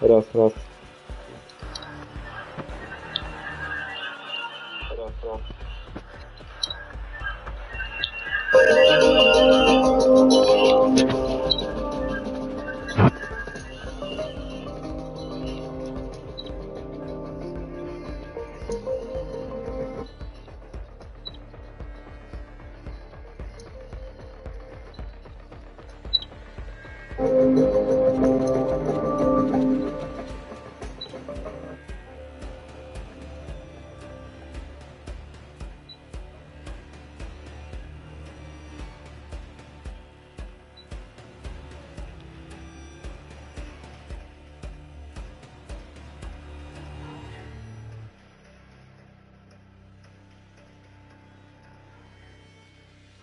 Raz, raz.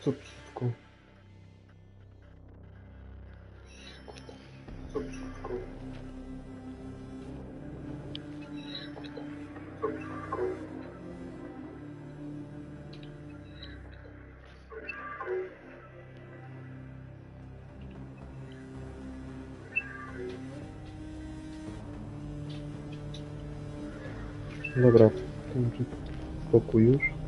Co brzydko? Co brzydko? Co brzydko? Dobra, to może spokój już.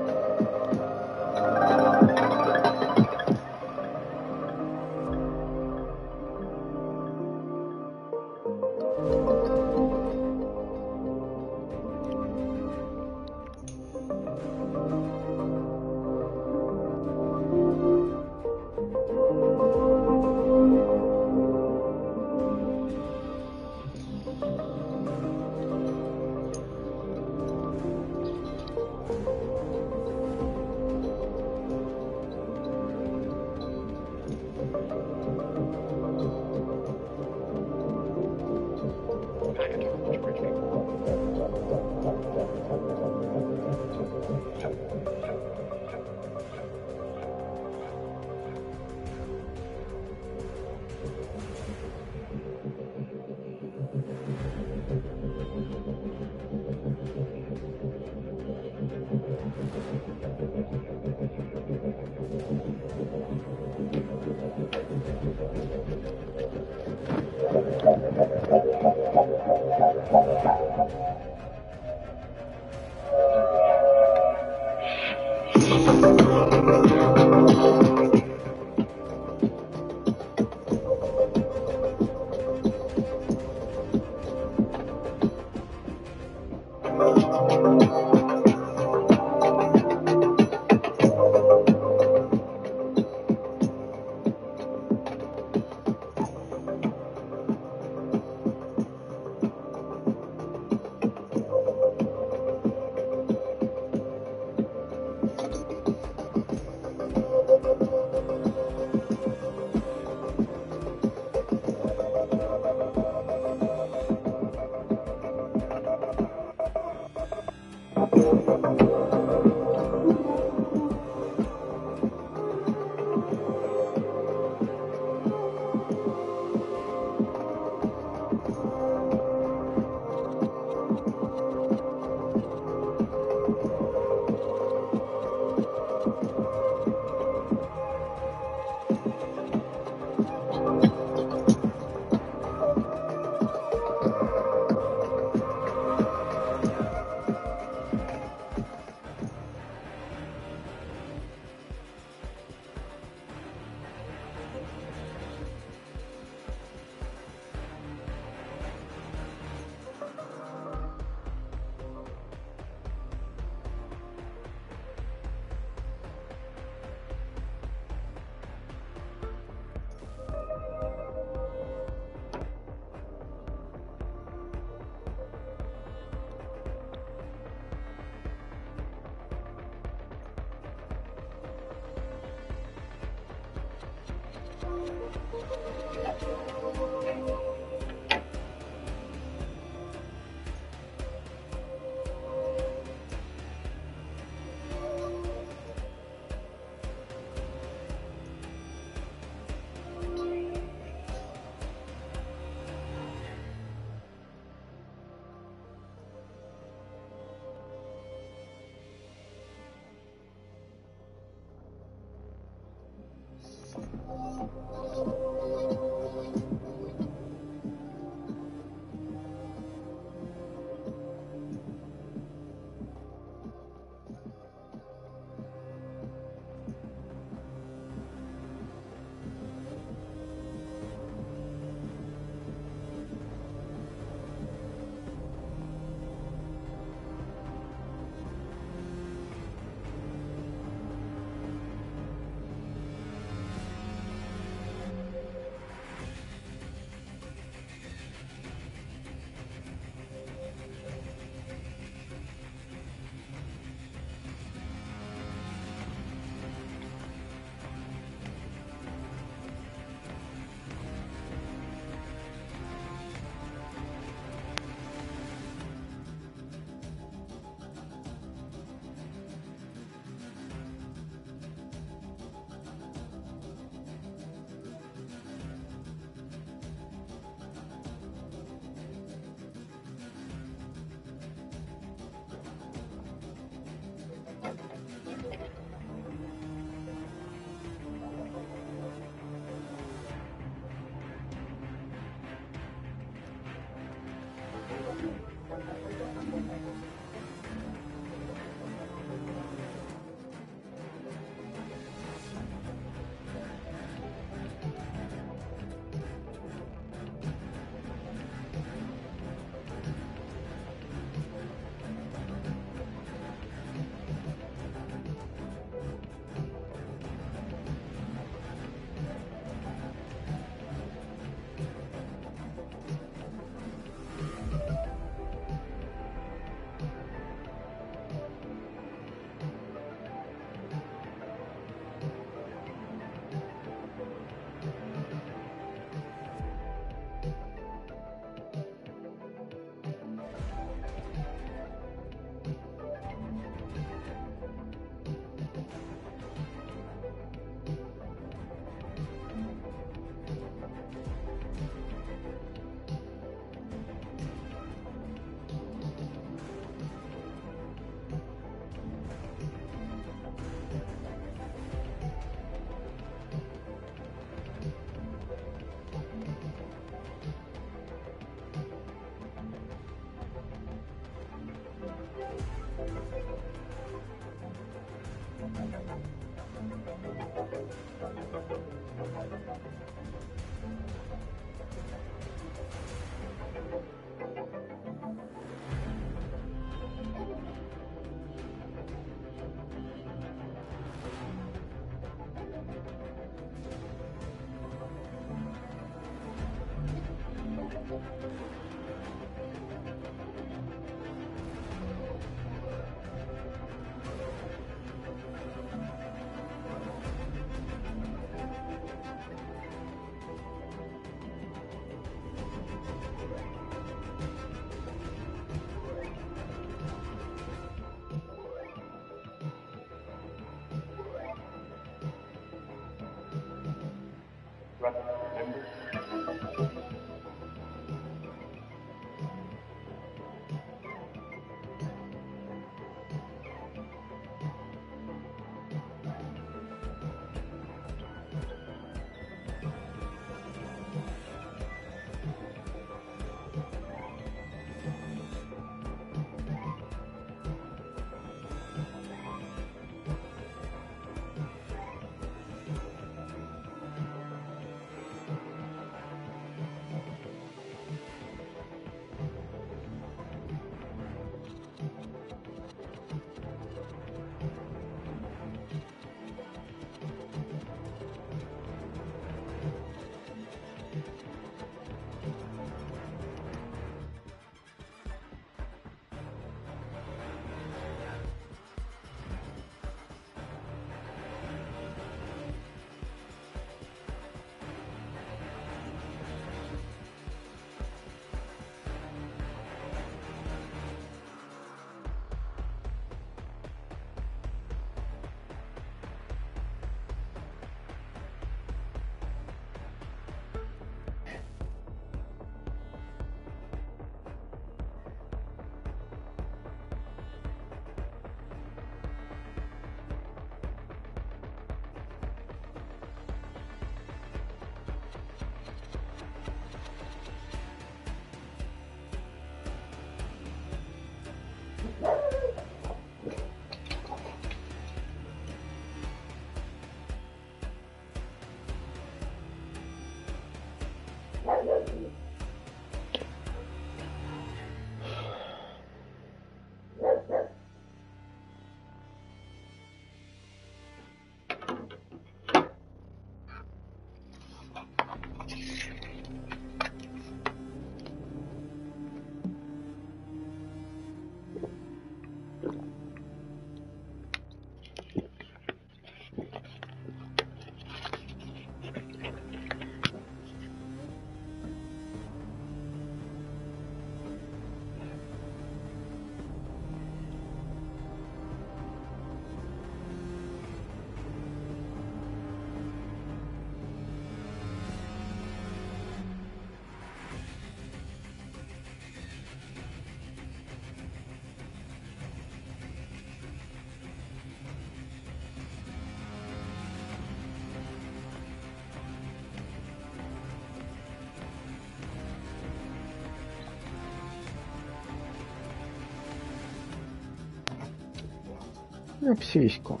Psiśko.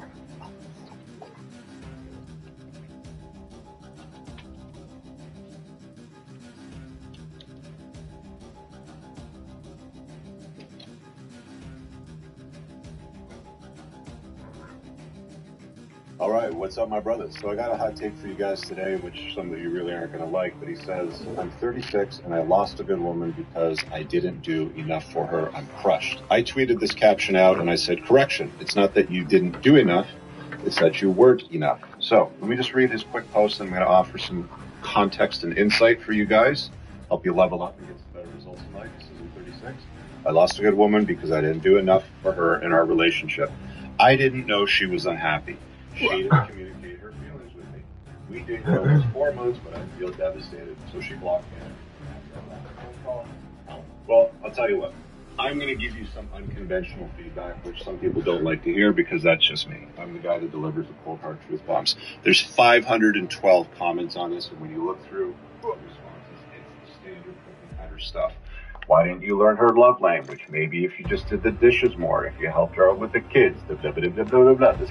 All right, what's up, my brothers? So I got a hot take for you guys today, which some of you really aren't going to like, but he says, I'm 36 and I lost a good woman because I didn't do enough for her. I'm crushed. I tweeted this caption out and I said, correction, it's not that you didn't do enough, it's that you weren't enough. So let me just read his quick post and I'm going to offer some context and insight for you guys, help you level up and get some better results in life. This is in 36. I lost a good woman because I didn't do enough for her in our relationship. I didn't know she was unhappy. She didn't communicate her feelings with me. We dated for almost 4 months, but I feel devastated, so she blocked me. Well, I'll tell you what. I'm going to give you some unconventional feedback, which some people don't like to hear because that's just me. I'm the guy that delivers the cold hard truth bombs. There's 512 comments on this, and when you look through the responses, it's the standard cookie cutter stuff. Why didn't you learn her love language? Maybe if you just did the dishes more, if you helped her out with the kids, the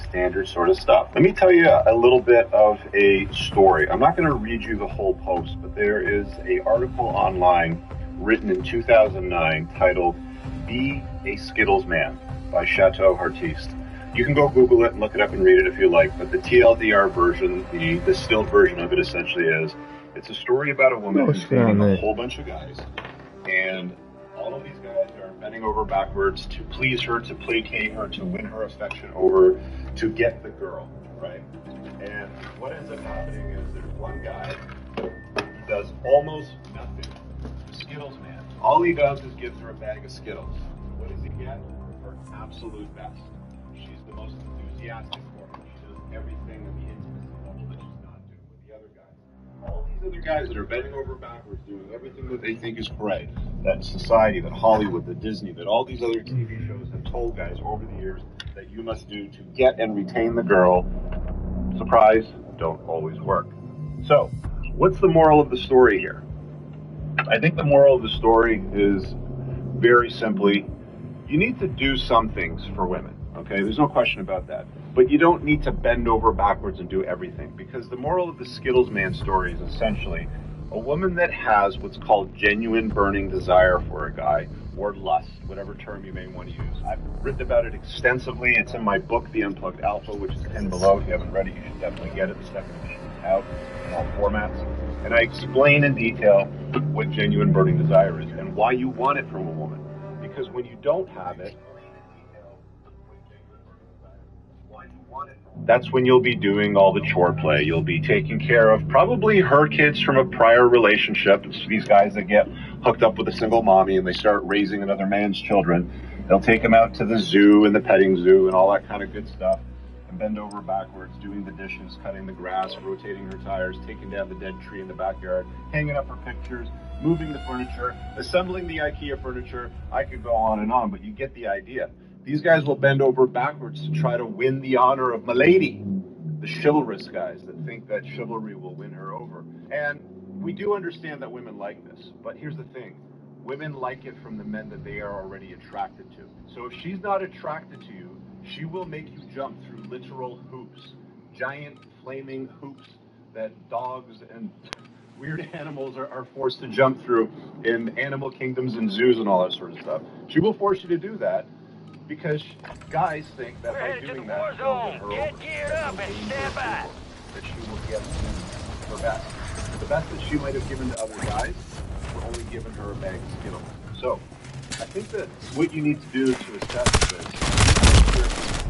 standard sort of stuff. Let me tell you a little bit of a story. I'm not going to read you the whole post, but there is an article online written in 2009 titled Be a Skittles Man by Chateau Artiste. You can go Google it and look it up and read it if you like, but the TLDR version, the distilled version of it essentially is, it's a story about a woman who's dating a whole bunch of guys. And all of these guys are bending over backwards to please her, to placate her, to win her affection over, to get the girl, right? And what ends up happening is there's one guy who does almost nothing. Skittles man. All he does is gives her a bag of Skittles. What does he get? Her absolute best. She's the most enthusiastic for him. She does everything at the intimacy level that she's not doing with the other guys. All these other guys that are bending over backwards, doing everything that they think is correct, that society, that Hollywood, that Disney, that all these other TV shows have told guys over the years that you must do to get and retain the girl, surprise, don't always work. So, what's the moral of the story here? I think the moral of the story is very simply, you need to do some things for women, okay? There's no question about that. But you don't need to bend over backwards and do everything, because the moral of the Skittles man story is essentially a woman that has what's called genuine burning desire for a guy, or lust, whatever term you may want to use. I've written about it extensively. It's in my book, The Unplugged Alpha, which is pinned below. If you haven't read it, you should definitely get it. The second edition is out in all formats. And I explain in detail what genuine burning desire is and why you want it from a woman. Because when you don't have it, that's when you'll be doing all the chore play. You'll be taking care of probably her kids from a prior relationship. It's these guys that get hooked up with a single mommy and they start raising another man's children. They'll take them out to the zoo and the petting zoo and all that kind of good stuff and bend over backwards, doing the dishes, cutting the grass, rotating her tires, taking down the dead tree in the backyard, hanging up her pictures, moving the furniture, assembling the IKEA furniture. I could go on, but you get the idea. These guys will bend over backwards to try to win the honor of Milady, the chivalrous guys that think that chivalry will win her over. And we do understand that women like this, but here's the thing. Women like it from the men that they are already attracted to. So if she's not attracted to you, she will make you jump through literal hoops, giant flaming hoops that dogs and weird animals are forced to jump through in animal kingdoms and zoos and all that sort of stuff. She will force you to do that, because guys think that by doing that, they'll win her over. Get geared up and stand by. That she will get her best. The best that she might have given to other guys, were only given her a bag of Skittles. So, I think that what you need to do to assess this is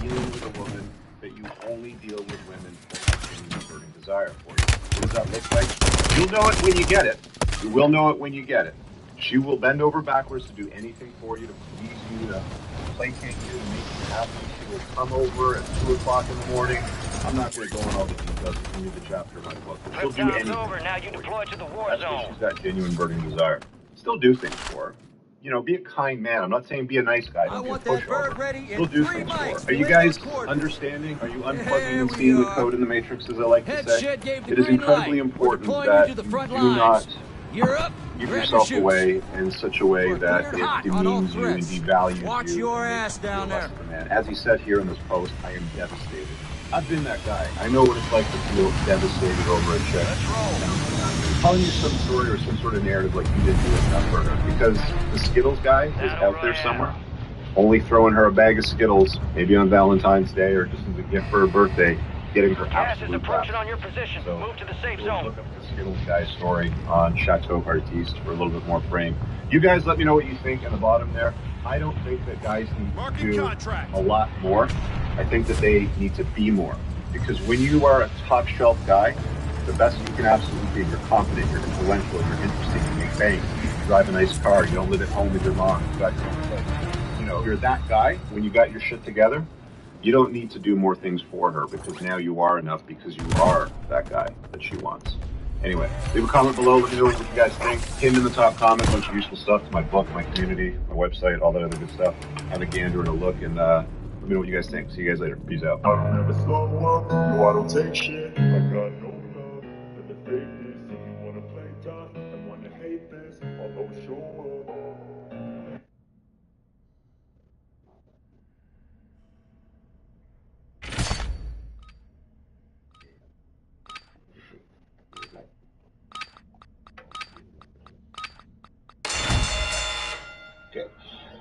you're dealing with a woman that you only deal with women that have genuine burning desire for you. What does that look like? You'll know it when you get it. You will know it when you get it. She will bend over backwards to do anything for you, to please you, to placate you, to make you happy. She will come over at 2 o'clock in the morning. I'm not going to go on all the details. You can read the chapter in my book. But she'll do anything. Over. Now you deploy to the war That's zone. She's got genuine burning desire. Still do things for her. You know, be a kind man. I'm not saying be a nice guy. Don't be a pushover. Still do things for her. Are you guys understanding? Are you unplugging and seeing the code in the matrix, as I like to say? It is incredibly important that you do not... You're up. give Grab yourself your away in such a way We're that cleared it hot on all demeans you and threats. devalues Watch you. your and ass makes you down feel less there. of a man. As he said here in this post, I am devastated. I've been that guy. I know what it's like to feel devastated over a chick. Let's roll. Telling you some story or some sort of narrative like you did to this hamburger, because the Skittles guy is out there somewhere, only throwing her a bag of Skittles, maybe on Valentine's Day or just as a gift for her birthday, getting her Gas is absolute approaching crap. on your position. So, Move to the safe go zone. look up the Skittles guy story on Chateau Artiste for a little bit more frame. You guys let me know what you think in the bottom there. I don't think that guys need to do a lot more. I think that they need to be more. Because when you are a top shelf guy, the best you can absolutely be. You're confident, you're influential, you're interesting, you make bank, you drive a nice car, you don't live at home with your mom, you got your own place. You know, if you're that guy, when you got your shit together, you don't need to do more things for her because now you are enough because you are that guy that she wants. Anyway, leave a comment below. Let me know what you guys think. Pinned in the top comment, a bunch of useful stuff to my book, my community, my website, all that other good stuff. Have a gander and a look, and let me know what you guys think. See you guys later. Peace out. I don't ever slow up, no I don't take shit. I got no love for the fakeness. If you wanna play tough and wanna hate this, I'll always show up. Okay.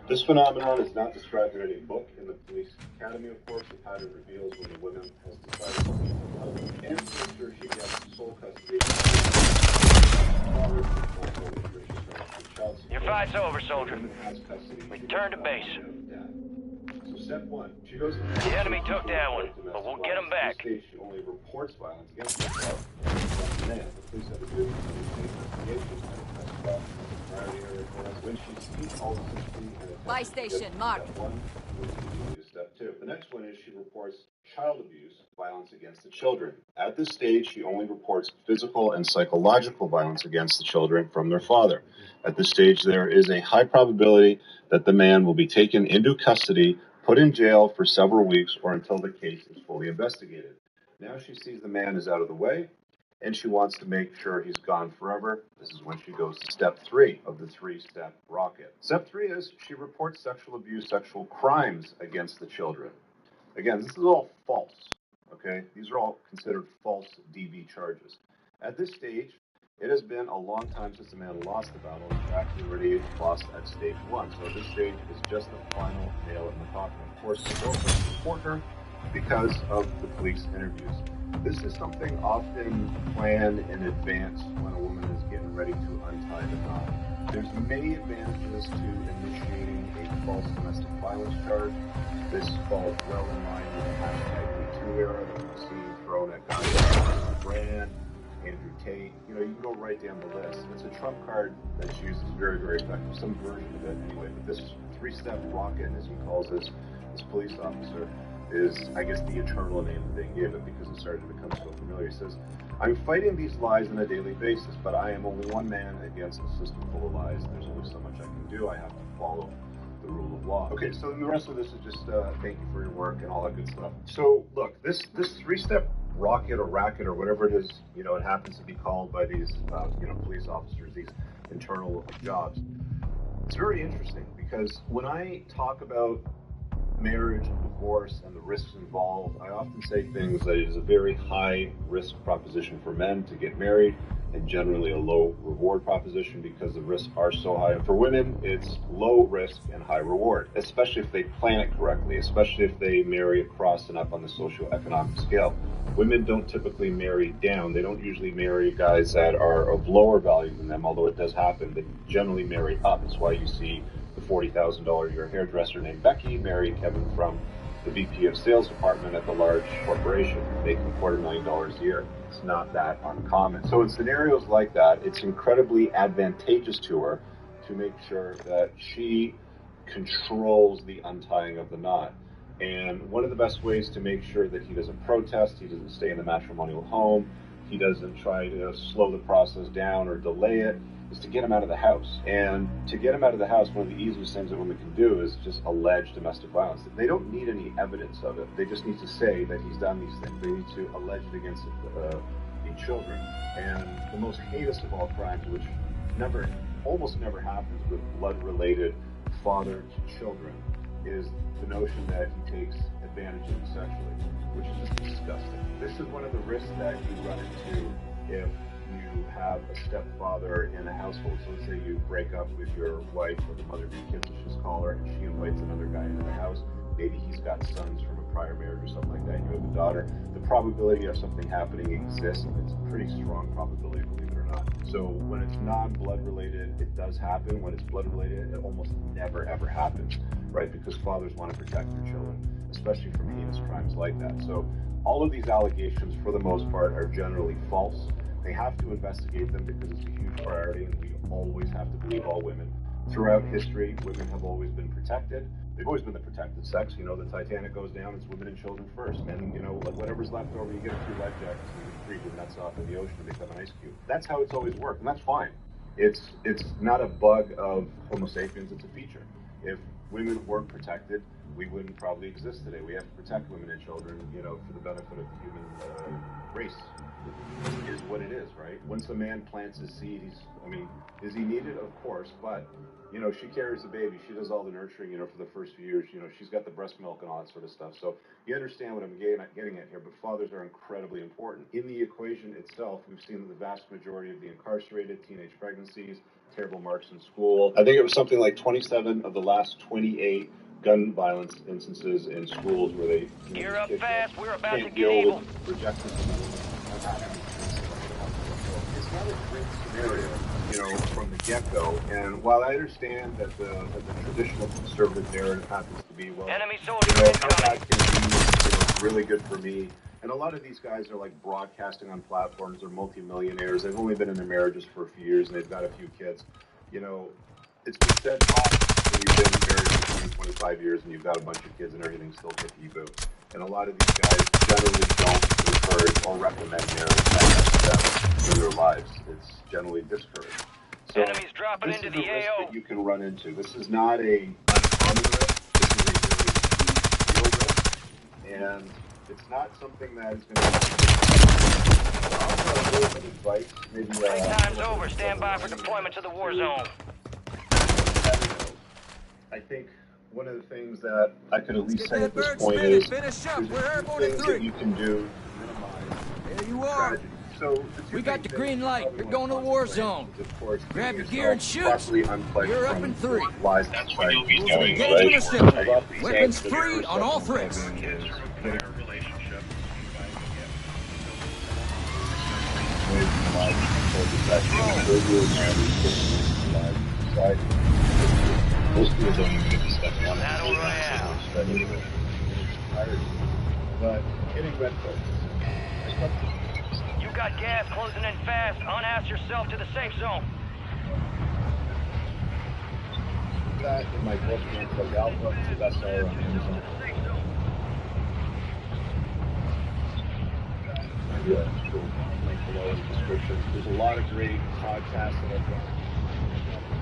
This phenomenon is not described in any book. In the police academy, of course, the pattern reveals when the woman has decided to leave her husband and make sure she gets sole custody. Your fight's over, soldier. Return to base. So step one, she goes to The enemy took that one, but we'll get him back. At this stage, she only reports violence against herself. The man, the police have a duty to investigate investigation. When she sees all the symptoms and Buy station, mark. Step one will continue to step two. The next one is she reports child abuse, violence against the children. At this stage, she only reports physical and psychological violence against the children from their father. At this stage, there is a high probability that the man will be taken into custody, put in jail for several weeks, or until the case is fully investigated. Now she sees the man is out of the way, and she wants to make sure he's gone forever. This is when she goes to step 3 of the 3-step rocket. Step 3 is she reports sexual abuse, sexual crimes against the children. Again, this is all false, okay? These are all considered false DV charges. At this stage, it has been a long time since the man lost the battle. In fact, he already lost at stage 1. So at this stage, it's just the final nail in the coffin. Of course, the girlfriend support her because of the police interviews. This is something often planned in advance when a woman is getting ready to untie the knot. There's many advantages to initiating a false domestic violence charge. This falls well in line with the hashtag #MeToo era that we've seen thrown at guys like Brand, Andrew Tate. You know, you can go right down the list. It's a trump card that's used very, very effective. Some version of it anyway. But this 3-step rocket, as he calls this police officer, is, I guess, the eternal name that they gave it because it started to become so familiar. He says, I'm fighting these lies on a daily basis, but I am only one man against a system full of lies. There's only so much I can do. I have to follow the rule of law. Okay, so the rest of this is just thank you for your work and all that good stuff. So look, this 3-step rocket or racket or whatever it is, you know, it happens to be called by these, police officers, these internal jobs. It's very interesting because when I talk about marriage and divorce and the risks involved, I often say things that it is a very high risk proposition for men to get married and generally a low reward proposition because the risks are so high. And for women, it's low risk and high reward, especially if they plan it correctly, especially if they marry across and up on the socioeconomic scale. Women don't typically marry down. They don't usually marry guys that are of lower value than them, although it does happen. They generally marry up. That's why you see the $40,000 a year hairdresser named Becky marry Kevin from the VP of sales department at the large corporation, making $250,000 a year. It's not that uncommon. So in scenarios like that, it's incredibly advantageous to her to make sure that she controls the untying of the knot. And one of the best ways to make sure that he doesn't protest, he doesn't stay in the matrimonial home, he doesn't try to slow the process down or delay it, is to get him out of the house. And to get him out of the house, one of the easiest things that women can do is just allege domestic violence. They don't need any evidence of it. They just need to say that he's done these things. They need to allege it against the children. And the most heinous of all crimes, which almost never happens with blood-related father to children is the notion that he takes advantage of them sexually, which is just disgusting. This is one of the risks that you run into if you have a stepfather in a household. So let's say you break up with your wife or the mother of your kids, let's just call her, and she invites another guy into the house. Maybe he's got sons from a prior marriage or something like that. You have a daughter. The probability of something happening exists, and it's a pretty strong probability, believe it or not. So when it's non-blood related, it does happen. When it's blood related, it almost never ever happens, right? Because fathers want to protect their children, especially from heinous crimes like that. So all of these allegations, for the most part, are generally false. They have to investigate them because it's a huge priority, and we always have to believe all women. Throughout history, women have always been protected. They've always been the protected sex. You know, the Titanic goes down, it's women and children first. Men, you know, whatever's left over, you get a few life jackets and you free your nuts off in the ocean to become an ice cube. That's how it's always worked, and that's fine. It's not a bug of Homo sapiens, it's a feature. If women weren't protected, we wouldn't probably exist today. We have to protect women and children, you know, for the benefit of the human race. Is what it is, right? Once a man plants his seed, is he needed? Of course, but, you know, she carries the baby, she does all the nurturing, you know, for the first few years, you know, she's got the breast milk and all that sort of stuff. So you understand what I'm getting at here, but fathers are incredibly important. In the equation itself, we've seen the vast majority of the incarcerated, teenage pregnancies, terrible marks in school. I think it was something like 27 of the last 28 gun violence instances in schools where they Gear up fast, we're about to can't get deal evil. with rejection. It's not a great scenario, you know, from the get-go. And while I understand that the traditional conservative narrative happens to be, well, Enemy you soldier know, how incoming. that can be, you know, really good for me. And a lot of these guys are like broadcasting on platforms. They're multimillionaires. They've only been in their marriages for a few years and they've got a few kids. You know, it's been said often when you've been married for 20, 25 years and you've got a bunch of kids and everything's still hippie-boo. And a lot of these guys generally don't encourage or recommend marriage as a step in their lives. It's generally discouraged. So Enemies dropping this into is the a risk AO. that you can run into. This is not a uncommon risk. This is a really real risk. And it's not something that is going to happen. I'll offer a little bit of advice. Maybe, Time's over. Stand by for deployment to the war zone. I think one of the things that I could at least Get say that at this bird point spinning. is Finish up. there's We're a airborne few at things 3. that you can do to minimize There you are. tragedy. So the two We got main the things green you light. probably You're want going to the to war concentrate zone. is, of course, Grab getting your gear and yourself shoot. properly unplugged You're up from in 3. lies. That's when you'll be Rules of doing engagement right. are simple. I got these Weapons guys, the free first on step all in threats. plugging Kids is are a getting better relationship. away from the lies and control the sex. Most people don't even get to step on it. Battle Royale. But getting red focus. You got gas closing in fast. Unass yourself to the safe zone. That in my book, Plug Alpha, it's the bestseller on Amazon. Link below in the description. There's a lot of great podcasts that I've done.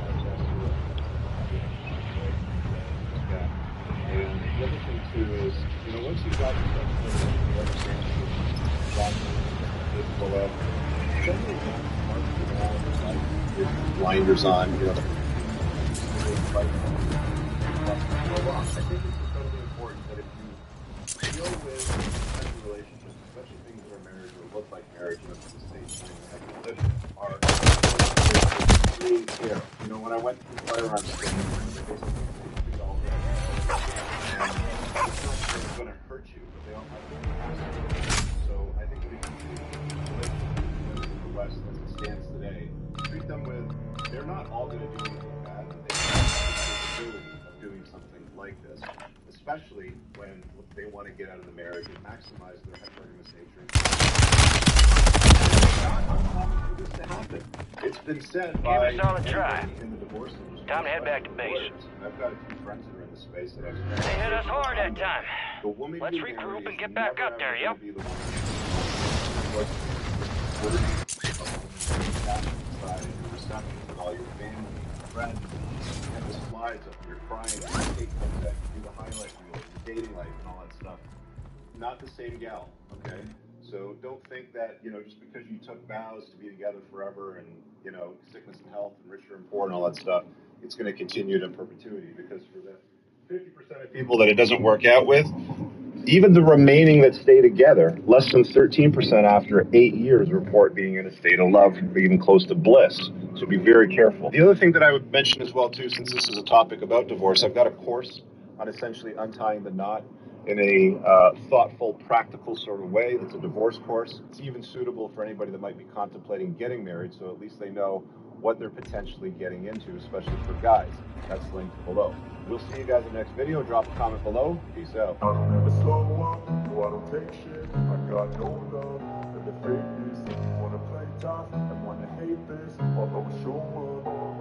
And the other thing too is, you know, once you've got yourself you understand blinders on, you know. I think it's incredibly important that if you deal with sexual relationships, especially things that are marriage or look like marriage, you know, to the state that are really clear. You know, when I went through firearms training, they basically did all that. And it's not that it's going to hurt you, but they all have to. So I think when it comes to relationships in the West as it stands today, treat them with, they're not all going to do anything bad, but they have the capability of doing something like this, especially when they want to get out of the marriage and maximize their heterogamous nature. It's not uncommon for this to happen. It's been said by Give it a solid try. everybody in the divorce industry. Time to head back to base. I've got a few friends that are in the space that I've They hit us hard that time. the woman Let's you regroup marry and is get back never up there, ever yep. gonna be the one who's your reception with all your family, friends, you have the slides up, you're crying, your cake comes out, you do the highlight reel, your dating life and all that stuff. Not the same gal, okay? So don't think that, just because you took vows to be together forever and, sickness and health and richer and poor and all that stuff, it's going to continue to perpetuity, because for the 50% of people that it doesn't work out with, even the remaining that stay together, less than 13% after 8 years report being in a state of love, or even close to bliss. So be very careful. The other thing that I would mention as well, too, since this is a topic about divorce, I've got a course on essentially untying the knot in a thoughtful, practical sort of way. It's a divorce course. It's even suitable for anybody that might be contemplating getting married, so at least they know what they're potentially getting into, especially for guys. That's linked below. We'll see you guys in the next video. Drop a comment below. Peace out. I'll never slow up, no I don't take shit. I got no love for the fakeness. If you wanna play tough and wanna hate this, I'll always show up.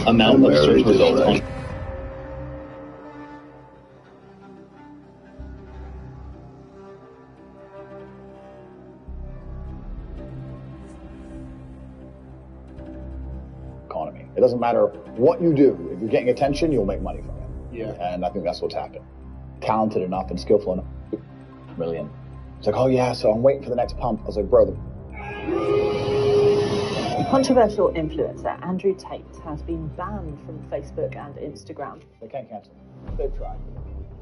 Amount of search results on economy. It doesn't matter what you do. If you're getting attention, you'll make money from it. Yeah. And I think that's what's happened. Talented enough and skillful enough. Million. It's like, oh yeah, so I'm waiting for the next pump. I was like, bro. Controversial influencer Andrew Tate has been banned from Facebook and Instagram. They can't cancel me. They've tried.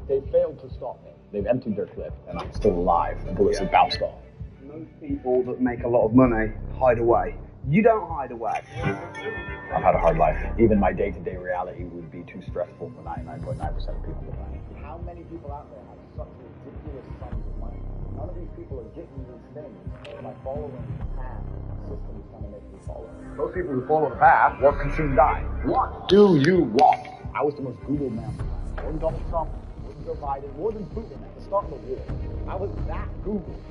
They've failed to stop me. They've emptied their clip, and I'm still alive. The bullets have bounced off. Most people that make a lot of money hide away. You don't hide away. I've had a hard life. Even my day-to-day reality would be too stressful for 99.9% of people on the planet. How many people out there have such ridiculous sums of money? None of these people are getting these things by following the path the system is trying to make you follow. Those people who follow the path work, consume, die. What do you want? I was the most Googled man. More than Donald Trump, more than Joe Biden, more than Putin at the start of the war. I was that Googled.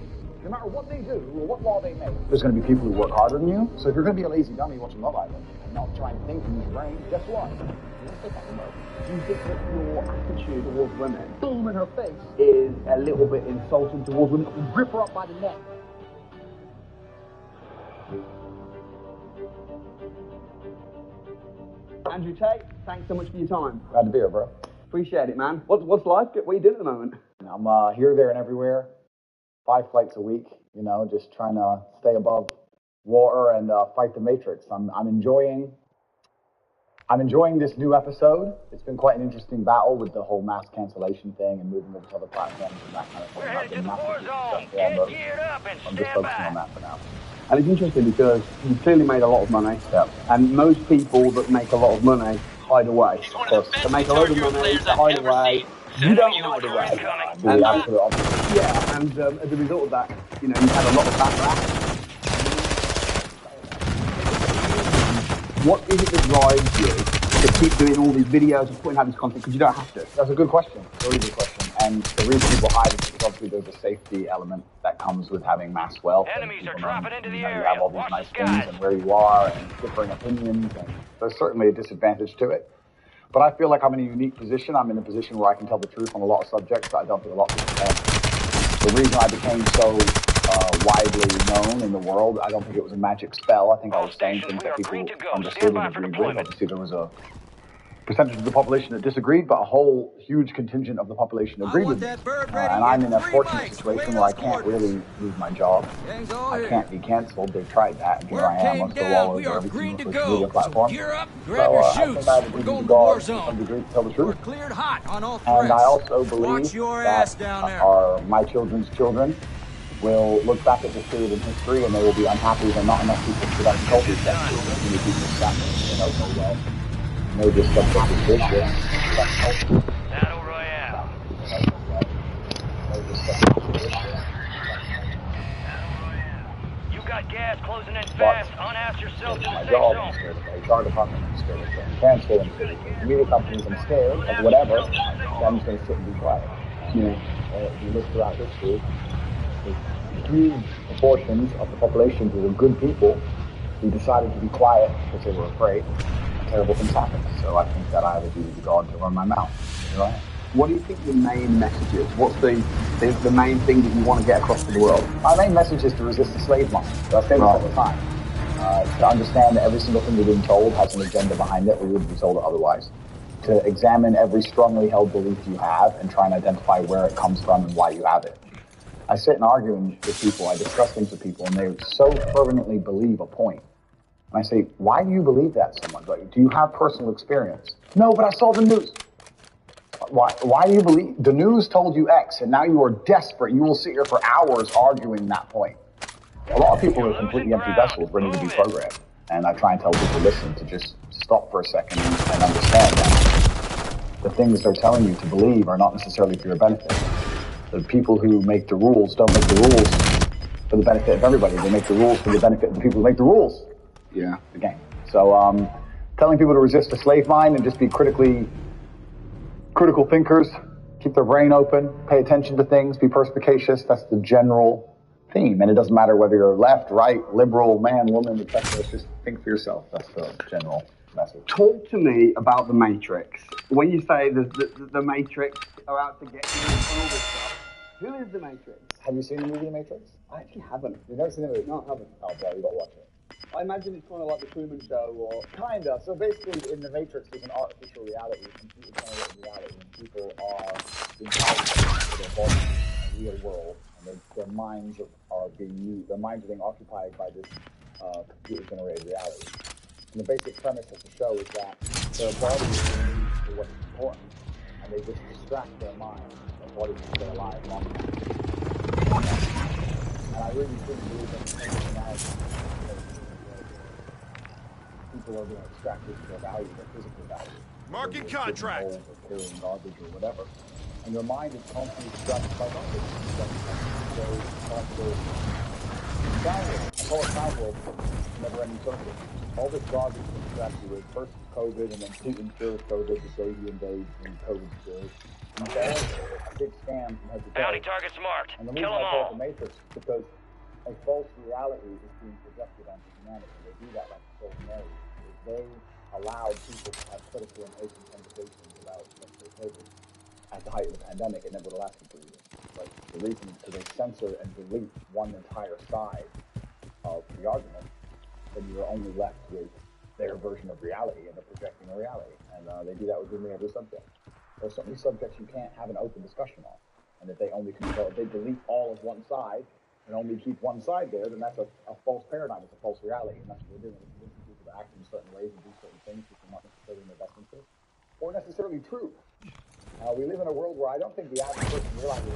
No matter what they do or what law they make, there's going to be people who work harder than you. So if you're going to be a lazy dummy watching Love Island and not try and think and use your brain, guess what? You're going to take that remote. Do you think that your attitude towards women, boom in her face, is a little bit insulting towards women? Rip her up by the neck. Andrew Tate, thanks so much for your time. Glad to be here, bro. Appreciate it, man. What's life? What are you doing at the moment? I'm here, there, and everywhere. 5 flights a week, just trying to stay above water and fight the Matrix. I'm enjoying this new episode. It's been quite an interesting battle with the whole mass cancellation thing and moving over to other platforms and that kind of thing. We're headed to the war massively zone. successful Get on those. geared up and I'm just stand focusing by. on that for now. And it's interesting because you've clearly made a lot of money. Yeah. And most people that make a lot of money hide away. Of course. To make a lot of money, to hide away. You don't hide away. Do the absolute opposite. Yeah, and as a result of that, you've had a lot of backlash. What is it that drives you to keep doing all these videos and putting out this content? Because you don't have to. That's a good question. Really good question. And the reason people hide is because obviously there's a safety element that comes with having mass wealth. Enemies are People dropping know, into the you area. have all these Watch nice the things skies. and where you are and differing opinions. And there's certainly a disadvantage to it. But I feel like I'm in a unique position. I'm in a position where I can tell the truth on a lot of subjects that I don't think a lot of people can. The reason I became so widely known in the world, I don't think it was a magic spell. I think I was saying things that people understood and agreed with. Obviously, there was percentage of the population that disagreed, but a whole huge contingent of the population agreed with me. And I'm in a fortunate situation where I can't really lose my job. I can't be canceled. They've tried that, and here I am. I'm still all over every single social media platform. So I think I have a duty to God to some degree to tell the truth. And I also believe that my children's children will look back at this period in history and they will be unhappy that not enough people stood up and told these that too many people sat there, oh well, no, this subject is bullshit. Battle Royale. You got gas closing in fast. Unass yourself to the My safe job, zone. I'm scared of the HR department, I'm scared of getting canceled, I'm scared of the media companies, I'm scared of whatever, so I'm just going to sit and be quiet. If you look throughout history, huge proportions of the population who were good people who decided to be quiet because they were afraid, and terrible things happened. So I think that I have a duty to God to run my mouth. Right? What do you think the main message is? What's the main thing that you want to get across to the world? My main message is to resist the slave master. So I say this all the time. To understand that every single thing you're being told has an agenda behind it, or you wouldn't be told it otherwise. To examine every strongly held belief you have and try and identify where it comes from and why you have it. I sit and argue with people, I discuss things with people, and they so fervently believe a point. And I say, why do you believe that so much? Like, do you have personal experience? No, but I saw the news. Why do you believe? The news told you X, and now you are desperate. You will sit here for hours arguing that point. A lot of people are completely empty vessels ready to be programmed. And I try and tell people, listen, to just stop for a second and understand that the things they're telling you to believe are not necessarily for your benefit. The people who make the rules don't make the rules for the benefit of everybody. They make the rules for the benefit of the people who make the rules. Yeah. The game. So, telling people to resist the slave mind and just be critical thinkers, keep their brain open, pay attention to things, be perspicacious, that's the general theme. And it doesn't matter whether you're left, right, liberal, man, woman, etc. It's just think for yourself. That's the general message. Talk to me about the Matrix. When you say the Matrix are out to get you and all this stuff, who is the Matrix? Have you seen the movie Matrix? I actually haven't. You've never seen the movie? No, I haven't. Oh, bro, you gotta watch it. I imagine it's kind of like the Truman Show, or Kinda. So basically, in the Matrix, there's an artificial reality, a computer-generated reality, and people are being targeted to their bodies in the real world, and their minds are being used. Their minds are being occupied by this computer-generated reality. And the basic premise of the show is that their body is being used for what's important, and they just distract their mind. Their body can stay alive longer. And I really do believe that people are being extracted to their value, their physical value. Marking contract. Or carrying garbage or whatever. And your mind is constantly distracted by garbage. I call it time world, never ending circle. All this garbage can distract you with first COVID and then Putin cures COVID, the day he invades and COVID cures. And that's a big scam from head to toe. Bounty targets marked. And the Kill reason them I call it all. the Matrix is because a false reality is being projected onto humanity. They do that like the Soul Mary. They allowed people to have critical and open conversations about sexual COVID. At the height of the pandemic, it never would have lasted 3 years. But the reason is because they censor and delete one entire side of the argument, then you're only left with their version of reality, and they're projecting a reality. And they do that with nearly every subject. There's certainly subjects you can't have an open discussion on. And if they only control, if they delete all of one side and only keep one side there, then that's a false paradigm. It's a false reality, and that's what we're doing. We're convincing people to act in certain ways and do certain things which are not necessarily in their best interest, or necessarily true. We live in a world where I don't think the average person realizes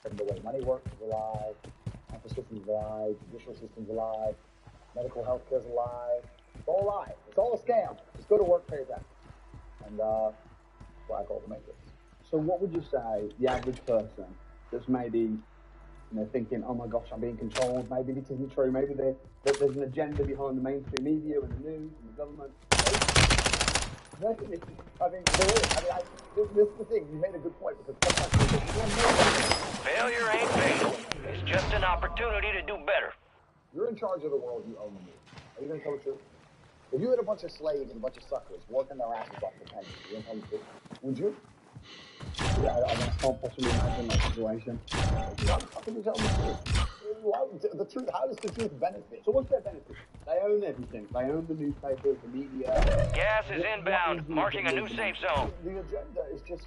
from the way money works is a lie, health systems is a lie, judicial systems is a lie, medical health care is a lie. It's all a lie. It's all a scam. Just go to work, pay tax. And that's what I call the Matrix. So what would you say the average person that's maybe thinking, oh my gosh, I'm being controlled, maybe this isn't true, maybe there's an agenda behind the mainstream media and the news and the government. I think there is. This is the thing, you made a good point, because Failure ain't fatal. It's just an opportunity to do better. You're in charge of the world, you own the news. Are you going to tell the truth? If you had a bunch of slaves and a bunch of suckers working their asses off for pennies, you going to tell the truth? Would you? Yeah, I can't possibly imagine that situation. How can you tell the truth? The truth, how does the truth benefit? So what's their benefit? They own own everything. They own the newspapers, the media. Gas is What inbound, is the marking a agenda? new safe zone. The agenda is just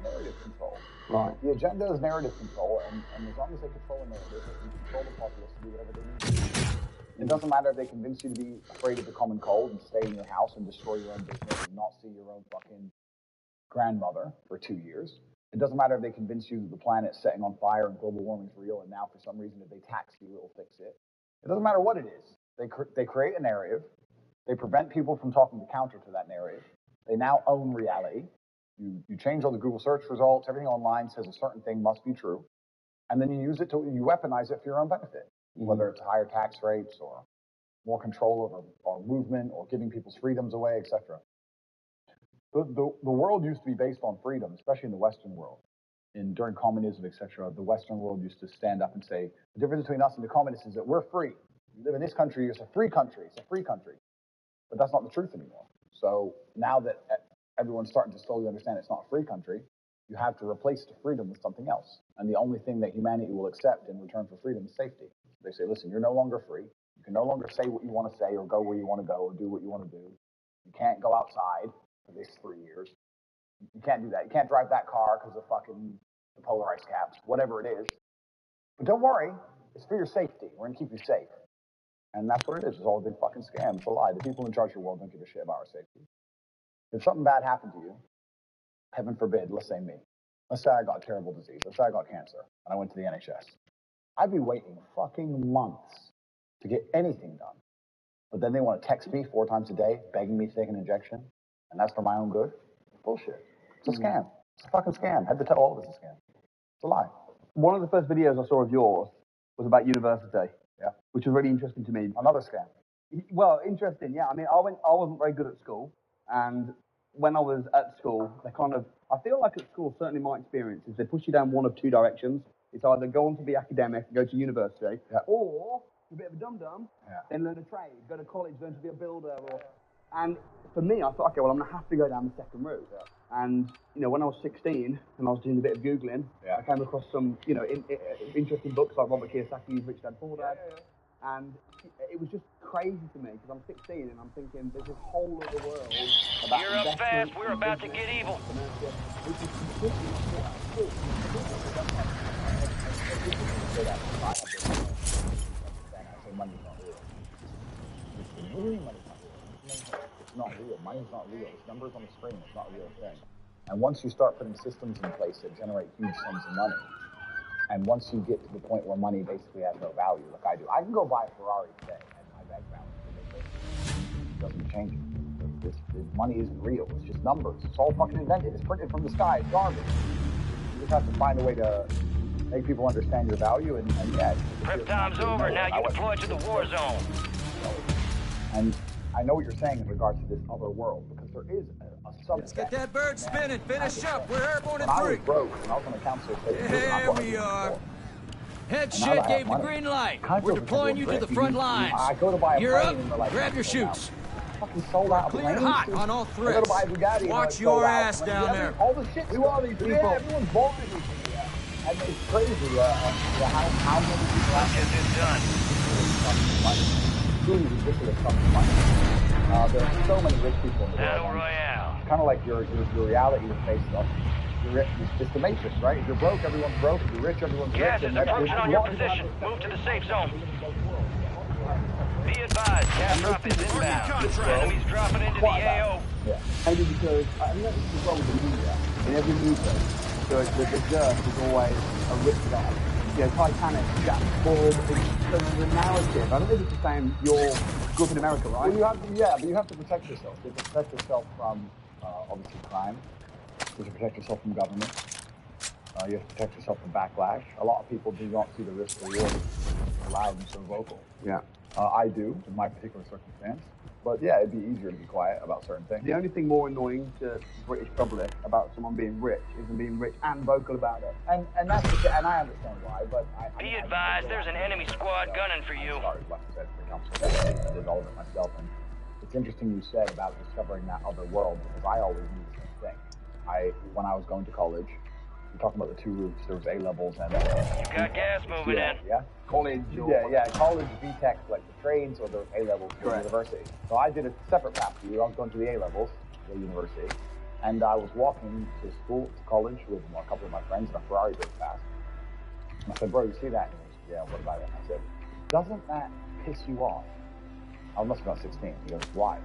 narrative control. Right. The agenda is narrative control, and as long as they control the narrative, they can control the populace to do whatever they need to do. It doesn't matter if they convince you to be afraid of the common cold and stay in your house and destroy your own business and not see your own fucking grandmother for 2 years. It doesn't matter if they convince you that the planet's setting on fire and global warming is real, and now for some reason if they tax you, it'll fix it. It doesn't matter what it is. They create a narrative. They prevent people from talking counter to that narrative. They now own reality. You change all the Google search results. Everything online says a certain thing must be true. And then you weaponize it for your own benefit, whether it's higher tax rates or more control over our movement or giving people's freedoms away, etc. The world used to be based on freedom, especially in the Western world. During communism, etc., the Western world used to stand up and say, the difference between us and the communists is that we're free. You live in this country, it's a free country. It's a free country. But that's not the truth anymore. So now that everyone's starting to slowly understand it's not a free country, you have to replace the freedom with something else. And the only thing that humanity will accept in return for freedom is safety. They say, listen, you're no longer free. You can no longer say what you want to say or go where you want to go or do what you want to do. You can't go outside for these 3 years. You can't do that. You can't drive that car because of fucking the polar ice caps, whatever it is. But don't worry, it's for your safety. We're going to keep you safe. And that's what it is. It's all a big fucking scam. It's a lie. The people in charge of the world don't give a shit about our safety. If something bad happened to you, heaven forbid, let's say me. Let's say I got a terrible disease. Let's say I got cancer and I went to the NHS. I'd be waiting fucking months to get anything done. But then they want to text me 4 times a day, begging me to take an injection. And that's for my own good? Bullshit. It's a scam. It's a fucking scam. I had to tell all of us it's a scam. It's a lie. One of the first videos I saw of yours was about university. Yeah. Which was really interesting to me. Another scam. Well, interesting, yeah. I mean, I wasn't very good at school, and when I was at school, I feel like at school, certainly my experience is they push you down one of 2 directions. It's either go on to be academic, go to university, or you're a bit of a dum-dum, then learn a trade, go to college, learn to be a builder, and for me, I thought, okay, well, I'm going to have to go down the second route. Yeah. And, when I was 16 and I was doing a bit of Googling, I came across some, interesting books like Robert Kiyosaki's Rich Dad Poor Dad. And it was just crazy to me because I'm 16 and I'm thinking there's this whole other world about You're up fast. We're about to get evil. It's not real. Money's not real. It's numbers on the screen. It's not a real thing. And once you start putting systems in place that generate huge sums of money, and once you get to the point where money basically has no value, like I do, I can go buy a Ferrari today and my bank balance doesn't change it. This money isn't real. It's just numbers. It's all fucking invented. It's printed from the sky. It's garbage. You just have to find a way to make people understand your value, and yeah. Prep time's over. Now you deploy to the war zone. And I know what you're saying in regards to this other world, because there is a subset. Let's get that bird spinning. Finish up. We're airborne in 3. I was broke, and I was on the council station. Here we are. Head shed gave the green light. We're deploying you to the front lines. I go to buy a You're plane, up. and they're like, Grab your chutes. Fucking sold out. Cleared hot on all I go threats. to buy a Bugatti, Watch your ass down there. All the shit. Who are these people? Yeah, everyone's bought everything. And it's crazy how many people Let's get this done. truly ridiculous sums of money. There are so many rich people in the Battle world. Royale. It's kind of like your reality is based on. It's the Matrix, right? If you're broke, everyone's broke. If you're rich, everyone's Gas rich. is approaching on your position. Move to the safe zone. Be advised, gas drop is inbound. Enemies dropping into the AO. Yeah. Maybe because I think that's as well with the media. In every media, the jerk is always a rich guy. Titanic, Jack Ford, the narrative. I don't think it's the same. You grew up in America, right? Well, but you have to protect yourself. You have to protect yourself from obviously crime. You have to protect yourself from government. You have to protect yourself from backlash. A lot of people do not see the risk reward loud and so vocal. Yeah. I do, in my particular circumstance. But yeah, it'd be easier to be quiet about certain things. The only thing more annoying to the British public about someone being rich is them being rich and vocal about it. And that's and I understand why, but Be advised, there's an enemy squad gunning for you. Sorry, like I said, for council, I did all of it myself, and it's interesting you said about discovering that other world, because I always knew the same thing. When I was going to college, I'm talking about the two routes. There was A-levels and... You got gas moving in. Yeah. College. College, BTEC, like the trades, or the A-levels for university. So I did a separate path to you. I was going to the A-levels, the university, and I was walking to school, to college, with a couple of my friends, and a Ferrari drove past. And I said, bro, you see that? And he goes, yeah, what about it? And I said, doesn't that piss you off? I must have been 16. He goes, why?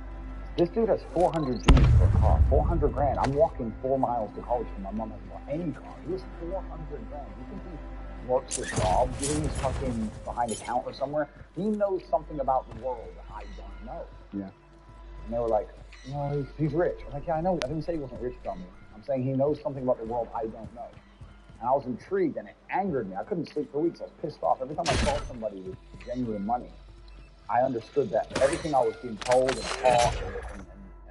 This dude has 400 G's for a car, 400 grand. I'm walking 4 miles to college and my mom hasn't bought any car. He has 400 grand. You think he works his job? You think he's fucking behind a counter somewhere? He knows something about the world that I don't know. Yeah. And they were like, no, he's rich. I'm like, yeah, I know. I didn't say he wasn't rich, dummy. I'm saying he knows something about the world I don't know. And I was intrigued and it angered me. I couldn't sleep for weeks. I was pissed off. Every time I saw somebody with genuine money, I understood that everything I was being told and taught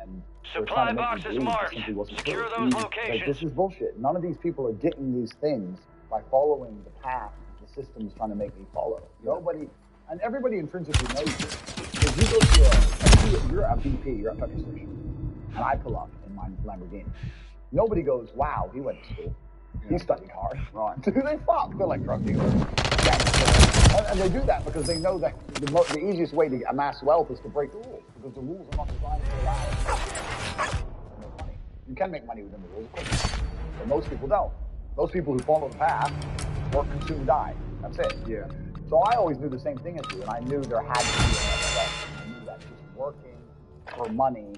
and Supply boxes marked. Secure those locations. Like, this is bullshit. None of these people are getting these things by following the path the system is trying to make me follow. Nobody, and everybody intrinsically knows this. If you go to you're at BP, you're at petrol station, and I pull up in my Lamborghini. Nobody goes, wow, he went to school. He studied hard. Right. Do they fuck? They're like drug dealers. And they do that because they know that the easiest way to amass wealth is to break the rules, because the rules are not designed to allow you to make money. You can make money within the rules, of course, but most people don't. Most people who follow the path work, consume, die. That's it. Yeah. So I always knew the same thing as you, and I knew there had to be another way. I knew that just working for money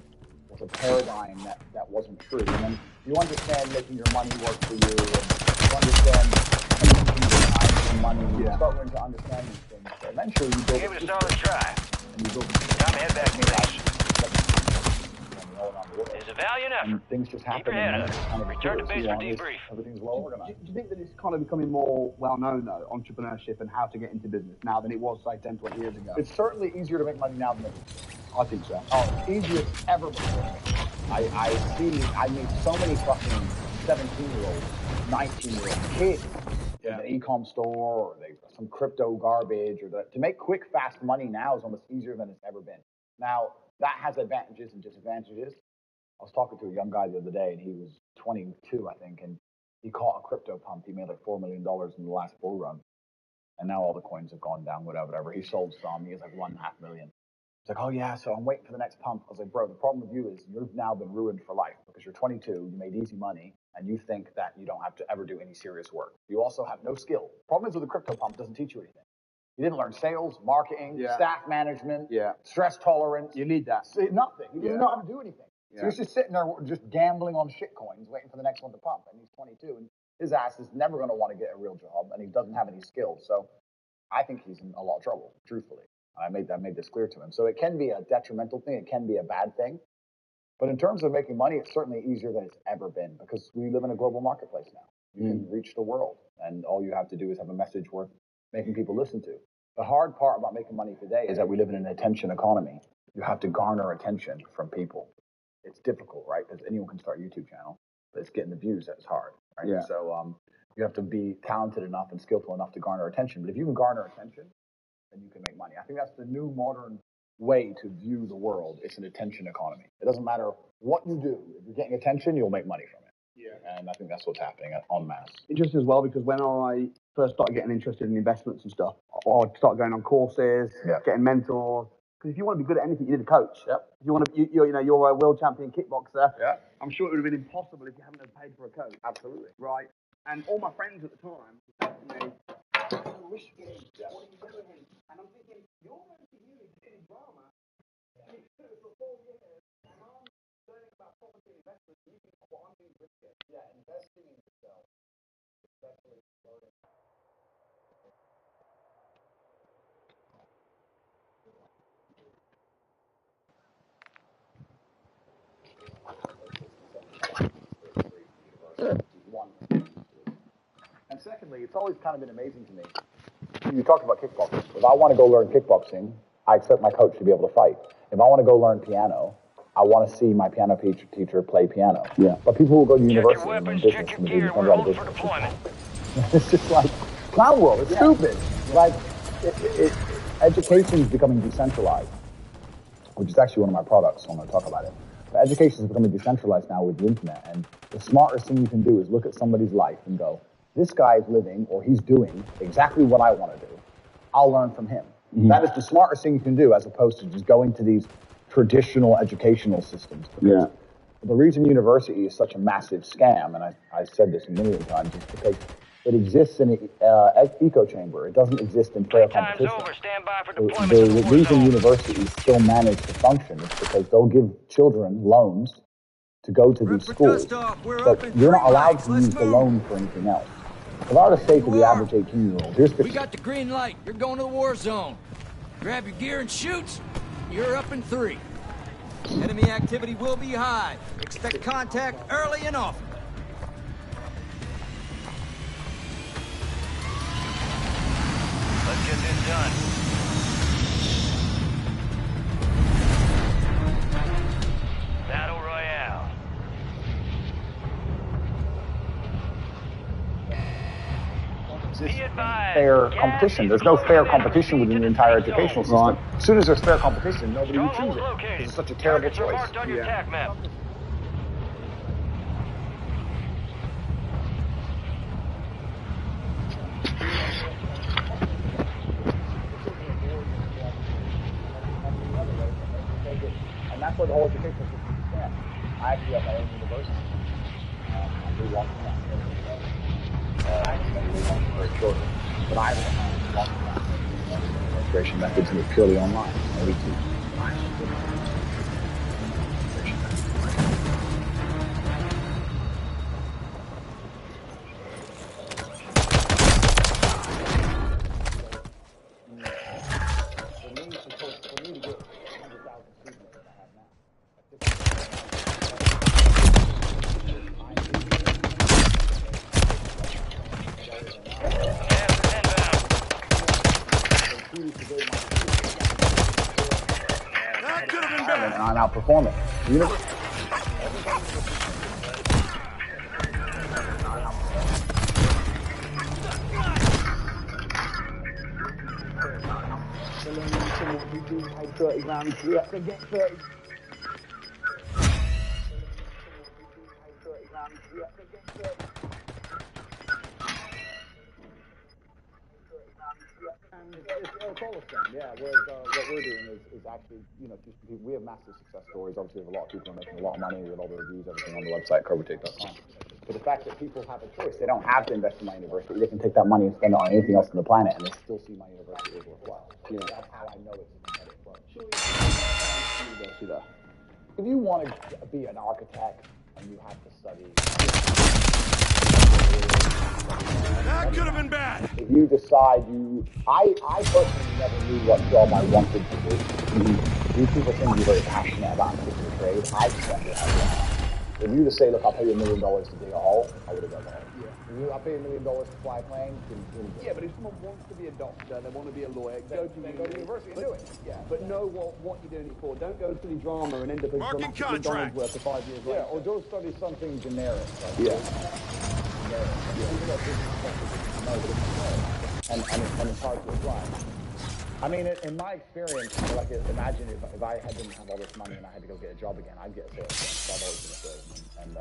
was a paradigm that wasn't true. And then you understand making your money work for you, and you understand money, you start learning to understand these things. So eventually you build Give it a solid try. And you build Time to head back to base. There's There's a valiant effort. and things just happen. Keep your head and up. it's kind of Return to base for it's- debrief. Everything's well organized. Do you think that it's kind of becoming more well-known, though, entrepreneurship and how to get into business now than it was, say, 10, 20 years ago? It's certainly easier to make money now than it was. I think so. Oh, easiest ever before. I meet so many fucking 17-year-olds, 19-year-old kids in an e-com store or some crypto garbage, or to make quick, fast money now is almost easier than it's ever been. Now, that has advantages and disadvantages. I was talking to a young guy the other day, and he was 22, I think, and he caught a crypto pump. He made like $4 million in the last bull run, and now all the coins have gone down, whatever. He sold some. He has like $1.5 million. He's like, oh yeah, so I'm waiting for the next pump. I was like, bro, the problem with you is you've now been ruined for life because you're 22, you made easy money, and you think that you don't have to ever do any serious work. You also have no skill. Problem is with the crypto pump, it doesn't teach you anything. You didn't learn sales, marketing, staff management, stress tolerance. You need that. Nothing. You didn't know how to do anything. So he's just sitting there just gambling on shit coins, waiting for the next one to pump. And he's 22, and his ass is never going to want to get a real job, and he doesn't have any skills. So I think he's in a lot of trouble, truthfully. I made this clear to him. So it can be a detrimental thing. It can be a bad thing. But in terms of making money, it's certainly easier than it's ever been because we live in a global marketplace now. You can reach the world, and all you have to do is have a message worth making people listen to. The hard part about making money today is that we live in an attention economy. You have to garner attention from people. It's difficult, right? Because anyone can start a YouTube channel, but it's getting the views that's hard, right? Yeah. So you have to be talented enough and skillful enough to garner attention. But if you can garner attention, then you can make money. I think that's the new modern way to view the world. It's an attention economy. It doesn't matter what you do. If you're getting attention, you'll make money from it. Yeah. And I think that's what's happening en masse. Interesting as well, because when I first started getting interested in investments and stuff, I'd start going on courses, getting mentors. Because if you want to be good at anything, you need a coach. Yep. If you want to, you're a world champion kickboxer. Yeah. I'm sure it would have been impossible if you hadn't have paid for a coach. Absolutely. Right. And all my friends at the time said to me, risky. What are you doing? And I'm thinking, you're going to use any drama. And it's for 4 years. And I'm learning about property investment. You think what I'm doing risky. Yeah, investing in yourself, especially learning. And secondly, it's always kind of been amazing to me. You talked about kickboxing. If I want to go learn kickboxing, I expect my coach to be able to fight. If I want to go learn piano, I want to see my piano teacher play piano. Yeah. But people who go to university Check your weapons, and check your gear. We're holding for deployment. It's just like clown world. It's stupid. Like education is becoming decentralized, which is actually one of my products. So I'm going to talk about it. But education is becoming decentralized now with the internet, and the smartest thing you can do is look at somebody's life and go, this guy is living, or he's doing exactly what I want to do. I'll learn from him. Mm-hmm. That is the smartest thing you can do, as opposed to just going to these traditional educational systems. Yeah. The reason university is such a massive scam, and I said this a million times, is because it exists in an echo chamber. It doesn't exist in fair competition. The reason universities still manage to function is because they'll give children loans to go to these schools, but you're not allowed to use the loan for anything else. If I were to say to the average 18-year-old, here's the... We got the green light. You're going to the war zone. Grab your gear and shoot. You're up in 3. Enemy activity will be high. Expect contact early and often. Let's get this done. Battle Royale. Fair competition. There's no fair competition within the entire educational system. As soon as there's fair competition, nobody would choose it. It's such a terrible choice. Yeah. And that's what the whole educational system stands. I actually have my own university. I do walk around. Very short, but I have walking around registration methods, and it's purely online. We teach. And I'm outperforming. It's all the same, yeah. Whereas what we're doing is actually, we have massive success stories. Obviously, we have a lot of people making a lot of money with all the reviews, everything on the website, CoverTake.com. But the fact that people have a choice, they don't have to invest in my university. They can take that money and spend it on anything else on the planet, and they still see my university as worthwhile. That's how I know it's a competitive approach. If you want to be an architect and you have to study... That could have been bad. If you decide I personally never knew what job I wanted to do. These people seem to be very passionate about a particular trade. I just wanted to have one. If you just say, look, I'll pay you $1 million to dig a hole, I would have done that. Yeah. I'll pay you $1 million to fly a plane. Yeah, but if someone wants to be a doctor, they want to be a lawyer, go to university and do it. Yeah, but know what you're doing it for. Don't go study drama and end up as McDonald's worth for 5 years later. Yeah, or don't study something generic. Yeah. And it's hard to apply. I mean, in my experience, like, imagine if I didn't have all this money and I had to go get a job again, I'd get a salesman. I've always been a salesman. And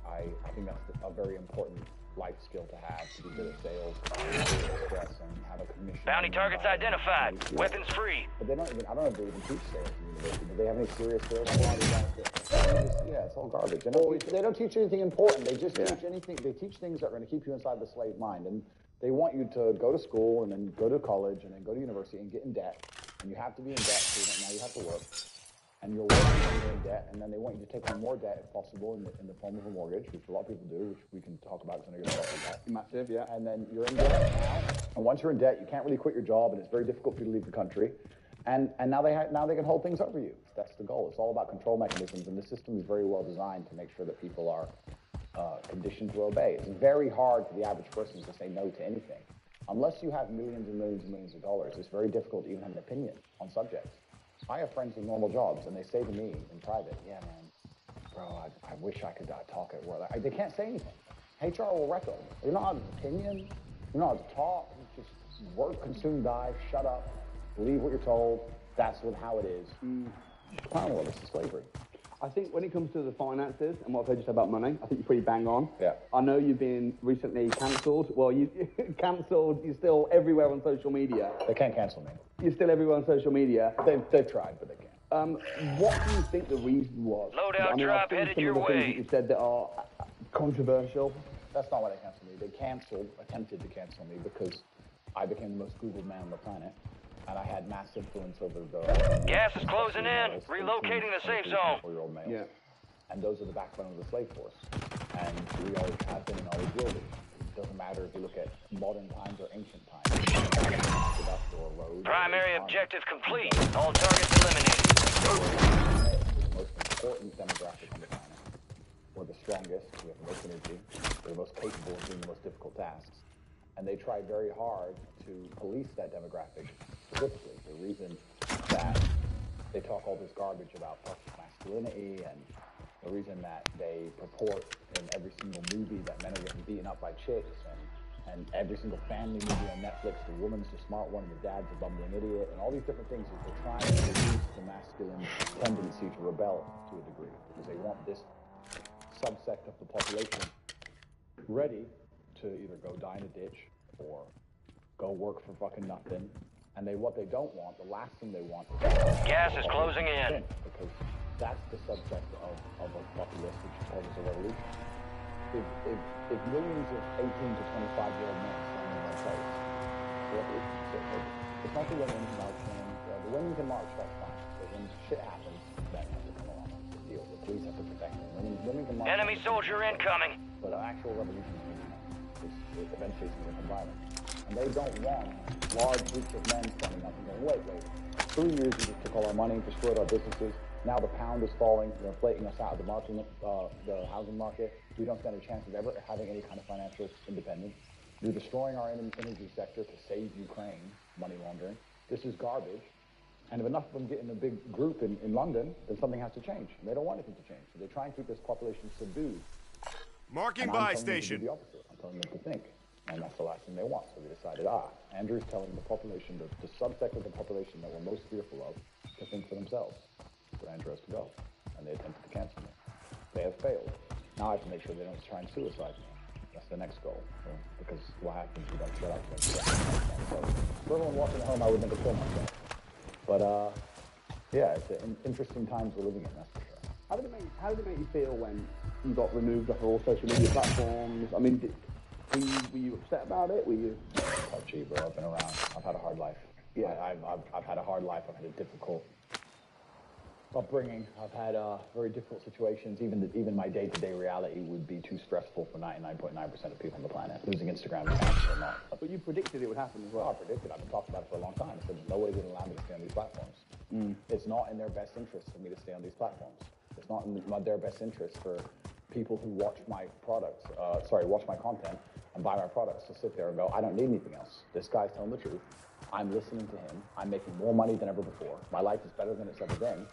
I think that's a very important life skill to have, to be good at sales, stress, and have a commission. Bounty targets identified. Weapons free. But I don't know if they even teach sales in university. Do they have any serious sales? Yeah, it's all garbage. They don't teach anything important. They just teach anything. They teach things that are going to keep you inside the slave mind. And they want you to go to school and then go to college and then go to university and get in debt. And you have to be in debt, so now you have to work. And you're working and you're in debt, and then they want you to take on more debt if possible in the form of a mortgage, which a lot of people do, which we can talk about because I know you're going to talk about that. Massive, yeah. And then you're in debt now, and once you're in debt, you can't really quit your job, and it's very difficult for you to leave the country. And now they can hold things over you. That's the goal. It's all about control mechanisms, and the system is very well designed to make sure that people are conditioned to obey. It's very hard for the average person to say no to anything. Unless you have millions and millions and millions of dollars, it's very difficult to even have an opinion on subjects. I have friends with normal jobs, and they say to me in private, yeah, man, bro, I wish I could talk at work. They can't say anything. HR will wreck them. You're not allowed an opinion. You're not allowed to talk. Just work, consume, die, shut up, believe what you're told. That's how it is. It's kind of this is slavery. I think when it comes to the finances and what I've heard you say about money, I think you're pretty bang on. Yeah. I know you've been recently cancelled. Well, you cancelled. You're still everywhere on social media. They can't cancel me. You're still everywhere on social media. They've tried, but they can't. What do you think the reason was? Loadout I mean, drop I've seen headed some your of the things way. that you said that are controversial. That's not why they canceled me. They attempted to cancel me because I became the most Googled man on the planet. And I had mass influence over the... Gas is closing in. Relocating the safe zone. 24-year-old males. Yeah. And those are the backbone of the slave force. And we always have been and always will be. It doesn't matter if you look at modern times or ancient times. Primary objective complete. All targets eliminated. The most important demographic on the planet. We're the strongest. We have the most energy. We're the most capable of doing the most difficult tasks. And they try very hard to police that demographic specifically. The reason that they talk all this garbage about toxic masculinity, and the reason that they purport in every single movie that men are getting beaten up by chicks, and every single family movie on Netflix, the woman's the smart one and the dad's a bumbling idiot, and all these different things is they're trying to reduce the masculine tendency to rebel to a degree, because they want this subsect of the population ready to either go die in a ditch or go work for fucking nothing. And what they don't want, the last thing they want is... Gas is closing in. Because that's the subject of a populace which is called as a revolution. If millions of 18 to 25-year-old men stand in their place, it's not the women marching. The women can march, that's fine. But when shit happens, men have to come along and deal. The police have to protect them. Women can march. Enemy soldier incoming. But an actual revolution is eventually going to become violent. And they don't want large groups of men standing up and going, wait. 3 years you just took all our money, destroyed our businesses. Now the pound is falling. They're inflating us out of the housing market. We don't stand a chance of ever having any kind of financial independence. You're destroying our energy sector to save Ukraine, money laundering. This is garbage. And if enough of them get in a big group in London, then something has to change. And they don't want anything to change. So they try and keep this population subdued. Marking buy station. The opposite. I'm telling them to think. And that's the last thing they want. So we decided, Andrew's telling the population, the subsect of the population that we're most fearful of, to think for themselves. So Andrew has to go. And they attempted to cancel me. They have failed. Now I have to make sure they don't try and suicide me. That's the next goal. So, because what happens, you don't shut up. So for everyone watching at home, I would never kill myself. But, yeah, it's an interesting times we're living in, that's for sure. How did it make you feel when you got removed off all social media platforms? I mean, were you upset about it? Were you? Touchy, bro. I've been around. I've had a hard life. Yeah, I've had a hard life. I've had a difficult upbringing. I've had very difficult situations. Even my day-to-day reality would be too stressful for 99.9% of people on the planet. Losing Instagram accounts or not. But you predicted it would happen as well. I predicted. I've been talking about it for a long time. I said nobody would allow me to stay on these platforms. It's not in their best interest for me to stay on these platforms. It's not in their best interest for people who watch my products, watch my content and buy my products to sit there and go, I don't need anything else. This guy's telling the truth. I'm listening to him. I'm making more money than ever before. My life is better than it's ever been.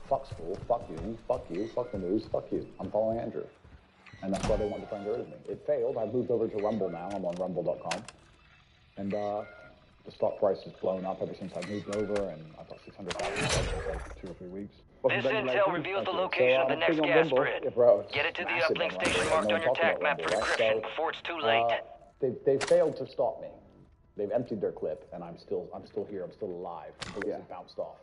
Fuck school, fuck you, fuck the news, fuck you. I'm following Andrew. And that's why they wanted to try and get rid of me. It failed. I've moved over to Rumble now. I'm on rumble.com. And the stock price has blown up ever since I moved over, and I've got 600,000 for like 2 or 3 weeks. This intel reveals the location of the next gas spread. Get it to the uplink station marked on your TAC map for decryption before it's too late. They failed to stop me. They've emptied their clip, and I'm still here. I'm still alive. It bounced off.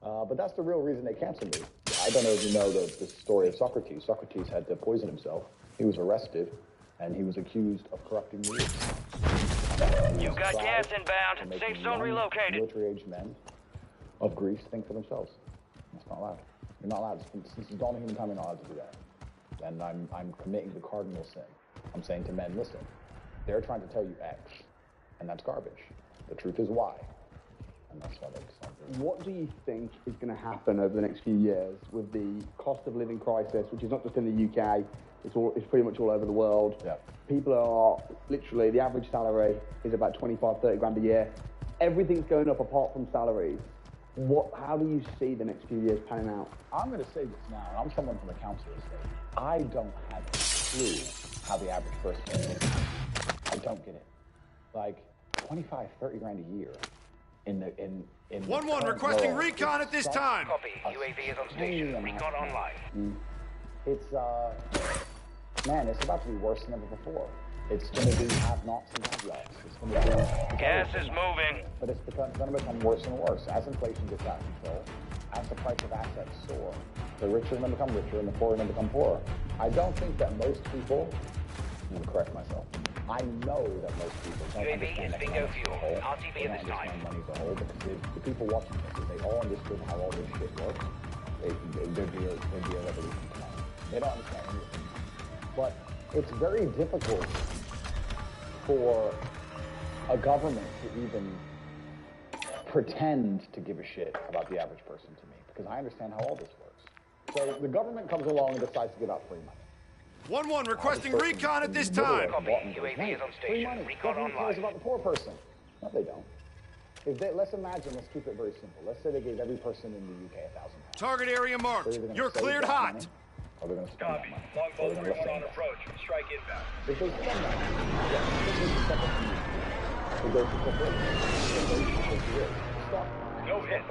But that's the real reason they canceled me. I don't know if you know the story of Socrates. Socrates had to poison himself. He was arrested, and he was accused of corrupting the youth. You got gas inbound. Safe zone relocated. Military-aged men of Greece think for themselves. That's not allowed. You're not allowed. Since the dawn of human time, you're not allowed to do that. And I'm committing the cardinal sin. I'm saying to men, listen, they're trying to tell you X, and that's garbage. The truth is Y. And that's why they decided. What do you think is going to happen over the next few years with the cost of living crisis, which is not just in the UK, it's pretty much all over the world. Yeah. People are literally, the average salary is about 25, 30 grand a year. Everything's going up apart from salaries. How do you see the next few years panning out? I'm going to say this now, and I'm someone from the council estate. I don't have a clue how the average person lives. I don't get it. Like, 25, 30 grand a year. in 1-1 requesting recon at this time. Copy. UAV is on station. Recon online. It's man, it's about to be worse than ever before. It's going to be have-nots and have-yots. It's going to be Gas is moving. But it's going to become worse and worse as inflation gets out of control, as the price of assets soar. The rich are going to become richer and the poor are going to become poorer. I don't think that most people. I'm going to correct myself. I know that most people don't UAV is understand bingo economics as a fuel. whole. RTB They at don't this time. understand money as a whole because the people watching this, if they all understood how all this shit works, there'd be a revolution tomorrow. They don't understand anything. But it's very difficult for a government to even pretend to give a shit about the average person to me because I understand how all this works. So the government comes along and decides to give out free money. 1-1 requesting recon at this time. Copy. UAV is on Free station. money. Recon Government cares online. about the poor person. No, they don't. Let's imagine, let's keep it very simple. Let's say they gave every person in the UK £1,000. Target area marked. You're cleared hot. Or they're going to spend that money. Longbow 3-1 on approach. Strike inbound. If they spend that money, this is separate from you. It goes to corporations. Stock. No hit.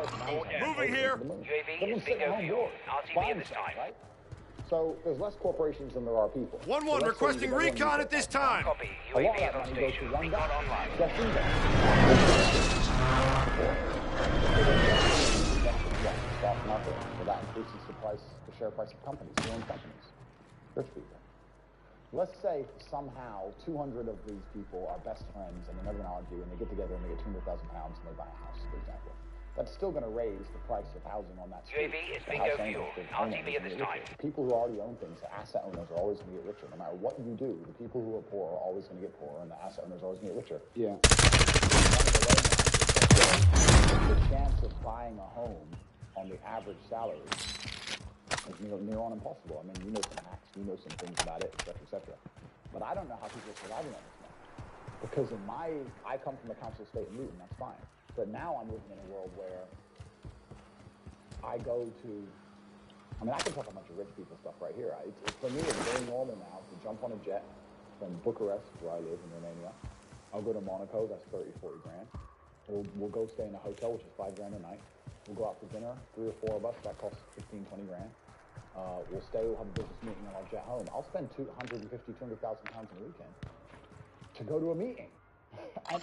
Moving here. UAV is bingo fuel. RTB at this time. Right? So there's less corporations than there are people. 1-1 requesting recon at this time. Copy. A lot of UAV is that on money goes station. to one Recon guy. online. Just do that. Stock market. So that increases the share price of companies, their own companies, rich people. Let's say somehow 200 of these people are best friends and they're never going to argue and they get together and they get £200,000 and they buy a house, for example. That's still going to raise the price of housing on that street. UAV is The bingo house owners, fuel. the homeowners RTB at are this gonna get time. richer. The people who already own things, the asset owners are always going to get richer. No matter what you do, the people who are poor are always going to get poorer and the asset owners are always going to get richer. Yeah. The chance of buying a home on the average salary is near on impossible. I mean, you know some hacks, you know some things about it, et cetera, et cetera. But I don't know how people are surviving on this now. Because I come from the Council of State in Newton, that's fine. But now I'm living in a world where I go to, I can talk a bunch of rich people stuff right here. For me, it's very normal now to jump on a jet from Bucharest, where I live in Romania. I'll go to Monaco, that's 30, 40 grand. We'll go stay in a hotel, which is $5 grand a night. We'll go out for dinner, 3 or 4 of us, that costs 15, 20 grand. We'll stay, we'll have a business meeting, and I'll jet home. I'll spend £250,000 in a weekend to go to a meeting.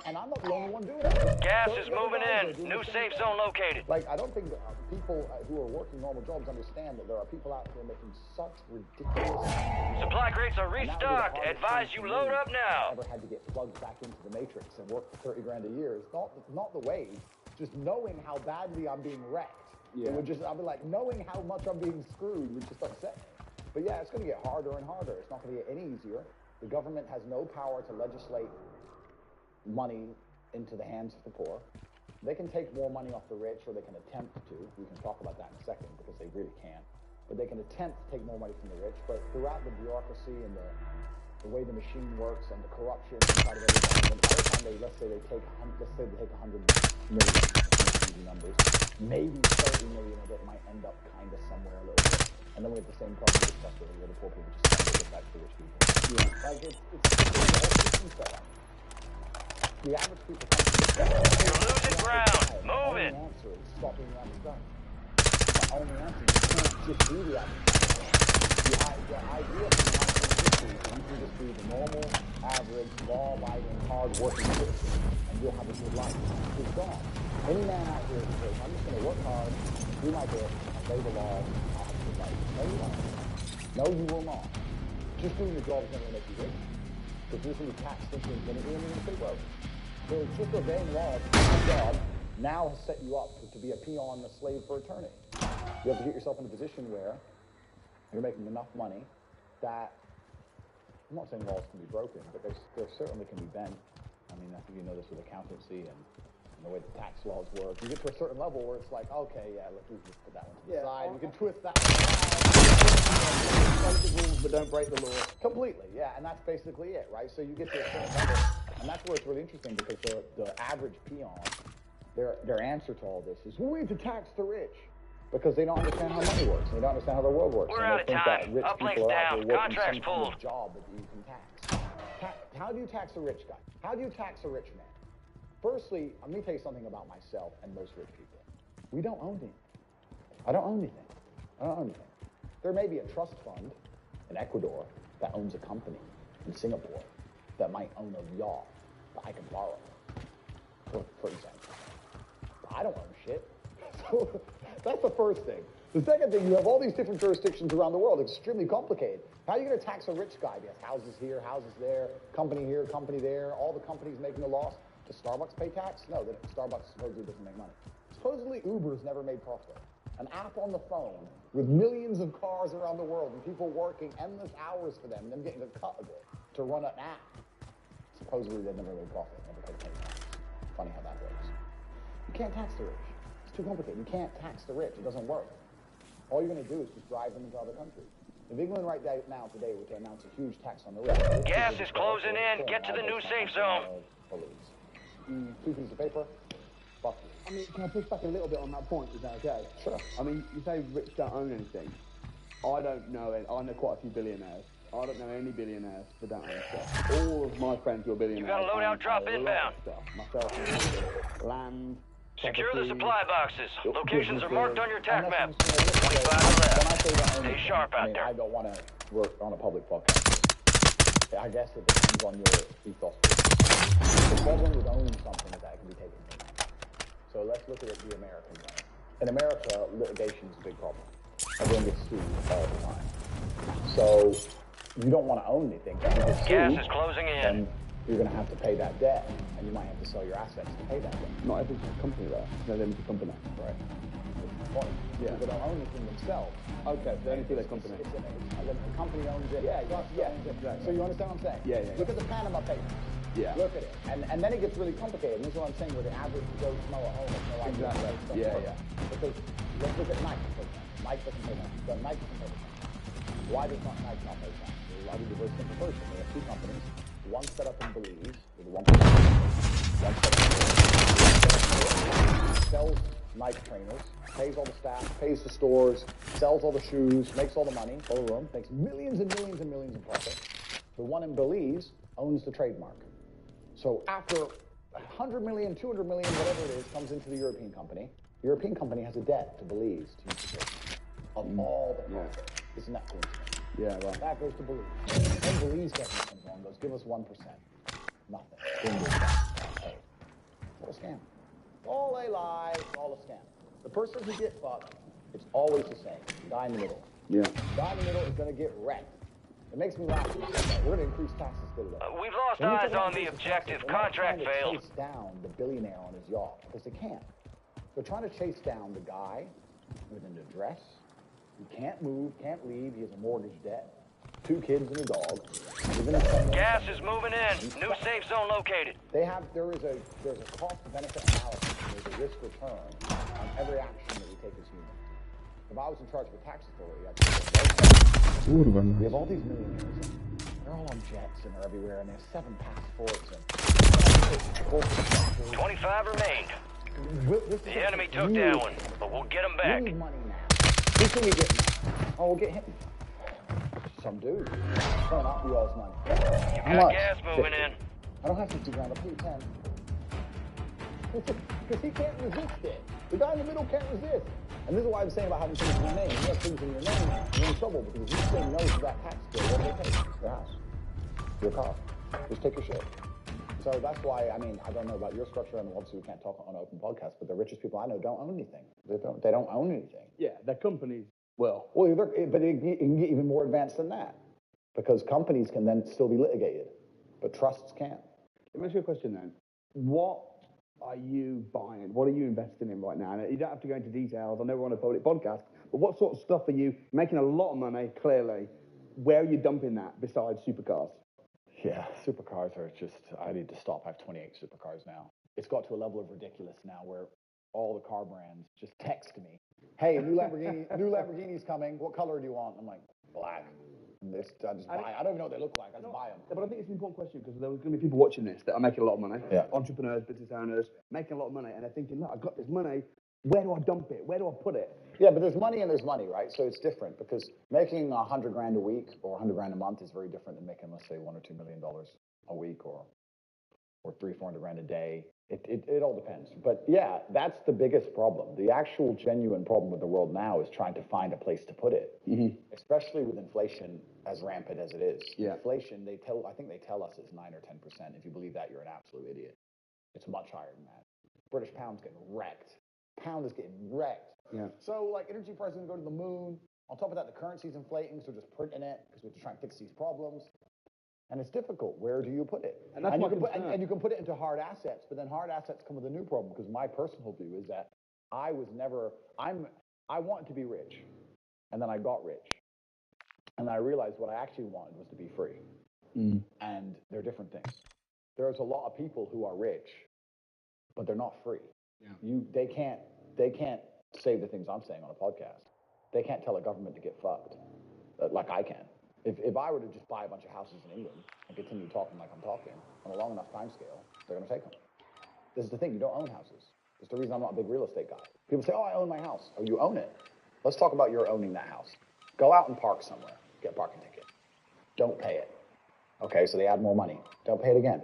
And I'm not the only one doing it. Gas So is the other moving guys are in. doing New the same safe thing. zone located. Like, I don't think that people who are working normal jobs understand that there are people out there making such ridiculous. Supply crates are And that would be the restocked. hardest Advise thing you for load me up now. Ever had to get plugged back into the matrix and work for 30 grand a year. It's not the wage. Just knowing how badly I'm being wrecked. Yeah. I'd be like, knowing how much I'm being screwed would just upset me. But yeah, it's going to get harder and harder. It's not going to get any easier. The government has no power to legislate money into the hands of the poor. They can take more money off the rich, or they can attempt to. We can talk about that in a second, because they really can't. But they can attempt to take more money from the rich. But throughout the bureaucracy and the way the machine works and the corruption inside of every government, by the time let's say they take 100 million, easy numbers, maybe 30 million of it might end up kind of somewhere a little bit. And then we have the same problem we discussed earlier, where the poor people just give it back to the rich people. Yeah. Like it's the whole system set up. The average people come to the You're losing ground. The Move only it. answer is stopping the average guy. The only answer. You can't just be the average guy. The idea of the national history is you can just be the normal, average, law-abiding, hard-working citizen, and you'll have a good life. It's gone. Any man out here who says, I'm just going to work hard, do my bit, obey the law, I'll have a good life. No, you won't. No, you will not. Just doing your job is not going to make you rich. Because you're going to be taxed into infinity and you're going to stay broke. So just obeying laws, your job, now has set you up to be a peon, a slave for eternity. You have to get yourself in a position where you're making enough money that, I'm not saying laws can be broken, but there certainly can be bent. I mean, I think you know this with accountancy and the way the tax laws work. You get to a certain level where it's like, okay, yeah, let's just put that one to the side. You can twist that one around. Break the rules, but don't break the law. Completely, yeah, and that's basically it, right? So you get to a certain level, and that's where it's really interesting, because the average peon, their answer to all this is, well, we need to tax the rich. Because they don't understand how money works, and they don't understand how the world works. We're and out of they think time. that rich Uplinks people are out down. there working Contracts some kind of pulled. job that you can tax. How do you tax a rich guy? How do you tax a rich man? Firstly, let me tell you something about myself and most rich people. We don't own anything. I don't own anything. I don't own anything. There may be a trust fund in Ecuador that owns a company in Singapore that might own a yacht that I can borrow, for example. I don't own shit. So that's the first thing. The second thing, you have all these different jurisdictions around the world. It's extremely complicated. How are you going to tax a rich guy? He has houses here, houses there, company here, company there, all the companies making a loss. Does Starbucks pay tax? No, Starbucks supposedly doesn't make money. Supposedly Uber's never made profit. An app on the phone with millions of cars around the world and people working endless hours for them and them getting a cut of it to run an app. Supposedly they never made profit, never paid tax. Funny how that works. You can't tax the rich. It's too complicated. You can't tax the rich. It doesn't work. All you're going to do is just drive them into other countries. If England right now today were to announce a huge tax on the rich... Gas is closing in. Get to the new safe zone. Two pieces of paper. Fuck you. I mean, can I push back a little bit on that point? Is that okay? Sure. I mean, you say rich don't own anything. I don't know it. I know quite a few billionaires. I don't know any billionaires that don't own stuff. All of my friends who are billionaires. You got a loadout drop inbound. Myself, land. Secure the supply boxes. Locations are marked on your attack map. 25 left. Stay sharp out there. I don't want to work on a public podcast. I guess it depends on your ethos. The problem with owning something is that it can be taken from you. So let's look at it the American way. In America, litigation is a big problem. Everyone gets sued all the time. So you don't want to own anything. Gas is closing in. And you're going to have to pay that debt, and you might have to sell your assets to pay that debt. Not every company, though. No limited company. Right. Point. Yeah. They don't own anything themselves. Okay, they only do their company. The company owns it. Yeah, exactly. So you understand what I'm saying? Yeah. Look at the Panama Papers. Yeah. Look at it. And then it gets really complicated. And this is what I'm saying, where the average Joe Schmo at home has no idea. Exactly. Yeah. Because let's look at Nike, for example. Nike doesn't pay tax. So Nike doesn't pay tax. Why does Nike not pay tax? Well, I'll give you a very simple version. They have two companies. One set up in Belize with 1%. One set up in Belize. Sells Nike trainers, pays all the staff, pays the stores, sells all the shoes, makes all the money, all the room, makes millions and millions and millions in profit. The one in Belize owns the trademark. So after 100 million, 200 million, whatever it is, comes into the European company. The European company has a debt to Belize to use the trademark of all the profit. Isn't that coincidence? Yeah, right. That goes to Belize. Then Belize government comes along and goes, give us 1%. Nothing. Hey, it's all a scam. All a lie, all a scam. The person who gets fucked, it's always the same. The guy in the middle. Yeah. The guy in the middle is going to get wrecked. It makes me laugh when you say that. We're going to increase taxes to the We've lost eyes on the objective. Contract failed. Chase down the billionaire on his yacht because they can't. They're trying to chase down the guy with an address. He can't move, can't leave. He has a mortgage debt. 2 kids and a dog. Gas is moving in. New safe zone located. There's a cost-benefit analysis and there's a risk return on every action that we take as humans. If I was in charge of a tax authority, I'd say, we have all these millionaires and they're all on jets and they're everywhere and they have 7 passports and 25 remained. The enemy took that one, but we'll get them back. We need money now. Who can we get now? Oh, we'll get him. Some dude. Throwing out you all's money. You got gas moving in. I don't have 50 grand. I'll pay you 10. Because he can't resist it. The guy in the middle can't resist. And this is why I'm saying about having things in your name. When you have things in your name, you're in trouble. Because if you say no to that tax bill, what do they take? Your house. Your car. Just take your shit. So that's why, I mean, I don't know about your structure, and obviously we can't talk on an open podcast, but the richest people I know don't own anything. They don't own anything. Yeah, they're companies. Well, but it can get even more advanced than that, because companies can then still be litigated, but trusts can't. Let me ask you a question then. What are you buying? What are you investing in right now? And you don't have to go into details. I know we're on a public podcast, but what sort of stuff are you making a lot of money, clearly? Where are you dumping that besides supercars? Yeah, supercars are just, I need to stop. I have 28 supercars now. It's got to a level of ridiculous now where all the car brands just text me, hey, new Lamborghini's coming. What color do you want? I'm like, black. And I just buy. I don't even know what they look like. I just buy them. Yeah, but I think it's an important question because there was going to be people watching this that are making a lot of money. Yeah. Entrepreneurs, business owners, making a lot of money. And they're thinking, look, I've got this money. Where do I dump it? Where do I put it? Yeah, but there's money and there's money, right? So it's different because making 100 grand a week or 100 grand a month is very different than making, let's say, $1 or $2 million a week or 300-400 grand a day It all depends. But yeah, that's the biggest problem. The actual genuine problem with the world now is trying to find a place to put it, especially with inflation as rampant as it is. Yeah. Inflation, I think they tell us it's 9 or 10%. If you believe that, you're an absolute idiot. It's much higher than that. British pound's getting wrecked. Pound is getting wrecked. Yeah. So like energy prices go to the moon. On top of that, the currency's inflating, so just printing it because we have to try and fix these problems. And it's difficult. Where do you put it? And that's you my can concern. and you can put it into hard assets, but then hard assets come with a new problem because my personal view is that I wanted to be rich, and then I got rich, and I realized what I actually wanted was to be free. And they're different things. There's a lot of people who are rich, but they're not free. Yeah. They can't say the things I'm saying on a podcast. They can't tell a government to get fucked like I can. If I were to just buy a bunch of houses in England and continue talking like I'm talking on a long enough time scale, they're going to take them. This is the thing. You don't own houses. It's the reason I'm not a big real estate guy. People say, oh, I own my house. Oh, you own it. Let's talk about your owning that house. Go out and park somewhere. Get a parking ticket. Don't pay it. Okay, so they add more money. Don't pay it again.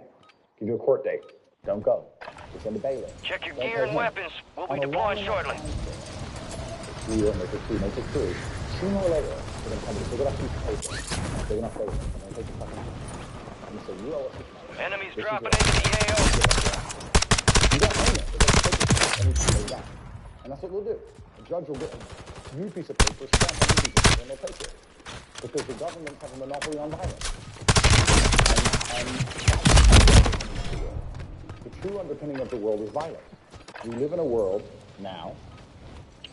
Give you a court date. Don't go. Just send a bailiff. Check your Don't gear pay and him. weapons. We'll be On a deploying long shortly. enough time scale, make it 2, make it 3. Sooner or later, they're going to come with a big enough piece of paper, big enough paper, and they're going to take the fucking house. And you say, you owe us this money. Enemies This is dropping yours. into the AO. You don't own it. They're going to take it and you pay it back. And that's what we'll do. The judge will get a new piece of paper, stamp a new piece of paper, and they'll take it. Because the governments have a monopoly on violence. And the true underpinning of the world is violence. We live in a world now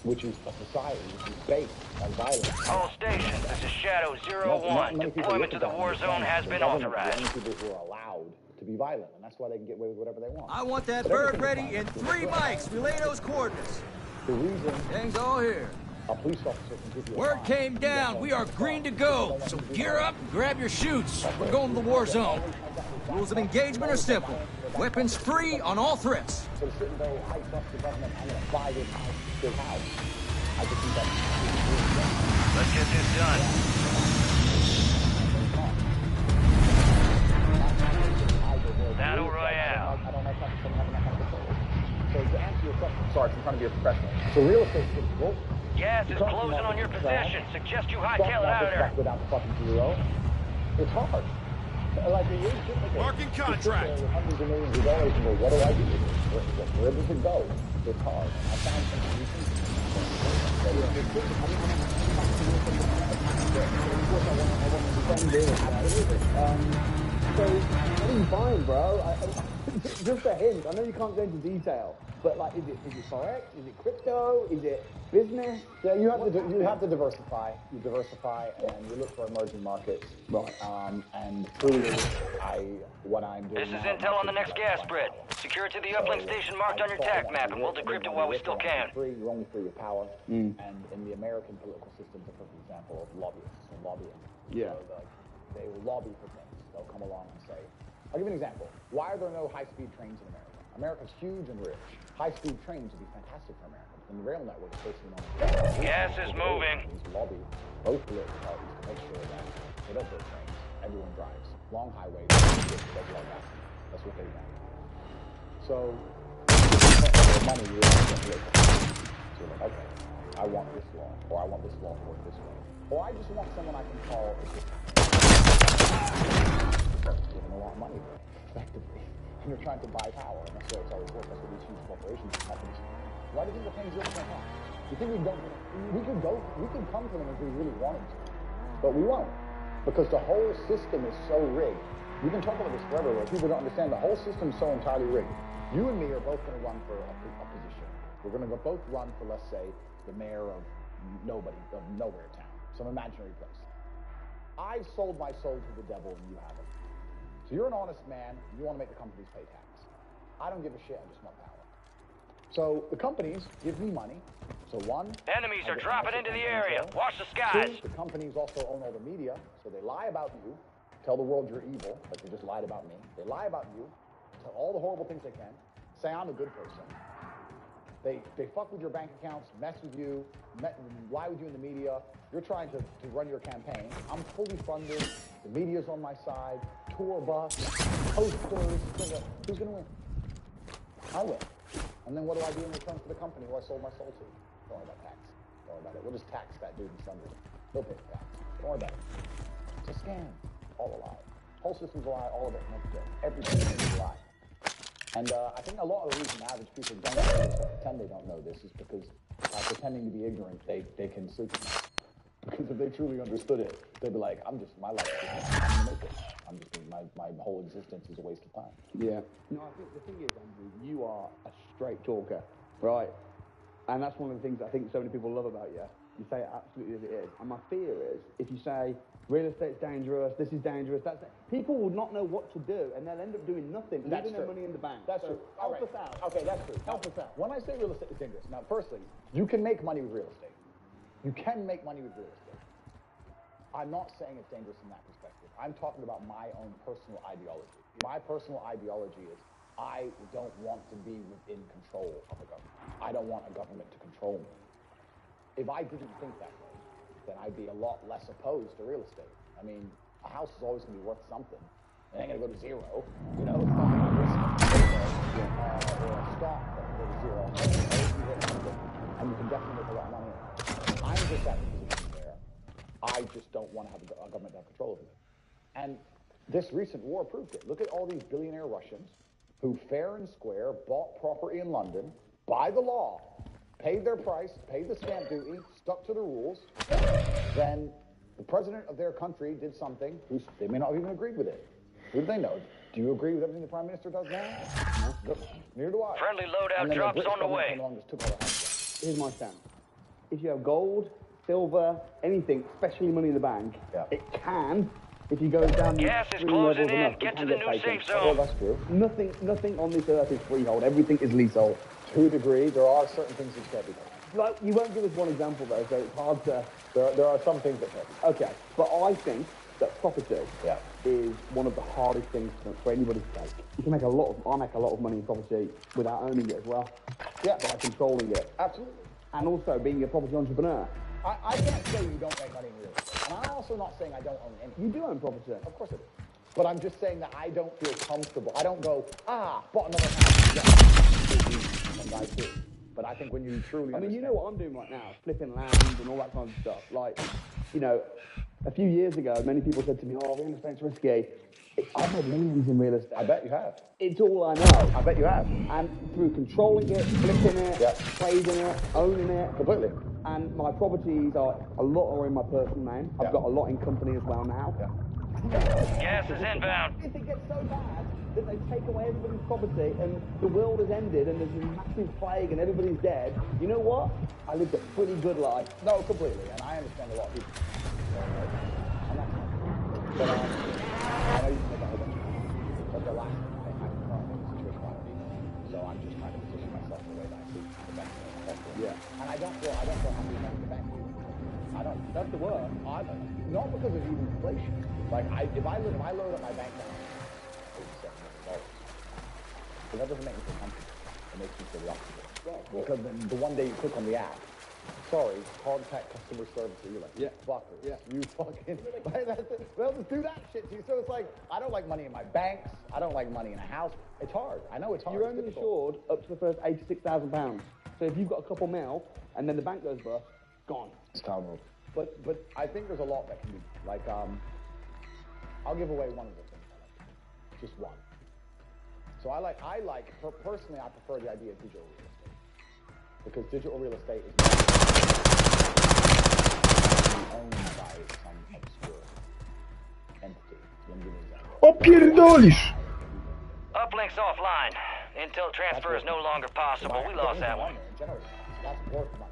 which is a society which is based on violence. All stations, this is Shadow 01. Deployment to the war zone has been authorized. The only people who are allowed to be violent, and that's why they can get away with whatever they want. I want that bird ready in 3 mics. Relay those coordinates. The reason Things all here. a police officer can give you a Word fine, came down. We are green to go. So gear up and grab your chutes. We're going to the war zone. Rules of engagement are simple. Weapons free on all threats. So sitting there, I trust the government, I'm going to buy this house. I just think that's... Let's get this done. Battle Royale. I don't know if I'm having that kind of control. So to answer your question, sorry, I'm trying to be a professional. So real estate's difficult. Gas is closing on your position. Suggest you hightail it out of there. Without the fucking zero. It's hard. Like, it is difficult. Marking contract. With hundreds of millions of dollars and go, what do I do with it? Where does it go? It's hard. I found something recently. So, what are you buying, bro? Just a hint. I know you can't go into detail, but like, is it forex? Is it crypto? Is it business? Yeah, you have to diversify. You diversify, and you look for emerging markets. Right. And truly, what I'm doing. This is now, intel on the next gas spread. Secure it to the uplink station marked on your tac map, and we'll decrypt it while we still can. You're only free with power. And in the American political system, it's a perfect example of lobbyists and lobbying. Yeah. So, they will lobby for things. They'll come along and say, I'll give you an example. Why are there no high-speed trains in America? America's huge and rich. High-speed trains would be fantastic for America. And the rail network is basically on Gas is moving. Lobby both political parties to make sure that they don't build trains. Everyone drives. Long highways. That's what they want. So, money, you really so you're like, okay, I want this law, or I want this law to work this way. Or I just want someone I can call a giving a lot of money, effectively. And you're trying to buy power, and that's why it's always worked. That's what these huge corporations and companies. Why do you think they're paying 0% tax? You think we could come to them if we really wanted to, but we won't, because the whole system is so rigged. We can talk about this forever, but people don't understand the whole system is so entirely rigged. You and me are both going to run for a position. We're going to both run for, let's say, the mayor of nowhere town, some imaginary place. I've sold my soul to the devil and you haven't. So you're an honest man, and you want to make the companies pay tax. I don't give a shit, I just want power. So the companies give me money. So one, Enemies are dropping into the area. Watch the skies. Two, the companies also own all the media, so they lie about you, tell the world you're evil, like they just lied about me. They lie about you, tell all the horrible things they can, say I'm a good person. They fuck with your bank accounts, mess with you, lie with you in the media. You're trying to run your campaign. I'm fully funded. The media's on my side. Tour bus, posters. Who's going to win? I will. And then what do I do in return for the company who I sold my soul to? Don't worry about tax. Don't worry about it. We'll just tax that dude in Sunday. He'll pay the tax. Don't worry about it. It's a scam. All a lie. Whole system's a lie. All of it. Everything is a lie. And I think a lot of the reason average people don't know this or pretend they don't know this is because by pretending to be ignorant, they can sleep at night. Because if they truly understood it, they'd be like, my life is just, I'm gonna make it. I'm just gonna, my whole existence is a waste of time. Yeah. No, I think the thing is, Andrew, you are a straight talker, right? And that's one of the things I think so many people love about you. You say it absolutely as it is. And my fear is, if you say, real estate's dangerous, this is dangerous, people will not know what to do, and they'll end up doing nothing, leaving their money in the bank. That's true. Help us out. Okay, that's true. Help us out. When I say real estate is dangerous, now, firstly, you can make money with real estate. You can make money with real estate. I'm not saying it's dangerous from that perspective. I'm talking about my own personal ideology. My personal ideology is I don't want to be within control of a government. I don't want a government to control me. If I didn't think that way, then I'd be a lot less opposed to real estate. I mean, a house is always going to be worth something. It ain't going to go to zero. You know, it's not going to risk or a stock that can go to zero. And you can definitely make a lot of money. I'm just at the position where I just don't want to have a government have control over it. And this recent war proved it. Look at all these billionaire Russians who fair and square bought property in London by the law, paid their price, paid the stamp duty, stuck to the rules. Then the president of their country did something they may not have even agreed with it. Who do they know? Do you agree with everything the prime minister does now? No. Neither do I. Friendly loadout drops on the way. Here's my stand. If you have gold, silver, anything, especially money in the bank, it can, if you go down gas is closing in, get to the new safe zone. Oh, that's true. Nothing on this earth is freehold. Everything is leasehold. To a degree, there are certain things that can't be done. Like, you won't give us one example though, so it's hard to... There are some things that can't be done. Okay, but I think that property is one of the hardest things for anybody to take. You can make I make a lot of money in property without owning it as well. Yeah. By controlling it. Absolutely. And also being a property entrepreneur. I can't say you don't make money in real estate. And I'm also not saying I don't own any. You do own property. Of course I do. But I'm just saying that I don't feel comfortable. I don't go, bought another house. Yeah. But I think when you truly you know what I'm doing right now? Flipping land and all that kind of stuff. Like, you know, a few years ago, many people said to me, real estate's risky. I've made millions in real estate. I bet you have. It's all I know. I bet you have. And through controlling it, flipping it, trading it, owning it. Completely. And my properties a lot are in my personal name. I've got a lot in company as well now. Gas is inbound. If it gets so bad that they take away everybody's property and the world has ended and there's a massive plague and everybody's dead, you know what? I lived a pretty good life. No, completely. And I understand a lot of people. But I know you can make a whole bunch of money. But the last thing I'm currently in a situation where I don't need money. So I'm just trying to position myself in the way that I see the best thing possible. Yeah. And I don't feel happy money in the bank. I don't. That's the word. Not because of even inflation. Like if I load up my bank balance, $87 million. But that doesn't make me feel comfortable. It makes me feel the opposite. Because the one day you click on the app, sorry, contact customer service. You're like, fucker. Yeah. You fucking. They'll just do that shit to you. So it's like, I don't like money in my banks. I don't like money in a house. It's hard. I know it's hard. You're only insured up to the first £86,000. So if you've got a couple mil and then the bank goes bust, gone. It's town. But I think there's a lot that can be like I'll give away one of the things I like. Just one. So personally I prefer the idea of digital real estate. Because digital real estate is owned by some obscure entity. Opierdolisz! Uplink's offline. Intel transfer is no longer possible. We lost that one. That's worth money.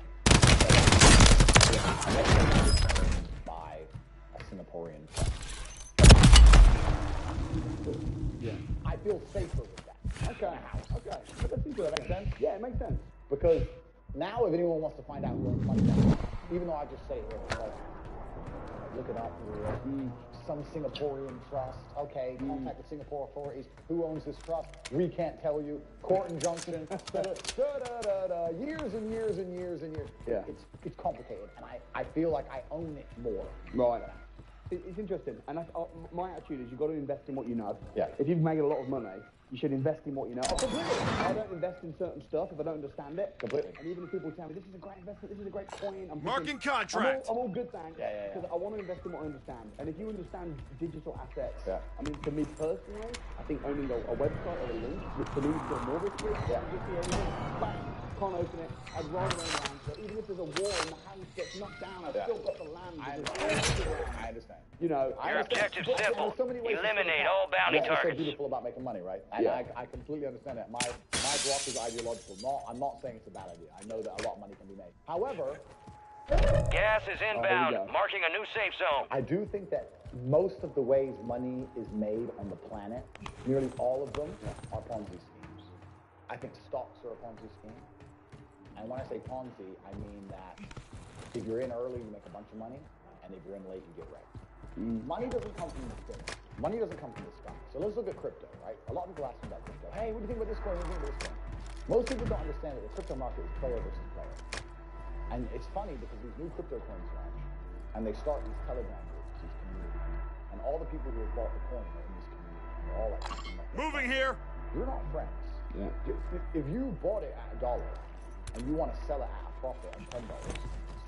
By a Singaporean fund. Yeah. I feel safer with that. Okay. That makes sense? Yeah, it makes sense. Because now if anyone wants to find out who owns money, even though I just say it here, like, look it up, some Singaporean trust. Okay, contact the Singapore authorities. Who owns this trust? We can't tell you. Court injunction. Years and years and years and years. Yeah. It's complicated, and I feel like I own it more. Right. It's interesting, and my attitude is you've got to invest in what you know. Yeah. If you've made a lot of money, You should invest in what you know. Oh, completely. I don't invest in certain stuff if I don't understand it. Completely. And even if people tell me, this is a great investment, this is a great coin, I'm Marking thinking, contract. I'm all good, thanks. Because I want to invest in what I understand. And if you understand digital assets, I mean, for me personally, I think owning a website or a link, which for me is still more risky, can't open it. I'd rather own land. So even if there's a wall and the house gets knocked down, I've still got the land. I understand. You know, Your objective's simple. Eliminate all bounty It's so targets. beautiful about making money, right? And I completely understand that. My block is ideological. I'm not saying it's a bad idea. I know that a lot of money can be made. However, gas is inbound, marking a new safe zone. I do think that most of the ways money is made on the planet, nearly all of them are Ponzi schemes. I think stocks are a Ponzi scheme. And when I say Ponzi, I mean that if you're in early, you make a bunch of money, and if you're in late, you get wrecked. Money doesn't come from the sky. Money doesn't come from the sky. So let's look at crypto, right? A lot of people ask me about crypto. Hey, what do you think about this coin? What do you think about this coin? Most people don't understand that the crypto market is player versus player. And it's funny because these new crypto coins launch, and they start these Telegram groups, these communities. And all the people who have bought the coin are in this community. And they're all like, moving here. You're not friends. Yeah. If you bought it at $1 and you want to sell it at a profit of $10,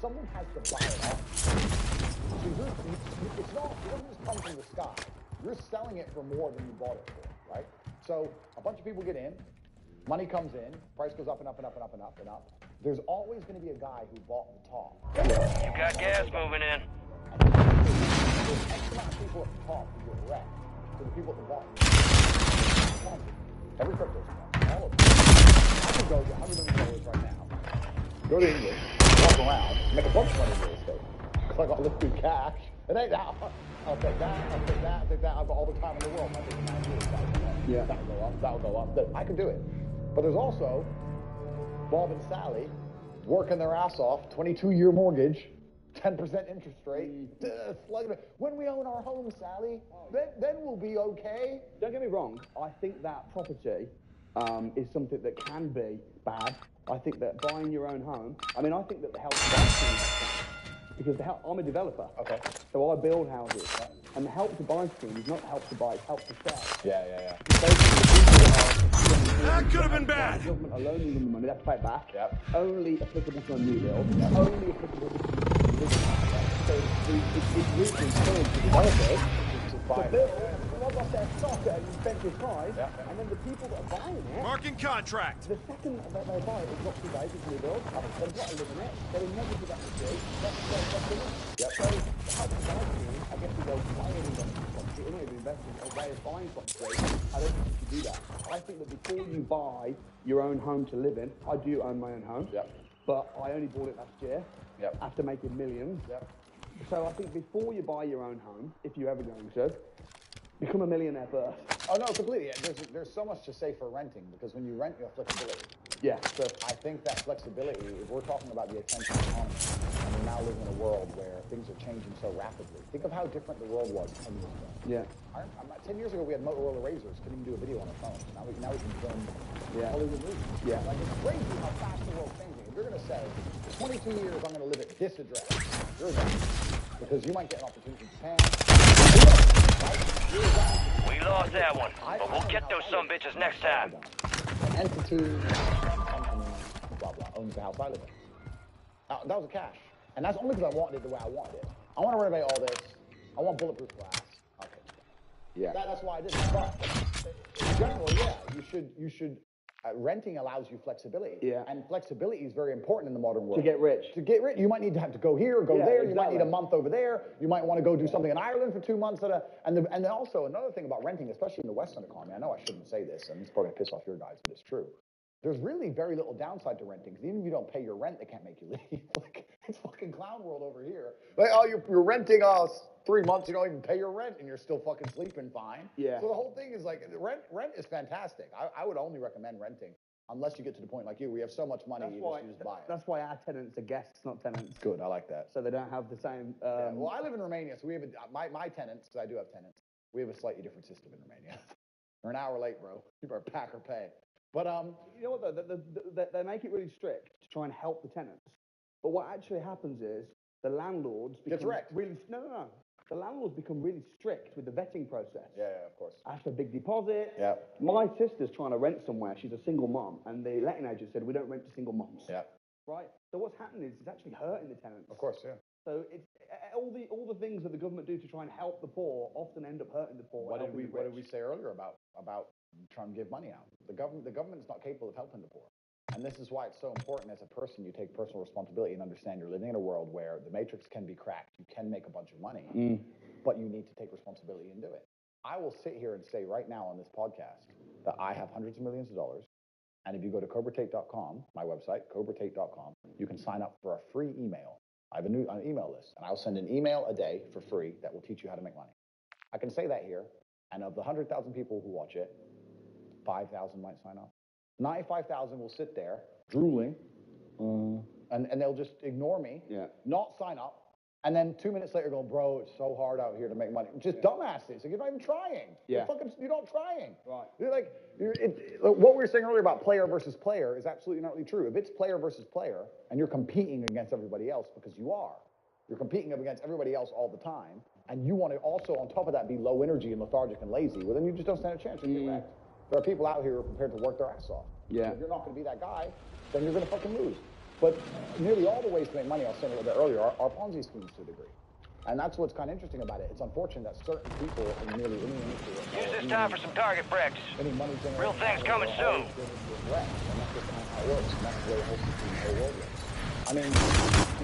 someone has to buy it off. So it doesn't just come from the sky. You're selling it for more than you bought it for, right? So a bunch of people get in, money comes in, price goes up and up and up and up and up and up. There's always going to be a guy who bought the top. You got gas moving in. There's X amount of people at the top who get wrecked. So the people at the bottom. Every crypto is all of them. I can go get $100 million right now, go to England, walk around, make a bunch of money in real estate. Because I got liquid cash. It ain't that. I'll take that, I'll take that, I'll take that. I've got all the time in the world. I take 9 years. That'll go up, that'll go up. I could do it. But there's also Bob and Sally working their ass off, 22-year mortgage, 10% interest rate. When we own our home, Sally, then we'll be okay. Don't get me wrong. I think that property is something that can be bad. I think that buying your own home, I mean, I think that the Help to Buy scheme is bad. Because I'm a developer. Okay. So I build houses. And the Help to Buy scheme is not Help to Buy, it's Help to Sell. Yeah. That could have been bad. The government are loaning them the money, they have to pay it back. Only applicable to a new build. Only applicable to so it's really encouraged the developers to build, log off their stock at an expensive price, and then the people that are buying it... Marking contract. The second that they buy it, it's not too bad, it's a new build, they've got to live in it, they're in negative equity, that's the limit. So, how to buy scheme, I guess you go buy an investment property, or not even investing, a way of buying property, I don't think you should do that. I think that before you buy your own home to live in, I do own my own home, but I only bought it last year, after making millions. So I think before you buy your own home, if you're ever going to, become a millionaire first. Oh, no, completely. There's so much to say for renting, because when you rent, you have flexibility. Yeah. So I think that flexibility, if we're talking about the attention economy, and we now live in a world where things are changing so rapidly. Think of how different the world was 10 years ago. Yeah. 10 years ago, we had Motorola Razors, couldn't even do a video on our phones. Now we can film Hollywood movies. Yeah. Like, it's crazy how fast the world's changing. If you're going to say, 22 years, I'm going to live at this address, you're done. Because you might get an opportunity in Japan. We lost that one, but we'll get those sumbitches next time. An entity, company, blah, blah, owns the house I live in. That was a cash. And that's only because I wanted it the way I wanted it. I want to renovate all this. I want bulletproof glass. Okay. Yeah. That's why I did it. But in general, you should. Renting allows you flexibility. Yeah. And flexibility is very important in the modern world. To get rich. You might need to have to go here, go there. Exactly. You might need a month over there. You might want to go do something in Ireland for 2 months. And then also another thing about renting, especially in the Western economy, I know I shouldn't say this, and it's probably going to piss off your guys, but it's true. There's really very little downside to renting, because even if you don't pay your rent, they can't make you leave. Like, it's fucking clown world over here. Like, oh, you're renting us 3 months, you don't even pay your rent, and you're still fucking sleeping fine. Yeah. So the whole thing is like, rent is fantastic. I would only recommend renting. Unless you get to the point like you, where you have so much money, you just buy it. That's why our tenants are guests, not tenants. Good, I like that. So they don't have the same... Well, I live in Romania, so we have my tenants, because I do have tenants, we have a slightly different system in Romania. They're an hour late, bro. People are pack or pay. But, you know what, though? They make it really strict to try and help the tenants. But what actually happens is the landlords... Gets wrecked. Really, no. the landlords become really strict with the vetting process. Yeah, of course. Ask for a big deposit. Yeah. My sister's trying to rent somewhere. She's a single mom, and the letting agent said, we don't rent to single moms. Yeah. Right? So what's happening is it's actually hurting the tenants. Of course, yeah. So it's all the things that the government do to try and help the poor often end up hurting the poor. What did we say earlier about trying to give money out? The government is not capable of helping the poor. And this is why it's so important as a person you take personal responsibility and understand you're living in a world where the matrix can be cracked. You can make a bunch of money, but you need to take responsibility and do it. I will sit here and say right now on this podcast that I have hundreds of millions of dollars. And if you go to cobratate.com, my website, cobratate.com, you can sign up for a free email. I have an email list, and I'll send an email a day for free that will teach you how to make money. I can say that here, and of the 100,000 people who watch it, 5,000 might sign up. 95,000 will sit there drooling, and they'll just ignore me, not sign up, and then 2 minutes later go, bro, it's so hard out here to make money. Just dumbasses. Like, you're not even trying. Yeah. You're not trying. Right. What we were saying earlier about player versus player is absolutely not really true. If it's player versus player, and you're competing against everybody else, because you're competing against everybody else all the time, and you want to also, on top of that, be low energy and lethargic and lazy, well, then you just don't stand a chance. You're get wrecked. There are people out here who are prepared to work their ass off. Yeah. If you're not going to be that guy, then you're going to fucking lose. But nearly all the ways to make money, I was saying a little bit earlier, are Ponzi schemes to a degree. And that's what's kind of interesting about it. It's unfortunate that certain people in nearly any industry... Use this time for some target practice. Real things coming soon. And that's just how it works. And that's the way the whole system, the whole world works. I mean,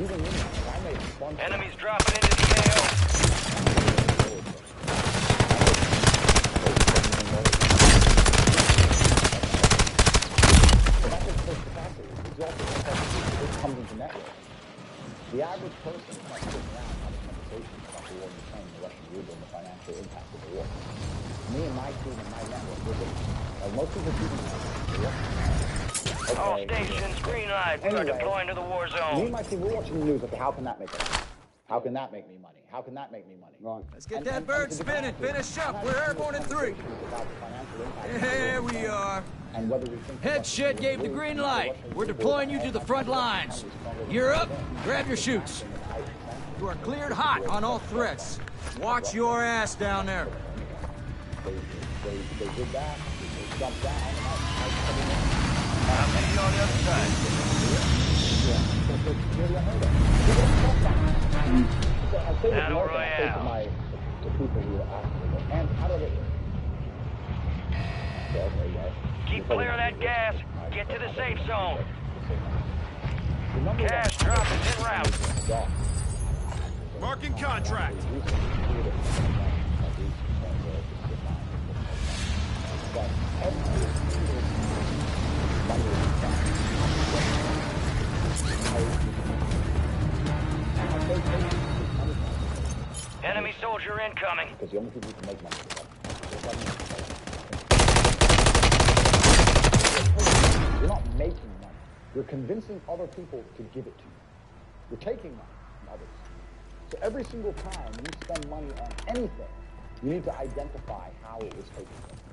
even me, I made fun. Enemies dropping into the AO. It comes into network. The average person is not sitting around having conversations about the war in Ukraine, the Russian ruble, and the financial impact of the war. Me and my team and my network, we're different. Most people do All stations, green light. We're deploying to the war zone. Me and my team, we're watching the news. Okay, how can that make us money? How can that make me money? How can that make me money? Right. Let's get that bird spinning. Finish up. We're airborne in 3. There we are. And whether we think Head shed gave the green light. We're deploying you to the front lines. You're up. Grab your chutes. You are cleared hot on all threats. Watch your ass down there. They did that. They jumped down. I'll meet you on the other side. Battle Royale. To people who are asking me, man, how do I get here? Okay, guys. Keep clear of that gas. Get to the safe zone. Gas drop is en route. Marking contract. Enemy soldier incoming. Because the only people who can make money is the You're not making money. You're convincing other people to give it to you. You're taking money from others. So every single time when you spend money on anything, you need to identify how it was taken from you.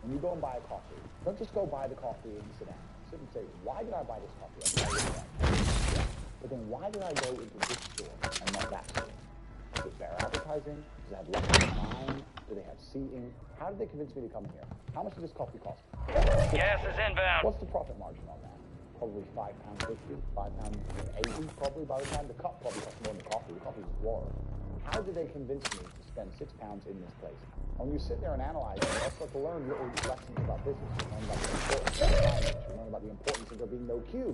When you go and buy a coffee, don't just go buy the coffee and sit down. Sit and say, why did I buy this coffee? But then why did I go into this store and not that store? Is it better advertising? Does it have less time? Do they have seating? How did they convince me to come here? How much does this coffee cost? Gas is inbound. What's the profit margin on that? Probably £5.50, £5.80 probably by the time the cup probably costs more than the coffee. The coffee is water. How did they convince me to spend £6 in this place? When you sit there and analyze it, you start to learn little lessons about business. You learn about the importance of finance. You learn about the importance of there being no queue.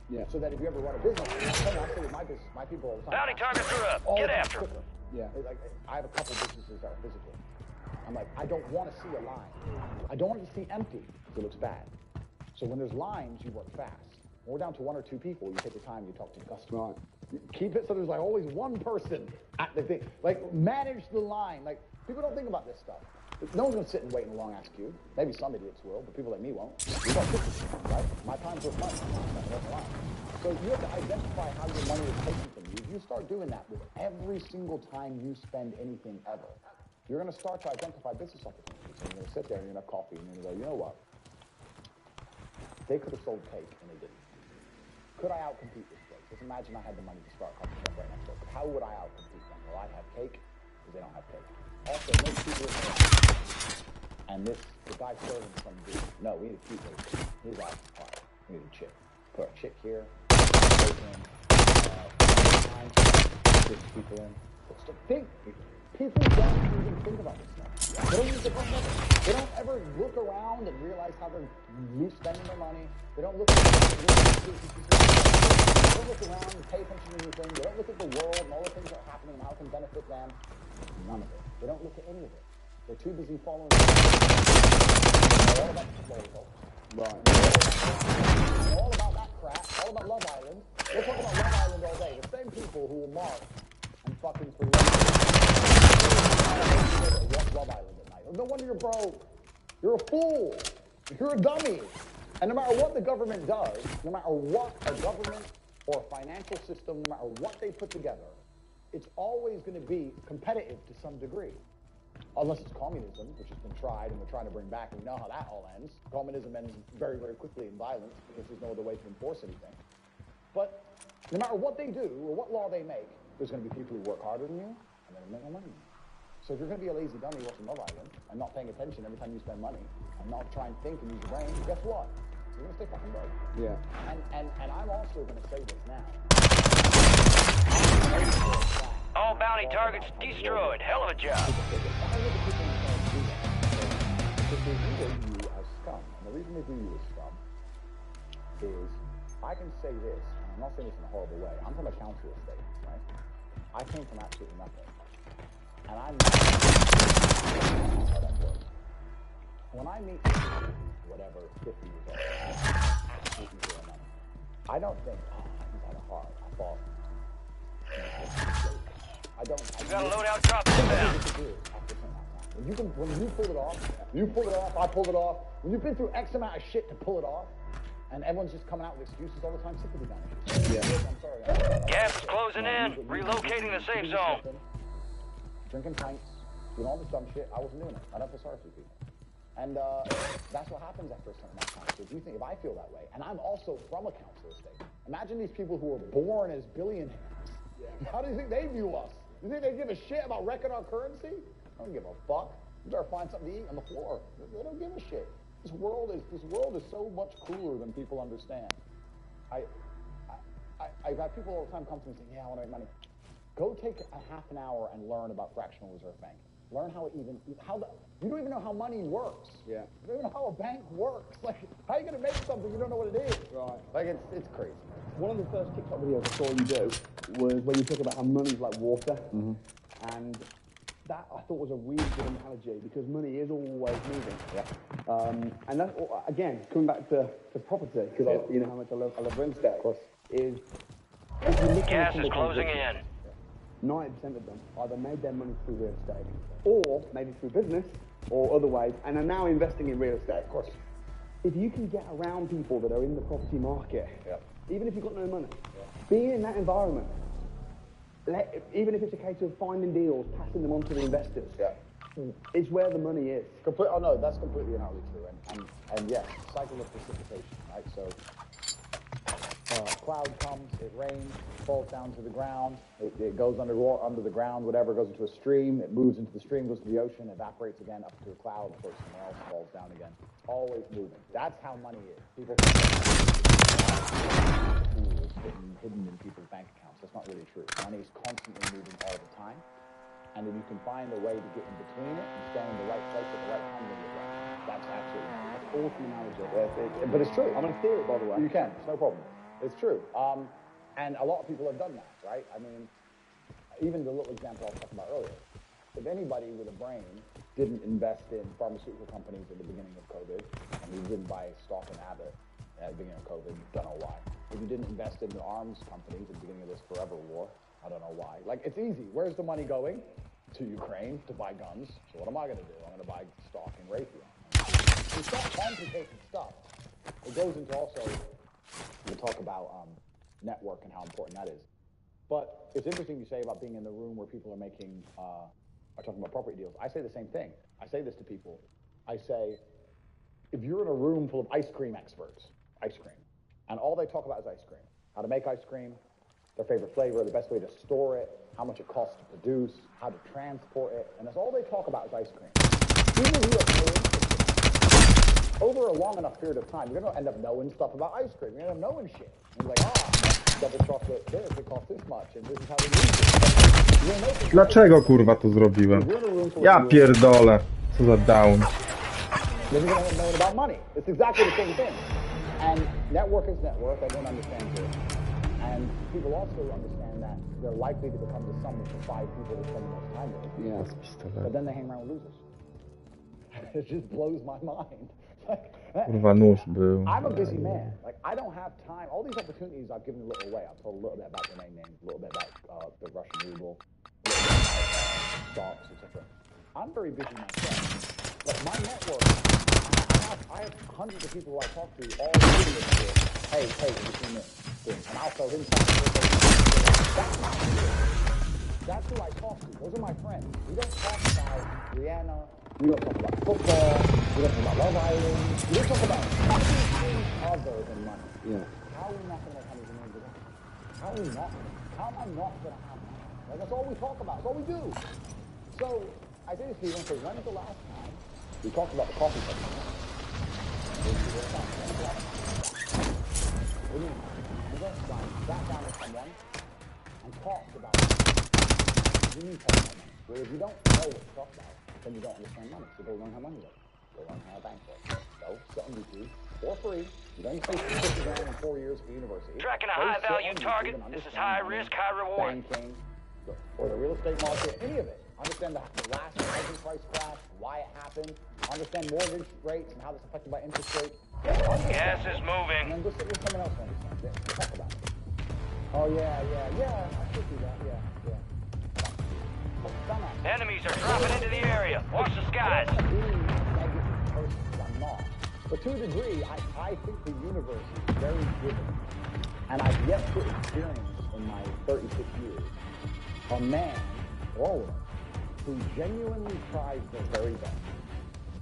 Yeah. So that if you ever run a business, I say with my business, my people all the time. Bounty targets are up. Get after them. Yeah. Like, I have a couple businesses that are physical. I'm like, I don't want to see a line. I don't want it to see empty because it looks bad. So when there's lines, you work fast. When we're down to 1 or 2 people, you take the time, you talk to the customer. Right. Keep it so there's like always one person at the thing. Like, manage the line. Like, people don't think about this stuff. No one's going to sit and wait in a long ass queue. Maybe some idiots will, but people like me won't. We got 50, right? My time's worth money. So you have to identify how your money is taken from you. If you start doing that with every single time you spend anything ever, you're going to start to identify business opportunities. And you're going to sit there and you're going to have coffee and you're going to go, you know what? They could have sold cake and they didn't. Could I outcompete this place? Just imagine I had the money to start a coffee shop right next door. How would I outcompete them? Well, I'd have cake because they don't have cake. Also, most people in there, and the guy serving some dude. No, we need to keep it. Here's our part. We need a chick. Put a chick here. Put people in. People don't even think about this stuff. They don't ever look around and realize how they're spending their money. They don't look around and pay attention to anything. They don't look at the world and all the things that are happening and how it can benefit them. None of it. They don't look at any of it. They're too busy following all about the proposal. Right. All about that crap. All about Love Island. We're talking about Love Island all day. The same people who will mark and fucking for Love Island at night. No wonder you're broke. You're a fool. You're a dummy. And no matter what the government does, no matter what a government or a financial system, no matter what they put together, it's always going to be competitive to some degree. Unless it's communism, which has been tried and we're trying to bring back, and we know how that all ends. Communism ends very, very quickly in violence because there's no other way to enforce anything. But no matter what they do or what law they make, there's going to be people who work harder than you and they're going to make more money than you. So if you're going to be a lazy dummy watching Love Island and not paying attention every time you spend money and not try and think and use your brain, guess what? You're going to stay fucking broke. Yeah. And I'm also going to say this now. All bounty targets destroyed. Hell of a job. Because they view you as scum. And the reason they view you as scum is, I can say this, and I'm not saying this in a horrible way. I'm from a council estate, right? I came from absolutely nothing. And I'm not how that works. When I meet people, whatever, 50 years old, I don't think, oh, he's had a heart. I thought, I don't. You got a loadout drop inbound. When you pull it off, I pulled it off. When you've been through X amount of shit to pull it off, and everyone's just coming out with excuses all the time, sympathy vanishes. Yeah. I'm sorry. Gas is closing in. Relocating the safe zone. Drinking pints, doing all this dumb shit. I wasn't doing it. I don't feel sorry for people. And that's what happens after a certain amount of time. So if I feel that way, and I'm also from a council estate. Imagine these people who were born as billionaires. Yeah. How do you think they view us? You think they give a shit about wrecking our currency? I don't give a fuck. You better find something to eat on the floor. They don't give a shit. This world is so much cooler than people understand. I've had people all the time come to me and say, yeah, I want to make money. Go take a half an hour and learn about fractional reserve bank. Learn how you don't even know how money works. Yeah. You don't even know how a bank works. Like, how are you going to make something you don't know what it is? Right. Like, it's crazy. One of the first TikTok videos I saw you do was where you talk about how money's like water. Mm-hmm. And that I thought was a really good analogy because money is always moving. Yeah. And that, again, coming back to property, because you know how much I love real estate, of course, is... Gas is closing in. 90% of them either made their money through real estate or maybe through business or other ways and are now investing in real estate. Of course, if you can get around people that are in the property market, even if you've got no money, being in that environment, even if it's a case of finding deals, passing them on to the investors, is where the money is. Oh no, that's completely and utterly true. And yes, cycle of precipitation, right? So cloud comes, it rains, falls down to the ground, it goes under the ground, whatever, goes into a stream, it moves into the stream, goes to the ocean, evaporates again up to a cloud, floats somewhere else, falls down again. Always moving. That's how money is. People think hidden in people's bank accounts. That's not really true. Money is constantly moving all the time, and if you can find a way to get in between it and stand in the right place at the right time, then you're right. That's absolutely right. That's awesome analogy. But it's true. I'm going to steer it, by the way. You can. It's no problem. It's true. And a lot of people have done that, right? I mean, even the little example I was talking about earlier. If anybody with a brain didn't invest in pharmaceutical companies at the beginning of COVID, and you didn't buy stock in Abbott at the beginning of COVID, don't know why. If you didn't invest in the arms companies at the beginning of this forever war, I don't know why. Like, it's easy. Where's the money going? To Ukraine, to buy guns. So what am I going to do? I'm going to buy stock in Raytheon. It's not complicated stuff. It goes into also... We'll talk about network and how important that is. But it's interesting you say about being in the room where people are talking about property deals. I say the same thing. I say this to people. I say, if you're in a room full of ice cream experts, and all they talk about is ice cream, how to make ice cream, their favorite flavor, the best way to store it, how much it costs to produce, how to transport it, and that's all they talk about is ice cream. Even if you have no interest in it, over a long enough period of time, you're going to end up knowing stuff about ice cream. You're going to end up knowing shit. And you're like, double chocolate this, it costs this much, and this is how they use it. Dlaczego kurwa to zrobiłem? Ja pierdolę. Co za down. Then you're going to know about money. It's exactly the same thing. And network is network. Everyone understands it. And people also understand that they're likely to become the sum of the 5 people they spend the most time with. Yeah. But then they hang around with losers. It just blows my mind. Kurwa nóż był. I'm a busy man. Like, I don't have time. All these opportunities I've given a little away. I've told a little bit about the name names, a little bit about the Russian ruble, a little bit about stocks, etc. I'm very busy myself. But my network, I have hundreds of people who I talk to all doing this shit. Hey, have you seen this? And I'll tell him something. That's my shit. That's who I talk to. Those are my friends. We don't talk about Rihanna. We don't talk about football. We don't talk about Love Island. We don't talk about anything other than money. Yeah. How are we not going to make hundreds of millions of dollars? How are we not? How am I not going to have money? Like, that's all we talk about. That's all we do. So I say to Stephen, so when's the last time we talked about the coffee company? What do you mean? You don't sat down with someone and talked about it. You need to talk about money. Well, if you don't know what to talk about, then you don't understand money. So go learn how money works. Go learn how a bank works. So sit on YouTube for free. You don't pay $50,000 in 4 years for university. Tracking a high-value target. This is high risk, high reward. Banking, or the real estate market, any of it. Understand the last housing price crash, why it happened. Understand mortgage rates and how that's affected by interest rates. Gas is moving. And then go sit with someone else who understands it. Talk about it. Oh, yeah. I should do that. Yeah. Enemies are dropping into the area. Watch the skies. I'm not. But to a degree, I think the universe is very given. And I've yet to experience in my 36 years a man or woman who genuinely tries their very best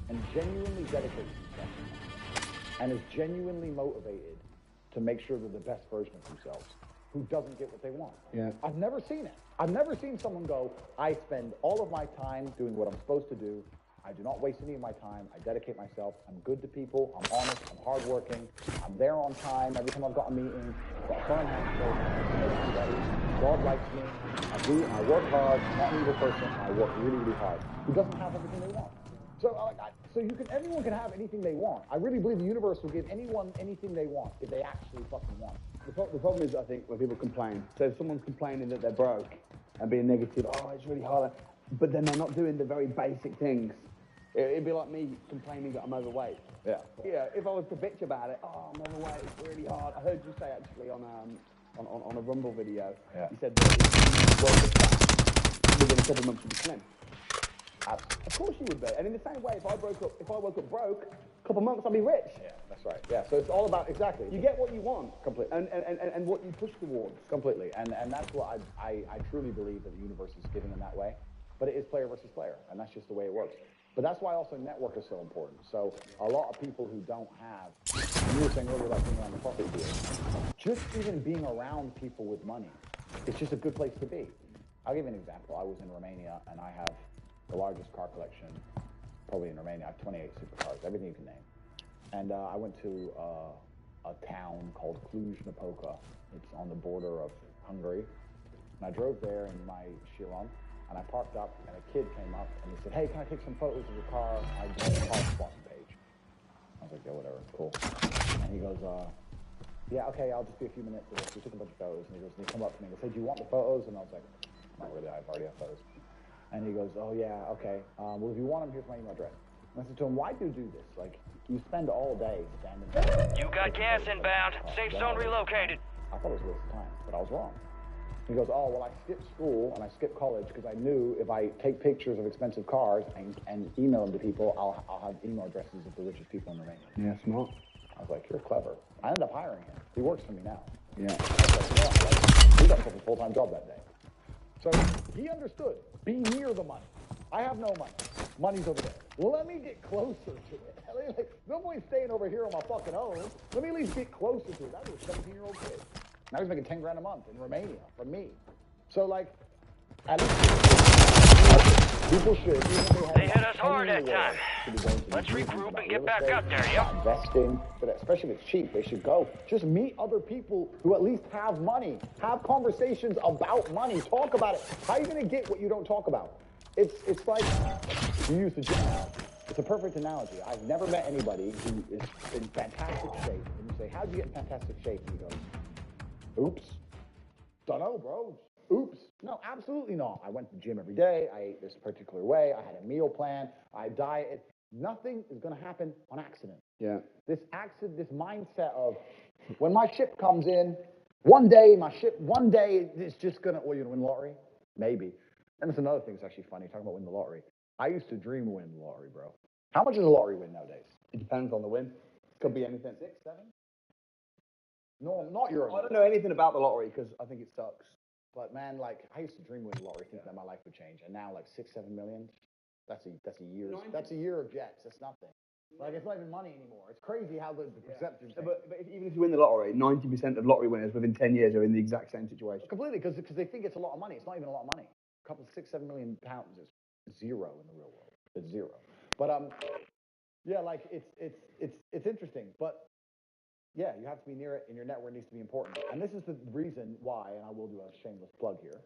and genuinely dedicates themselves and is genuinely motivated to make sure they're the best version of themselves, who doesn't get what they want. Yeah. I've never seen it. I've never seen someone go, I spend all of my time doing what I'm supposed to do. I do not waste any of my time. I dedicate myself. I'm good to people. I'm honest. I'm hardworking. I'm there on time. Every time I've got a meeting, I've got a phone everybody. God likes me. I work hard. I'm not an evil person. I work really, really hard. Who doesn't have everything they want? So, everyone can have anything they want. I really believe the universe will give anyone anything they want if they actually fucking want. The problem is, I think, when people complain. So if someone's complaining that they're broke and being negative, oh, it's really hard, but then they're not doing the very basic things. It'd be like me complaining that I'm overweight. Yeah. Yeah. If I was to bitch about it, oh, I'm overweight, it's really hard. I heard you say actually on a Rumble video. Yeah. You said that if you work fast, within a couple of months you'd be slim. Of course you would be. And in the same way, if I woke up broke, a couple of months I'd be rich. Yeah, that's right. Yeah. So it's all about exactly. You get what you want Completely. and what you push towards. Completely. And that's what I truly believe that the universe is giving in that way. But it is player versus player, and that's just the way it works. But that's why also network is so important. So a lot of people who don't have, and you were saying earlier about being around the coffee deal, just even being around people with money, it's just a good place to be. I'll give you an example. I was in Romania, and I have the largest car collection probably in Romania. I have 28 supercars, everything you can name. And I went to a town called Cluj-Napoca. It's on the border of Hungary. And I drove there in my Chiron. And I parked up, and a kid came up, and he said, hey, can I take some photos of your car? I joined the car spotting page. I was like, yeah, whatever, cool. And he goes, yeah, okay, I'll just be a few minutes. So we took a bunch of photos, and he come up to me and he said, do you want the photos? And I was like, not really, I already have photos. And he goes, oh, yeah, okay. Well, if you want them, here's my email address. And I said to him, why do you do this? Like, you spend all day standing there. You got gas inbound. Safe zone relocated. I thought it was a waste of time, but I was wrong. He goes, oh, well, I skipped school and I skipped college because I knew if I take pictures of expensive cars and email them to people, I'll have email addresses of the richest people in Romania. Yeah, smart. I was like, you're clever. I ended up hiring him. He works for me now. Yeah. I was like, yeah, he got a full-time job that day. So he understood. Be near the money. I have no money. Money's over there. Well, let me get closer to it. Like, no point staying over here on my fucking own. Let me at least get closer to it. That was a 17-year-old kid. Now he's making 10 grand a month in Romania from me. So, like, At least people should. They hit us hard that time. Let's regroup and get back up there, yep. Investing, but especially if it's cheap, they should go. Just meet other people who at least have money. Have conversations about money. Talk about it. How are you going to get what you don't talk about? It's like, you use the gym analogy. It's a perfect analogy. I've never met anybody who is in fantastic shape. And you say, how'd you get in fantastic shape? And he goes, oops. Dunno, bro. Oops. No, absolutely not. I went to the gym every day. I ate this particular way. I had a meal plan. I dieted. Nothing is going to happen on accident. Yeah. This mindset of when my ship comes in, one day it's just going to, well, you're going to win the lottery? Maybe. And that's another thing that's actually funny, talking about winning the lottery. I used to dream of winning the lottery, bro. How much is a lottery win nowadays? It depends on the win. Could be anything. 6, 7? No, not Euro. I don't know anything about the lottery because I think it sucks. But man, like I used to dream of winning the lottery, thinking that my life would change. And now like 6, 7 million, that's a year of jets. That's nothing. Like it's not even money anymore. It's crazy how the perception. Yeah, but even if you win the lottery, 90% of lottery winners within 10 years are in the exact same situation. Completely, because they think it's a lot of money. It's not even a lot of money. A couple of 6, 7 million pounds is zero in the real world. It's zero. But yeah, like it's interesting. But yeah, you have to be near it, and your network needs to be important. And this is the reason why, and I will do a shameless plug here.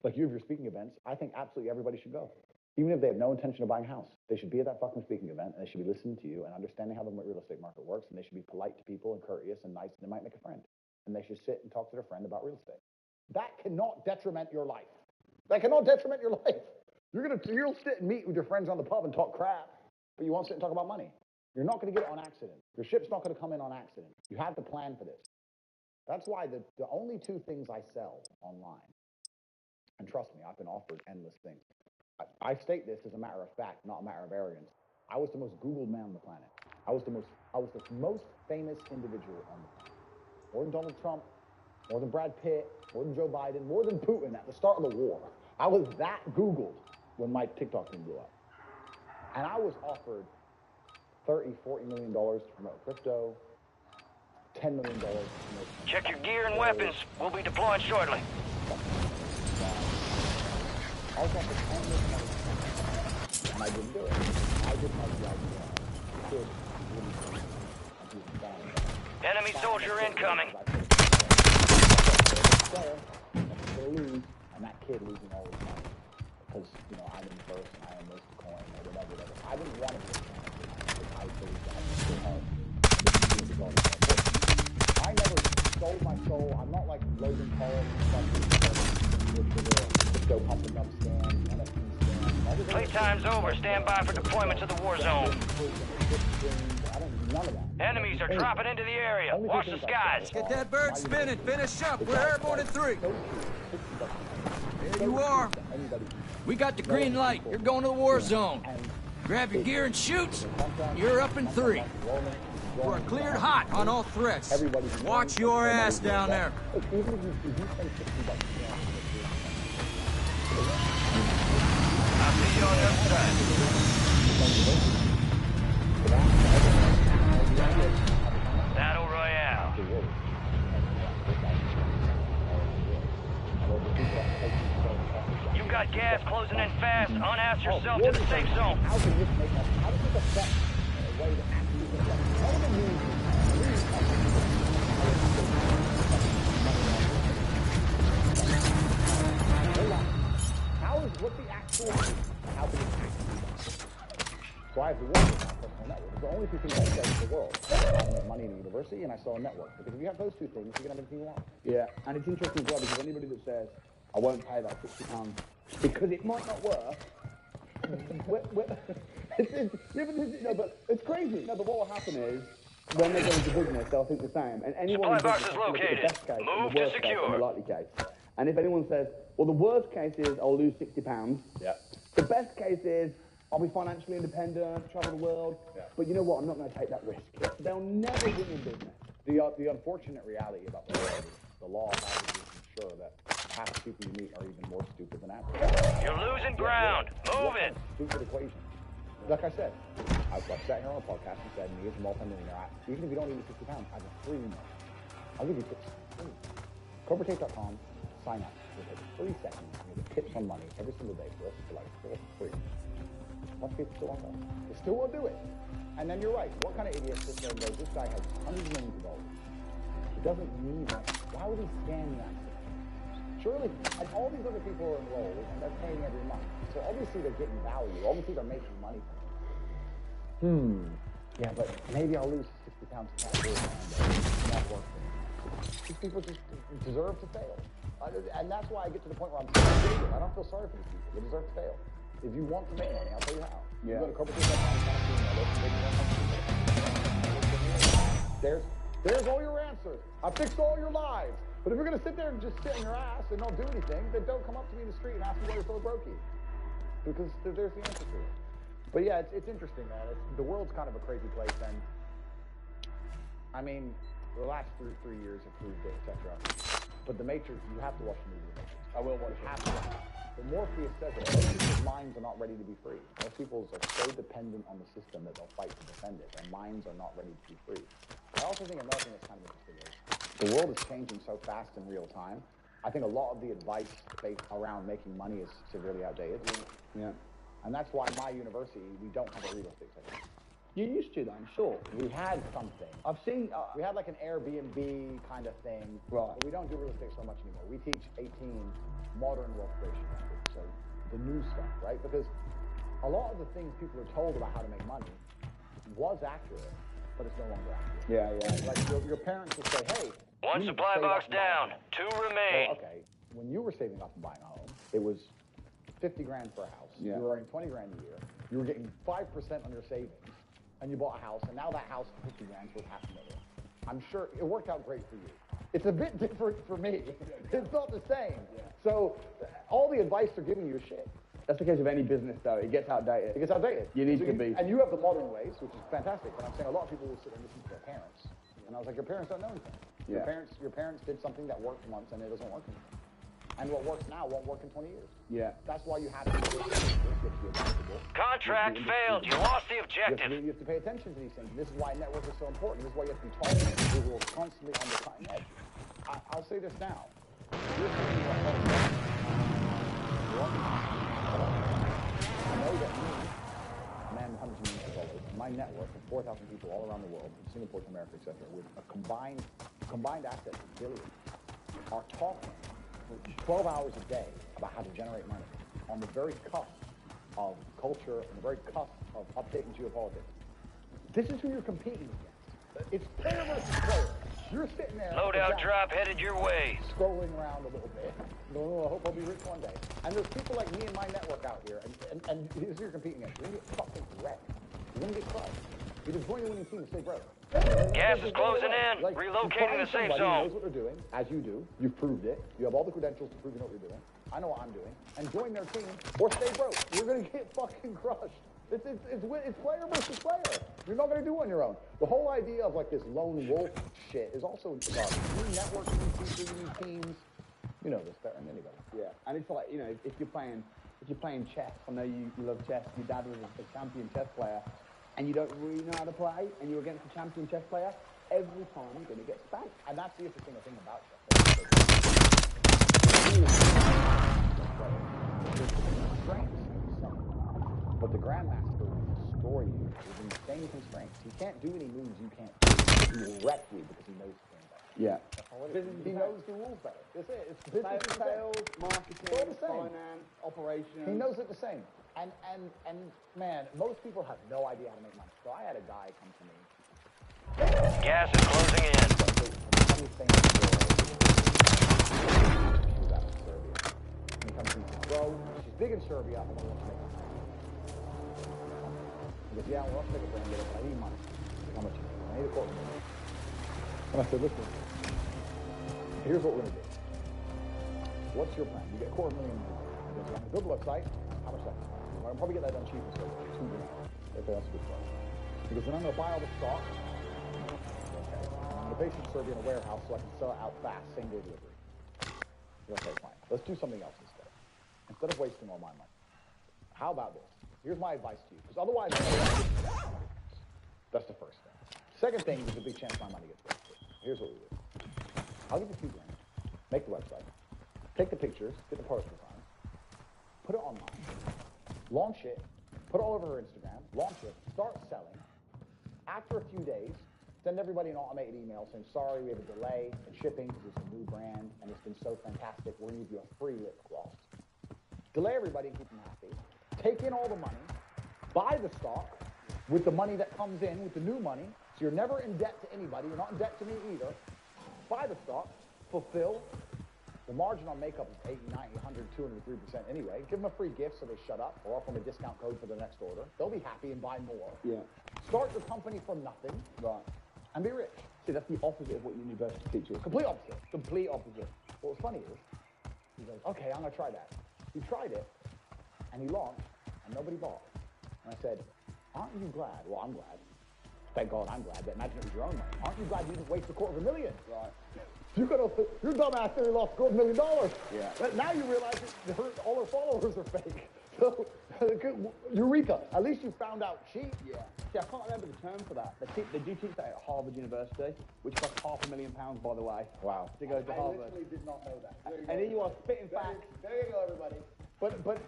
Like you have your speaking events, I think absolutely everybody should go. Even if they have no intention of buying a house, they should be at that fucking speaking event, and they should be listening to you and understanding how the real estate market works, and they should be polite to people and courteous and nice, and they might make a friend. And they should sit and talk to their friend about real estate. That cannot detriment your life. That cannot detriment your life. You'll sit and meet with your friends on the pub and talk crap, but you won't sit and talk about money. You're not going to get it on accident. Your ship's not going to come in on accident. You have to plan for this. That's why the only 2 things I sell online, and trust me, I've been offered endless things. I state this as a matter of fact, not a matter of arrogance. I was the most Googled man on the planet. I was the most famous individual on the planet. More than Donald Trump, more than Brad Pitt, more than Joe Biden, more than Putin at the start of the war. I was that Googled when my TikTok thing blew up. And I was offered $30, $40 million to promote crypto, $10 million to promote... Check your gear and weapons. We'll be deploying shortly. I was offered $10 million, and I didn't do it. I didn't have the idea. Enemy soldier incoming. And that kid losing all his money because, you know, I'm in first and I am most coin or whatever. I didn't want to be a fan. I believe that I never sold my soul. I'm not like Logan Paul and crypto pumping up scams, NFT scams. Playtime's over. Stand by for deployment to the war zone. I don't do none of that. Enemies are dropping into the area. Watch the skies. Get that bird spinning. Finish up. We're airborne in 3. There you are. We got the green light. You're going to the war zone. Grab your gear and shoot. You're up in 3. We're cleared hot on all threats. Watch your ass down there. I'll see you on the other side. Battle Royale. You got gas closing in fast. Unass yourself to the safe zone. How does this affect the way to actually what's the actual, how can it actually be done? So I have to work with my personal network. It's the only 2 things I sell in the world. I make money in a university and I sell a network. Because if you have those 2 things, you can have anything you want. Yeah, and it's interesting as well because anybody that says, I won't pay that £60 because it might not work. But it's crazy. No, but what will happen is, when they go into business, they'll think the same. And anyone Supply box is located. The best case, Move the to worst secure. Case, and the likely case. And if anyone says, well, the worst case is I'll lose £60. Yeah. The best case is I'll be financially independent, travel the world. Yeah. But you know what? I'm not going to take that risk. They'll never win in business. The unfortunate reality about the world is the law of averages ensure that half the people you meet are even more stupid than average. You're losing ground. Move it. Stupid equation. Like I said, I sat here on a podcast and said, me as a multi-millionaire, even if you don't need £60, I have a free money. I'll give you tips. CobraTape.com, sign up. will take 3 seconds and get tip some money every single day for us for like free. Most people still won't go. They still won't do it. And then you're right. What kind of idiot sits there and goes, this guy has hundreds of millions of dollars. He doesn't need that. Why would he scam that? Surely, and all these other people are enrolled and they're paying every month. So obviously they're getting value. Obviously they're making money from it. Yeah, but maybe I'll lose 60 pounds of fat it's not worth it. These people just deserve to fail. And that's why I get to the point where I'm saying, I don't feel sorry for these people. They deserve to fail. If you want to make money, I'll tell you how. Yeah. You go to corporate.com. There's all your answers. I fixed all your lives. But if you're going to sit there and just sit on your ass and not do anything, then don't come up to me in the street and ask me why you're so brokey. Because there's the answer to it. But yeah, it's interesting, man. The world's kind of a crazy place, and I mean, the last three years have proved it, etc. But The Matrix, you have to watch the movie The Matrix. I will watch it. But Morpheus says it. Most people's minds are not ready to be free. Most people are so dependent on the system that they'll fight to defend it. Their minds are not ready to be free. I also think another thing that's kind of interesting is the world is changing so fast in real time. I think a lot of the advice based around making money is severely outdated. Yeah. And that's why my university, we don't have a real estate section. You used to, I'm sure. We had something. I've seen, we had like an Airbnb kind of thing. Right. But we don't do real estate so much anymore. We teach 18 modern wealth creation methods, so the new stuff, right? Because a lot of the things people are told about how to make money was accurate, but it's no longer accurate. Yeah. Like your parents would say, hey, one supply box down, 2 remain. Well, okay, when you were saving up and buying a home, it was 50 grand for a house. Yeah. You were earning 20 grand a year. You were getting 5% on your savings, and you bought a house, and now that house for 50 grand is worth $500,000. I'm sure it worked out great for you. It's a bit different for me. It's not the same. Yeah. So all the advice they're giving you is shit. That's the case of any business, though. It gets outdated. It gets outdated. You need to be. And you have the modern ways, which is fantastic. But I'm saying a lot of people will sit and listen to their parents. And I was like, your parents don't know anything. Yeah. Your parents did something that worked once, and it doesn't work anymore. And what works now won't work in 20 years. Yeah. That's why you have to be adaptable. Contract failed. You lost the objective. You have to pay attention to these things. And this is why networks are so important. This is why you have to be talking to people who are constantly on the cutting edge. I'll say this now. I know that me, a man with hundreds of millions of dollars, my network of 4,000 people all around the world, from Singapore to America, etc., with a combined assets of billions, are talking 12 hours a day about how to generate money on the very cusp of culture and the very cusp of updating geopolitics. This is who you're competing against. It's player versus player. You're sitting there. Loadout drop headed your way. Scrolling around a little bit. Oh, I hope I'll be rich one day. And there's people like me and my network out here, and this is who you're competing against. You're going to get fucking wrecked. You're going to get crushed. You just join the winning team and stay broke. Gas is closing in. Like, relocating the safe zone. Knows what they're doing, as you do. You've proved it. You have all the credentials to prove you know what you're doing. I know what I'm doing. And join their team or stay broke. You're going to get fucking crushed. It's player versus player. You're not going to do it on your own. The whole idea of like this lone wolf shit is also bizarre. You network, you need people, you need teams. You know this better than anybody. Yeah, and it's like, you know, if you're playing chess, I know you love chess. Your dad was a champion chess player, and you don't really know how to play, and you're against a champion chess player. Every time you're going to get spanked, and that's the interesting thing about chess. But the Grandmaster will destroy you with insane constraints. He can't do any moves you can't do. He will wreck you because he knows the game better. Yeah. He knows the rules better. That's it. It's business sales, marketing, finance, operations. He knows it the same. And man, most people have no idea how to make money. So I had a guy come to me. Gas is closing in. She's out of Serbia. And he comes to me and says, bro, she's big in Serbia. I want to make money. He goes, yeah, well, I'll take a brand deal, but I need money. How much? I need a $250,000. And I said, listen, here's what we're going to do. What's your plan? You get $250,000. He goes, I'm going to build a website. How much that? I can probably get that done cheap in Serbia. $2 grand. Okay, that's a good start. He goes, then I'm going to buy all the stock. Okay. I'm going to base it in Serbia in a warehouse so I can sell it out fast, same day delivery. Okay, fine. Let's do something else instead. Instead of wasting all my money. How about this? Here's my advice to you, because otherwise, that's the first thing. Second thing, there's a big chance my money gets wasted. Here's what we do. I'll give you $2 grand. Make the website. take the pictures, get the post design, put it online, launch it, put it all over her Instagram, launch it, start selling. After a few days, send everybody an automated email saying, sorry, we have a delay in shipping because it's a new brand and it's been so fantastic. We're going to give you a free lip gloss. Delay everybody and keep them happy. Take in all the money, buy the stock with the money that comes in, with the new money, so you're never in debt to anybody. You're not in debt to me either. Buy the stock, fulfill. The margin on makeup is 80, 90, 100, 203% anyway. Give them a free gift so they shut up, or offer them a discount code for the next order. They'll be happy and buy more. Yeah. Start your company from nothing. Right. And be rich. See, that's the opposite of what university teaches. Complete opposite. Complete opposite. What's funny is, he goes, okay, I'm going to try that. He tried it, and he launched, and nobody bought. And I said, aren't you glad? Well, I'm glad. Thank God I'm glad. But imagine it was your own money. Aren't you glad you didn't waste $250,000? Right. Your dumbass nearly lost $250,000. Yeah. But now you realize that all her followers are fake. So, eureka. At least you found out cheap. Yeah. See, I can't remember the term for that. They do teach that at Harvard University, which costs £500,000, by the way. Wow. To go to Harvard. I literally did not know that. And here you are spitting facts. There you go, everybody. But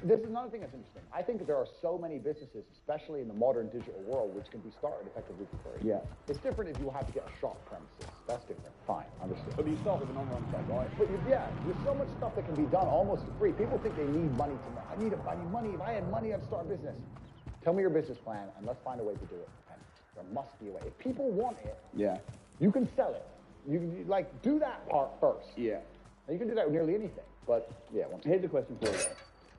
this is another thing that's interesting. I think there are so many businesses, especially in the modern digital world, which can be started effectively for free. Yeah. It's different if you have to get a shop premises. That's different. Fine, understood. But you start with an online site, right? But there's so much stuff that can be done almost for free. People think they need money to. I need money. If I had money, I'd start a business. Tell me your business plan, and let's find a way to do it. And there must be a way. If people want it, you can sell it. You like do that part first. Yeah. And you can do that with nearly anything. But here's the question for you.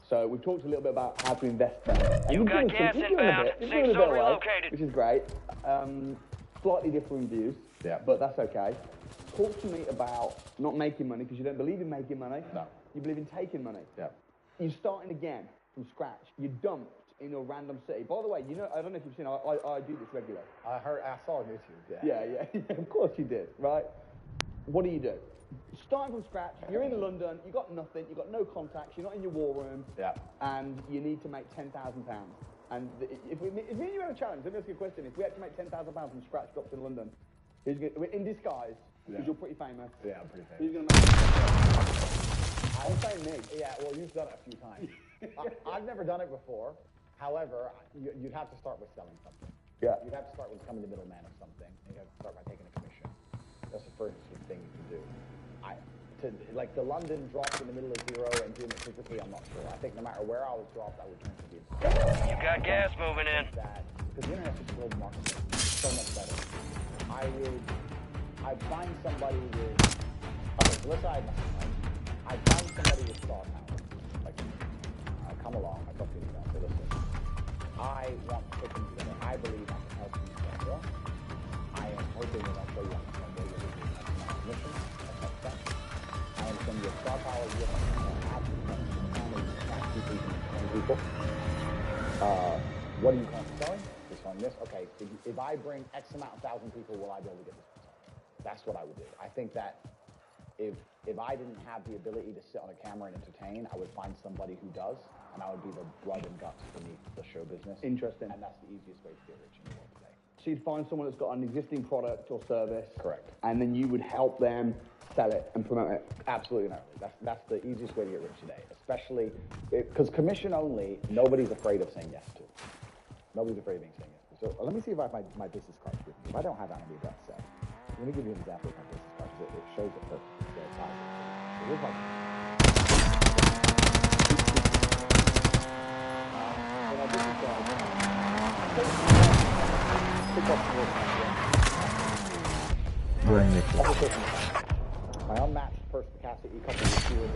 So we've talked a little bit about how to invest there. You got gas inbound. Safe zone relocated. Which is great. Slightly differing views. Yeah. But that's okay. Talk to me about not making money, because you don't believe in making money. No. You believe in taking money. Yeah. You're starting again from scratch. You're dumped in a random city. By the way, I don't know if you've seen, I do this regularly. I saw on YouTube. Yeah. Of course you did, right? What do? Starting from scratch, you're in London, you got nothing, you got no contacts, you're not in your war room, and you need to make £10,000. And if me and you had a challenge, let me ask you a question. If we had to make £10,000 from scratch drops in London, in disguise, because you're pretty famous. Yeah, I'm pretty famous. Who's going to make it? I'm saying me. Yeah, well, you've done it a few times. I've never done it before. However, you'd have to start with selling something. Yeah. You'd have to start with becoming the middleman of something. And you'd have to start by taking a commission. That's the first thing you can do. Like the London drop in the middle of zero and doing it physically, I'm not sure. I think no matter where I was dropped, I would turn to the You got gas moving in. Because the internet's just global marketing. It's so much better. I'd find somebody with, okay, so let's say I'd find somebody with star power. Like, come along, I talk to you about, say, listen, I want to put things together. I believe I can help you sell. I am hoping that I'll show you some way you're losing my commission. I understand your star power, you have people. What are you currently selling? This one, this. Okay, if I bring X amount of thousand people, will I be able to get this result? That's what I would do. I think that if I didn't have the ability to sit on a camera and entertain, I would find somebody who does, and I would be the blood and guts beneath the show business. Interesting. And that's the easiest way to get rich in the world today. So you'd find someone that's got an existing product or service. Correct. And then you would help them sell it and promote it. Absolutely not. That's the easiest way to get rich today, especially because commission only, nobody's afraid of saying yes to. Nobody's afraid of being saying yes to. So let me see if I have my business cards with me. If I don't have that, I'm going to be about to say. Let me give you an example of my business cards. It shows it perfectly. So here's my business card. My unmatched perspicacity comes with fear of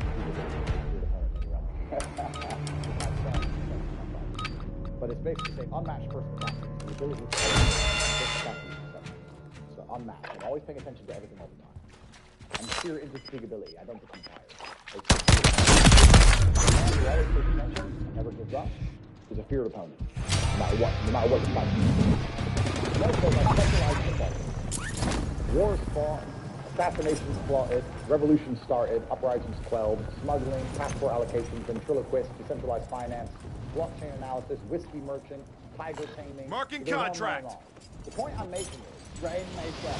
but it's basically saying unmatched perspicacity. The ability to perspicacity. So unmatched. I'm always paying attention to everything all the time. I'm sheer indefatigability. I don't become tired. Who always pays attention and never gives up is a feared opponent. No matter what the fight is. Also, my specialized football. Wars fought, assassinations plotted, revolutions started, uprisings quelled, smuggling, passport allocations, ventriloquist, decentralized finance, blockchain analysis, whiskey merchant, tiger taming. Marking contract. The point I'm making is, Drain Mesa.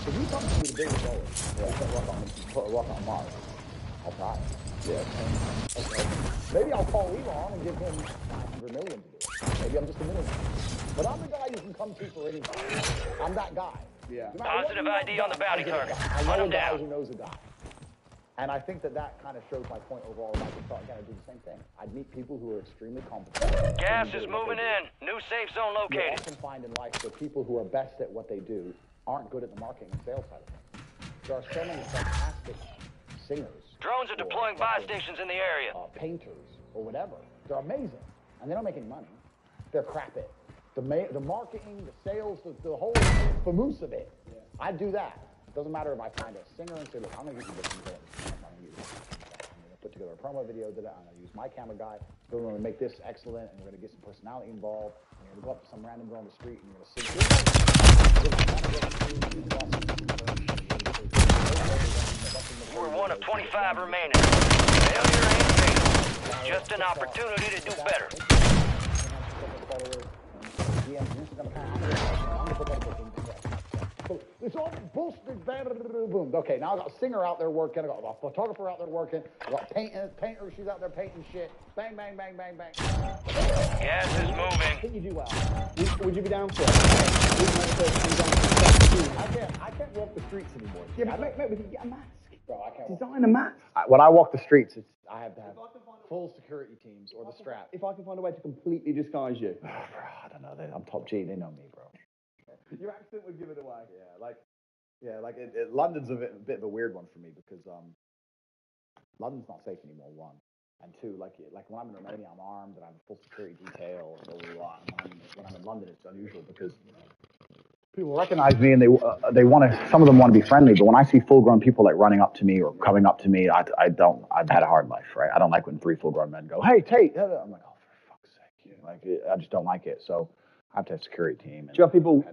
If you come to me with $1 billion, put a rock on Mars, I'll try it. Yeah. Okay. Maybe I'll call Elon and give him $500 million to do it. Maybe I'm just a millionaire. But I'm the guy you can come to for anything. I'm that guy. Yeah. No matter Positive what ID on the bounty target. I Hunt know him a guy down. who knows a guy. And I think that kind of shows my point overall. If I could start again, I'd do the same thing. I'd meet people who are extremely competent. Gas is moving in. New safe zone You located. often find in life that people who are best at what they do aren't good at the marketing and sales side of things. There are so many fantastic singers. Drones are deploying buy stations in the area. Painters or whatever. They're amazing. And they don't make any money. They're crap at it. The marketing, the sales, the whole famoose of it. Yeah. I'd do that. Doesn't matter if I find a singer and say, look, I'm going to get you this. I'm going to put together a promo video. I'm going to use my camera guy. We're going to make this excellent, and we're going to get some personality involved. And you're going to go up to some random girl on the street, and you're going to sing. You were one of 25 remaining. Failure ain't fatal. Just an opportunity to do better. It's all bullshit. Boom. Okay, now I got a singer out there working. I got a photographer out there working. I got painter. She's out there painting shit. Bang, bang, bang, bang, bang. Gas is moving. I think you do well. Would you be down for it? I can't walk the streets anymore. Yeah, but mate, we can get a mask. Bro, I can't. Design a mask. When I walk the streets, I have to have full security teams or the strap. If I can find a way to completely disguise you. Bro, I don't know. I'm top G. They know me, bro. Your accent would give it away. London's a bit of a weird one for me because London's not safe anymore. One, and two, like when I'm in Romania, I'm armed and I have a full security detail. Blah, blah, blah. When I'm in London, it's unusual because people recognize me and they want to. Some of them want to be friendly, but when I see full-grown people like running up to me or coming up to me, I don't. I've had a hard life, right? I don't like when 3 full-grown men go, "Hey, Tate." I'm like, oh, for fuck's sake! Like, I just don't like it. So I have to have a security team. Do you have people?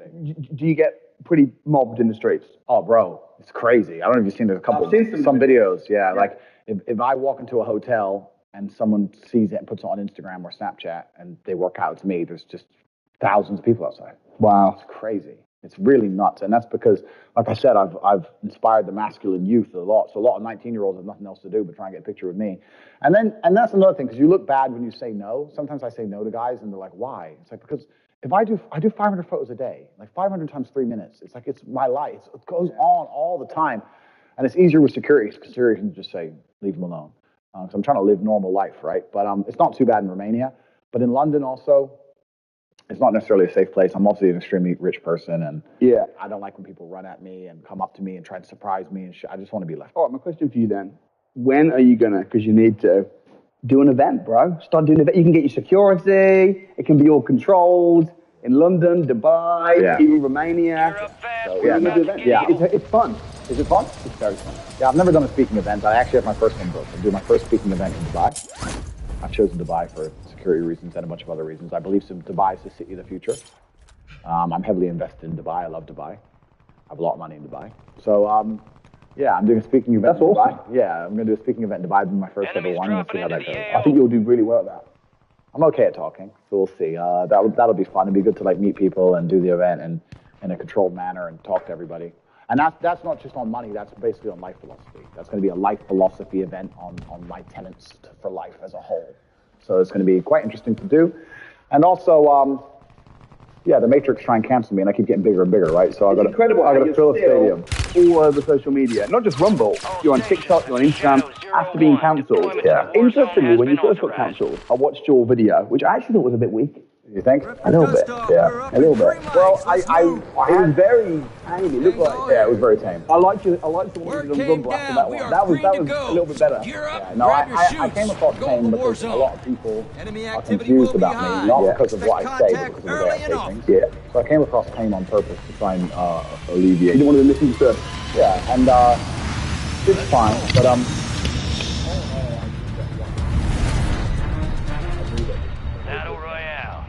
Do you get pretty mobbed in the streets? Oh, bro, it's crazy. I don't know if you've seen. There's a couple. I've seen some videos. Yeah, like if I walk into a hotel and someone sees it and puts it on Instagram or Snapchat and they work out to me, there's just thousands of people outside. Wow, it's crazy. It's really nuts, and that's because, like I said, I've inspired the masculine youth a lot. So a lot of 19-year-olds have nothing else to do but try and get a picture with me. And that's another thing, because you look bad when you say no. Sometimes I say no to guys, and they're like, "Why?" It's like, because if I do 500 photos a day, like 500 times 3 minutes. It's like it's my life. It goes on all the time, and it's easier with security because security can just say, "Leave them alone." So I'm trying to live normal life, right? But it's not too bad in Romania. But in London also, it's not necessarily a safe place. I'm also an extremely rich person, and I don't like when people run at me and come up to me and try to surprise me and shit. I just want to be left. All right, my question for you then: when are you gonna? Because you need to do an event, bro. Start doing an event. You can get your security. It can be all controlled in London, Dubai, even Romania. So, It's fun. Is it fun? It's very fun. Yeah, I've never done a speaking event. I actually have my first one booked. I'm doing my first speaking event in Dubai. I've chosen Dubai for security reasons and a bunch of other reasons. I believe Dubai is the city of the future. I'm heavily invested in Dubai. I love Dubai. I have a lot of money in Dubai. So, I'm doing a speaking event in Dubai. Yeah, I'm going to do a speaking event in Dubai. It'll be my first ever one. We'll see how that goes. I think you'll do really well at that. I'm okay at talking, so we'll see. That'll be fun. It'll be good to meet people and do the event in a controlled manner and talk to everybody. And that's not just on money. That's basically on life philosophy. That's going to be a life philosophy event on my tenets for life as a whole. So it's going to be quite interesting to do. And also, the Matrix try and cancel me, and I keep getting bigger and bigger, right? So I got to fill a stadium. All over social media, not just Rumble. You're on TikTok, you're on Instagram. After being cancelled, interestingly, when you first got cancelled, I watched your video, which I actually thought was a bit weak. You think? A little bit, yeah, a little bit. Well, it was very tame. It looked like, it was very tame. I liked the one you did on Rumble after that one. That was a little bit better. I came across tame because a lot of people are confused about me, not because of what I say, but because of the way I say things. Yeah. So I came across tame on purpose to try and alleviate. You didn't want to listen to. Yeah, and it's fine, but Battle Royale.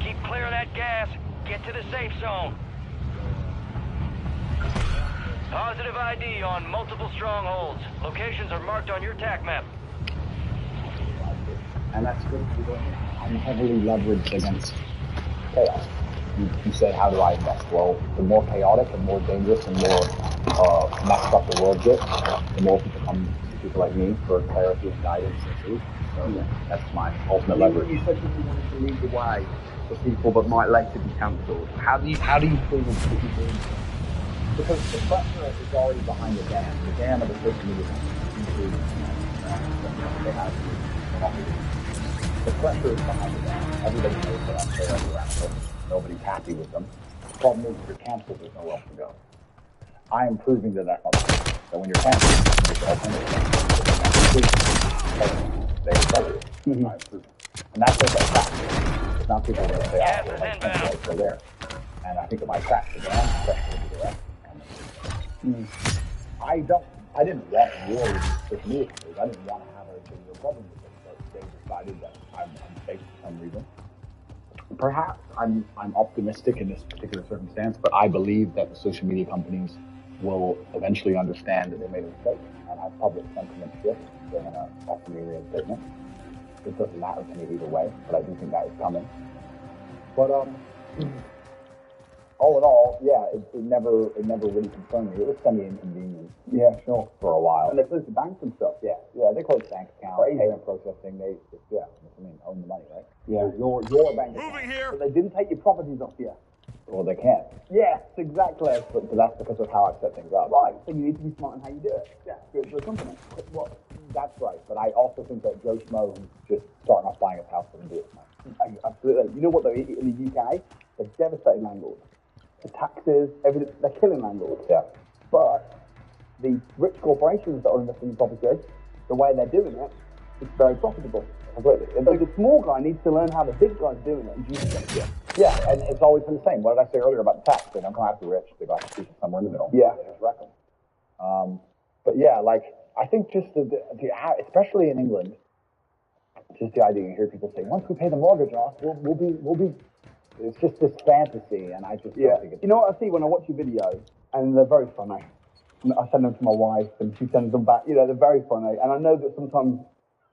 Keep clear of that gas. Get to the safe zone. Positive ID on multiple strongholds. Locations are marked on your TAC map. And that's good. I'm heavily leveraged against chaos. You said, how do I invest? Well, the more chaotic and more dangerous and more messed up the world gets, the more people come to people like me for clarity and guidance and truth. So that's my ultimate leverage. You said that you wanted to lead the way for people that might later be cancelled. How do you feel that you're doing that? Because the pressure is already behind the dam. The dam of the social media companies, they have the pressure is behind the dam. Everybody knows that I'm fair around them. Nobody's happy with them. The problem is if you're canceled, there's nowhere else to go. I am proving that that's not true. That when you're canceled, there's alternative. I prove it. And that's just a fact. Because now people are going to say, oh, well, my canceled is still there. And I think if I crash the dam, especially with the rest, I didn't want war with social media companies. I didn't want to have a bigger problem with them, but they decided that I'm safe for some reason. Perhaps I'm optimistic in this particular circumstance, but I believe that the social media companies will eventually understand that they made a mistake and have public sentiment shift. They're going to offer me a reinstatement. It doesn't matter to me either way, but I do think that is coming. But all in all, yeah, it never really concerned me. It was semi-inconvenient. Yeah, sure. For a while. And they closed the banks and stuff. Yeah, they closed bank accounts, payment processing. Own the money, right? Yeah. Your bank account. Moving here. But they didn't take your properties off you. Well, they can't. Yes, exactly. But that's because of how I set things up. Right. So you need to be smart in how you do it. Yeah. For a company. Well, that's right. But I also think that Joe Schmo, who's just starting off buying his house, doesn't do it. Absolutely. You know what though? In the UK, they're devastating landlords. The taxes, everything, they're killing landlords. Yeah. But the rich corporations that are investing in property, the way they're doing it, it's very profitable. Completely. So the small guy needs to learn how the big guy's doing it and use it. Yeah, and it's always been the same. What did I say earlier about the tax? They don't come after the rich. They go after people somewhere in the middle. Yeah. They just wreck them. But yeah, like, I think just the especially in England, just the idea you hear people say, once we pay the mortgage off, we'll be. It's just this fantasy, and I just don't think it's... You know what I see when I watch your videos, and they're very funny. I send them to my wife, and she sends them back. You know, they're very funny, and I know that sometimes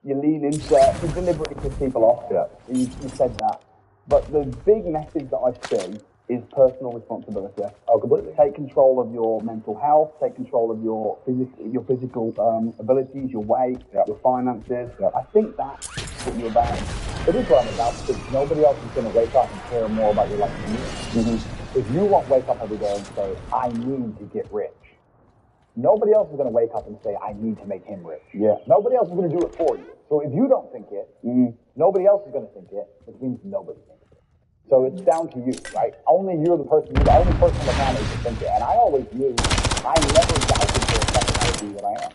you lean into it to deliberately piss people off. Yeah. You said that. But the big message that I see is personal responsibility. Oh, completely. Take control of your mental health, take control of your physical abilities, your weight, your finances. Yeah. I think that's what you're about. It is what I'm about, because nobody else is going to wake up and care more about your life than you. Mm-hmm. If you won't wake up every day and say, I need to get rich, nobody else is going to wake up and say, I need to make him rich. Yeah. Nobody else is going to do it for you. So if you don't think it, nobody else is going to think it, which means nobody thinks it. So it's down to you, right? Only you're the only person in the family to think it. And I always knew, I never doubted for a second I would be what I am.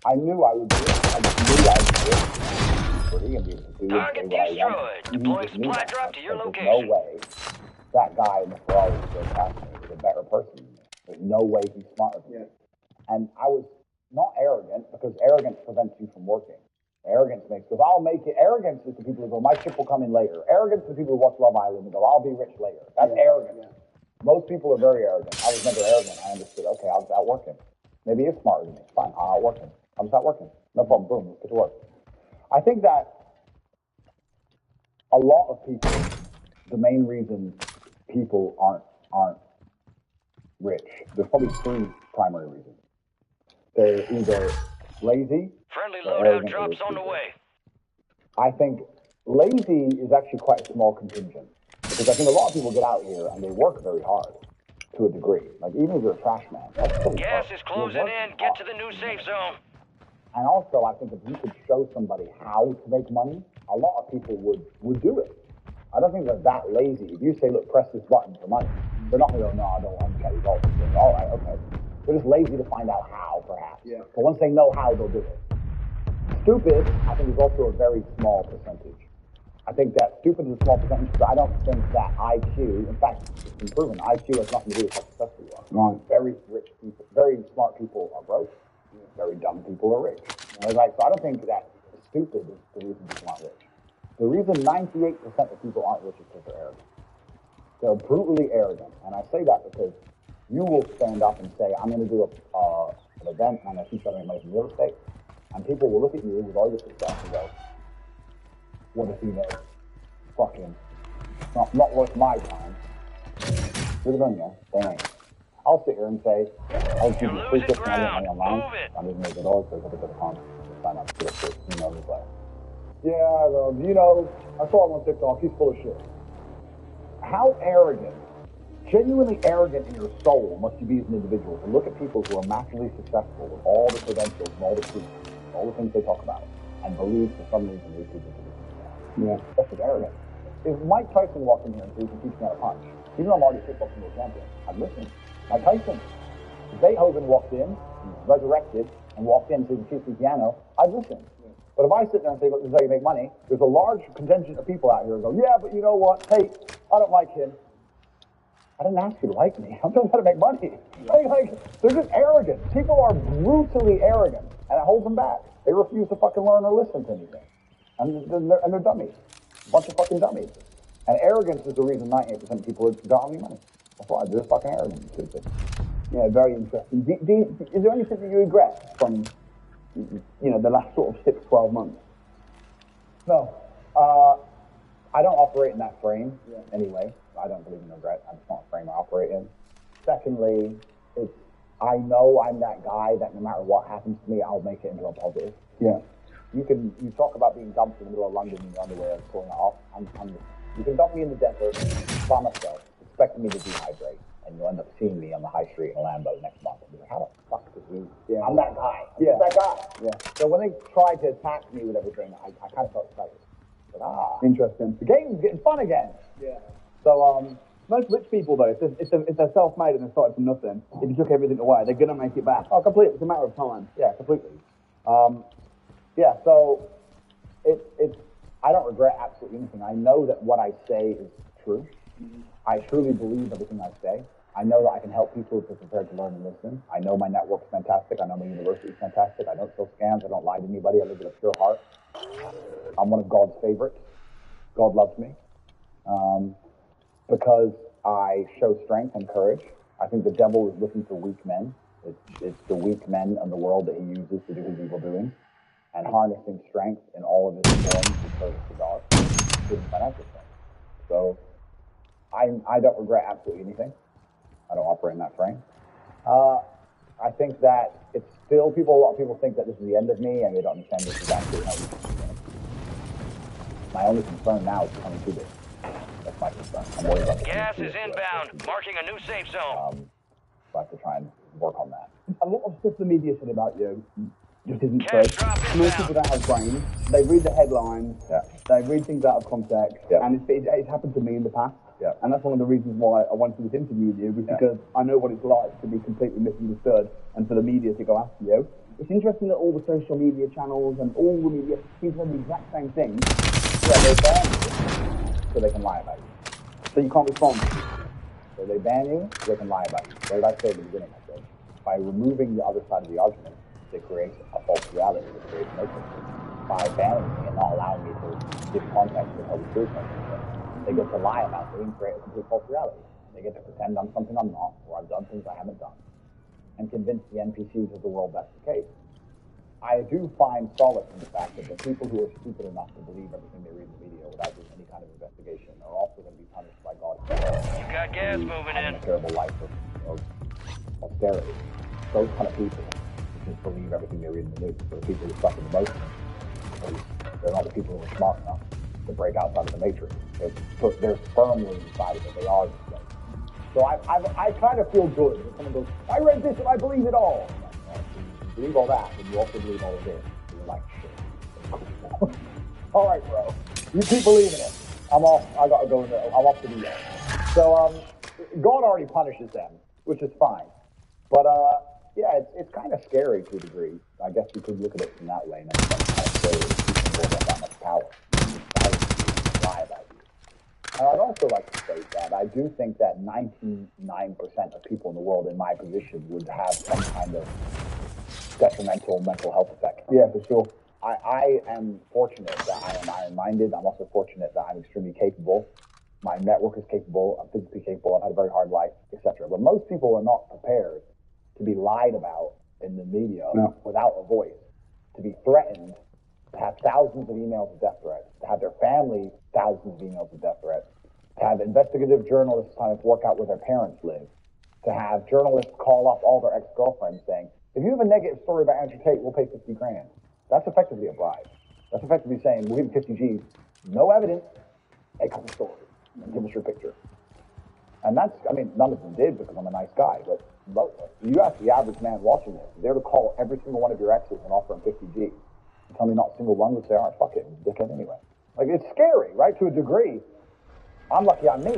I knew I would do it. I just knew I would do it. And be able to do Target destroyed. Deploying supply drop to your location. There's no way that guy in the Ferrari was going past me is a better person than me. There's no way he's smarter than me. And I was not arrogant, because arrogance prevents you from working. Arrogance makes, because I'll make it. Arrogance is the people who go, my ship will come in later. Arrogance is the people who watch Love Island and go, I'll be rich later. That's arrogant. Most people are very arrogant. I was never arrogant. I understood, okay, I'll just outwork him. Maybe he's smarter than me. Fine, I'll outwork him. I'll just outwork him. No problem. Boom, let's get to work. I think that a lot of people, the main reason people aren't rich, there's probably three primary reasons. They're either lazy. Friendly loadout drops on the way. I think lazy is actually quite a small contingent, because I think a lot of people get out here and they work very hard to a degree. Like, even if you're a trash man, that's pretty Gas hard. is closing in. Get to the new safe zone. And also, I think if you could show somebody how to make money, a lot of people would do it. I don't think they're that lazy. If you say, look, press this button for money, they're not going to go, no, I don't want to get results. All right, okay. They're just lazy to find out how, perhaps. Yeah. But once they know how, they'll do it. Stupid, I think, is also a very small percentage. I think that stupid is a small percentage, but I don't think that IQ, in fact, it's been proven, IQ has nothing to do with how successful you are. Right. Very rich people, very smart people are broke. Very dumb people are rich. So I don't think that stupid is the reason people aren't rich. The reason 98% of people aren't rich is because they're arrogant. They're brutally arrogant. And I say that because you will stand up and say, I'm going to do an event, and I'm going to teach you how to make money from real estate. And people will look at you with all your success and go, what if he knows? Fuck him. Not worth my time. Look at them, yeah. They ain't. I'll sit here and say, I'll give you free losing tips and I get ground. money online. Move it. I'm using those $8 so I go to the con. Sign up to the email newsletter. Yeah, you know, I saw him on TikTok. He's full of shit. How arrogant, genuinely arrogant in your soul must you be as an individual to look at people who are massively successful with all the credentials and all the proof, all the things they talk about, and believe for some reason these people do this. Yeah. That's just arrogant. If Mike Tyson walked in here and said, you can teach me how to punch, even though I'm already a kickboxing world champion, I'd listen. Mike Tyson. If Beethoven walked in, resurrected, and walked in and said, you can teach me piano, I'd listen. But if I sit there and say, look, this is how you make money, there's a large contingent of people out here who go, yeah, but you know what? Hey, I don't like him. I didn't ask you to like me. I'm telling you how to make money. They're just arrogant. People are brutally arrogant, and it holds them back. They refuse to fucking learn or listen to anything. And they're dummies. A bunch of fucking dummies. And arrogance is the reason 98% of people don't have any money. That's why. They're just fucking arrogant. Stupid. Yeah, very interesting. Is there anything that you regret from, the last sort of 6-12 months? No. I don't operate in that frame anyway. I don't believe in regret. I'm just not a frame I operate in. Secondly, I know I'm that guy that no matter what happens to me, I'll make it into a positive. Yeah. You talk about being dumped in the middle of London in your underwear and pulling it off. You can dump me in the desert by myself, expecting me to dehydrate, and you'll end up seeing me on the high street in a Lambo next month. And you're like, how the fuck did you? Yeah. I'm that guy. I'm that guy. Yeah. So when they tried to attack me with everything, I kind of felt excited. But, interesting. The game's getting fun again. Yeah. So most rich people though, if they're self-made and they started from nothing, if you took everything away, they're gonna make it back. Oh, completely. It's a matter of time. Yeah, completely. Yeah. So I don't regret absolutely anything. I know that what I say is true. Mm-hmm. I truly believe everything I say. I know that I can help people if they're prepared to learn and listen. I know my network's fantastic. I know my university's fantastic. I don't sell scams. I don't lie to anybody. I live with a pure heart. I'm one of God's favorites. God loves me. Because I show strength and courage. I think the devil is looking for weak men. It's the weak men in the world that he uses to do his evil doing. And harnessing strength in all of its forms to service to God, including financial strength. So I don't regret absolutely anything. I don't operate in that frame. I think that it's still a lot of people think that this is the end of me and they don't understand this is actually how we can. My only concern now is coming to this. That's my concern. I'm worried about the gas is inbound, marking a new safe zone. So I have to try and work on that. A lot of stuff the media said about you just isn't Cash true. drop Most people don't have brains. They read the headlines. Yeah. They read things out of context. Yeah. And it's happened to me in the past. Yeah. And that's one of the reasons why I wanted this interview with you, was because I know what it's like to be completely misunderstood and for the media to go after you. It's interesting that all the social media channels and all the media seem to have the exact same thing. Yeah, they ban you so they can lie about you. So you can't respond. So they ban you so they can lie about you. What did I say at the beginning? I said, by removing the other side of the argument, they create a false reality, they create a matrix. By banning me and not allowing me to give context to tell the truth, they get to lie about me and create a complete false reality. They get to pretend I'm something I'm not, or I've done things I haven't done, and convince the NPCs of the world that's the case. I do find solace in the fact that the people who are stupid enough to believe everything they read in the media without doing any kind of investigation are also going to be punished by God. You got gas moving in. A terrible life of austerity. Those kind of people who just believe everything they read in the news are the people who suffer the most. They're not the people who are smart enough to break outside of the matrix. They're firmly inside of it. They are this way. So I kind of feel good when someone goes, I read this and I believe it all. You believe all that, and you also believe all of this. You're like, shit. All right, bro. You keep believing it. I'm off. I gotta go. I'm off to New York. So God already punishes them, which is fine. But yeah, it's kind of scary to a degree. I guess you could look at it from that way. And it's kind of scary that people have that much power. It's lie about you. And I'd also like to state that I do think that 99% of people in the world in my position would have some kind of detrimental mental health effect. Yeah, for sure. I am fortunate that I am iron-minded. I'm also fortunate that I'm extremely capable. My network is capable. I'm physically capable. I've had a very hard life, etc. But most people are not prepared to be lied about in the media without a voice, to be threatened, to have thousands of emails of death threats, to have their family thousands of emails of death threats, to have investigative journalists kind of work out where their parents live, to have journalists call up all their ex-girlfriends saying, if you have a negative story about Andrew Tate, we'll pay 50 grand. That's effectively a bribe. That's effectively saying, we'll give you 50 G's, no evidence, make up a story, and give us your picture. And that's, I mean, none of them did because I'm a nice guy, but you ask the average man watching this, they're to call every single one of your exes and offer them 50 G's. And tell me not a single one would say, all right, fuck it, dickhead anyway. Like, it's scary, right, to a degree. I'm lucky I'm me.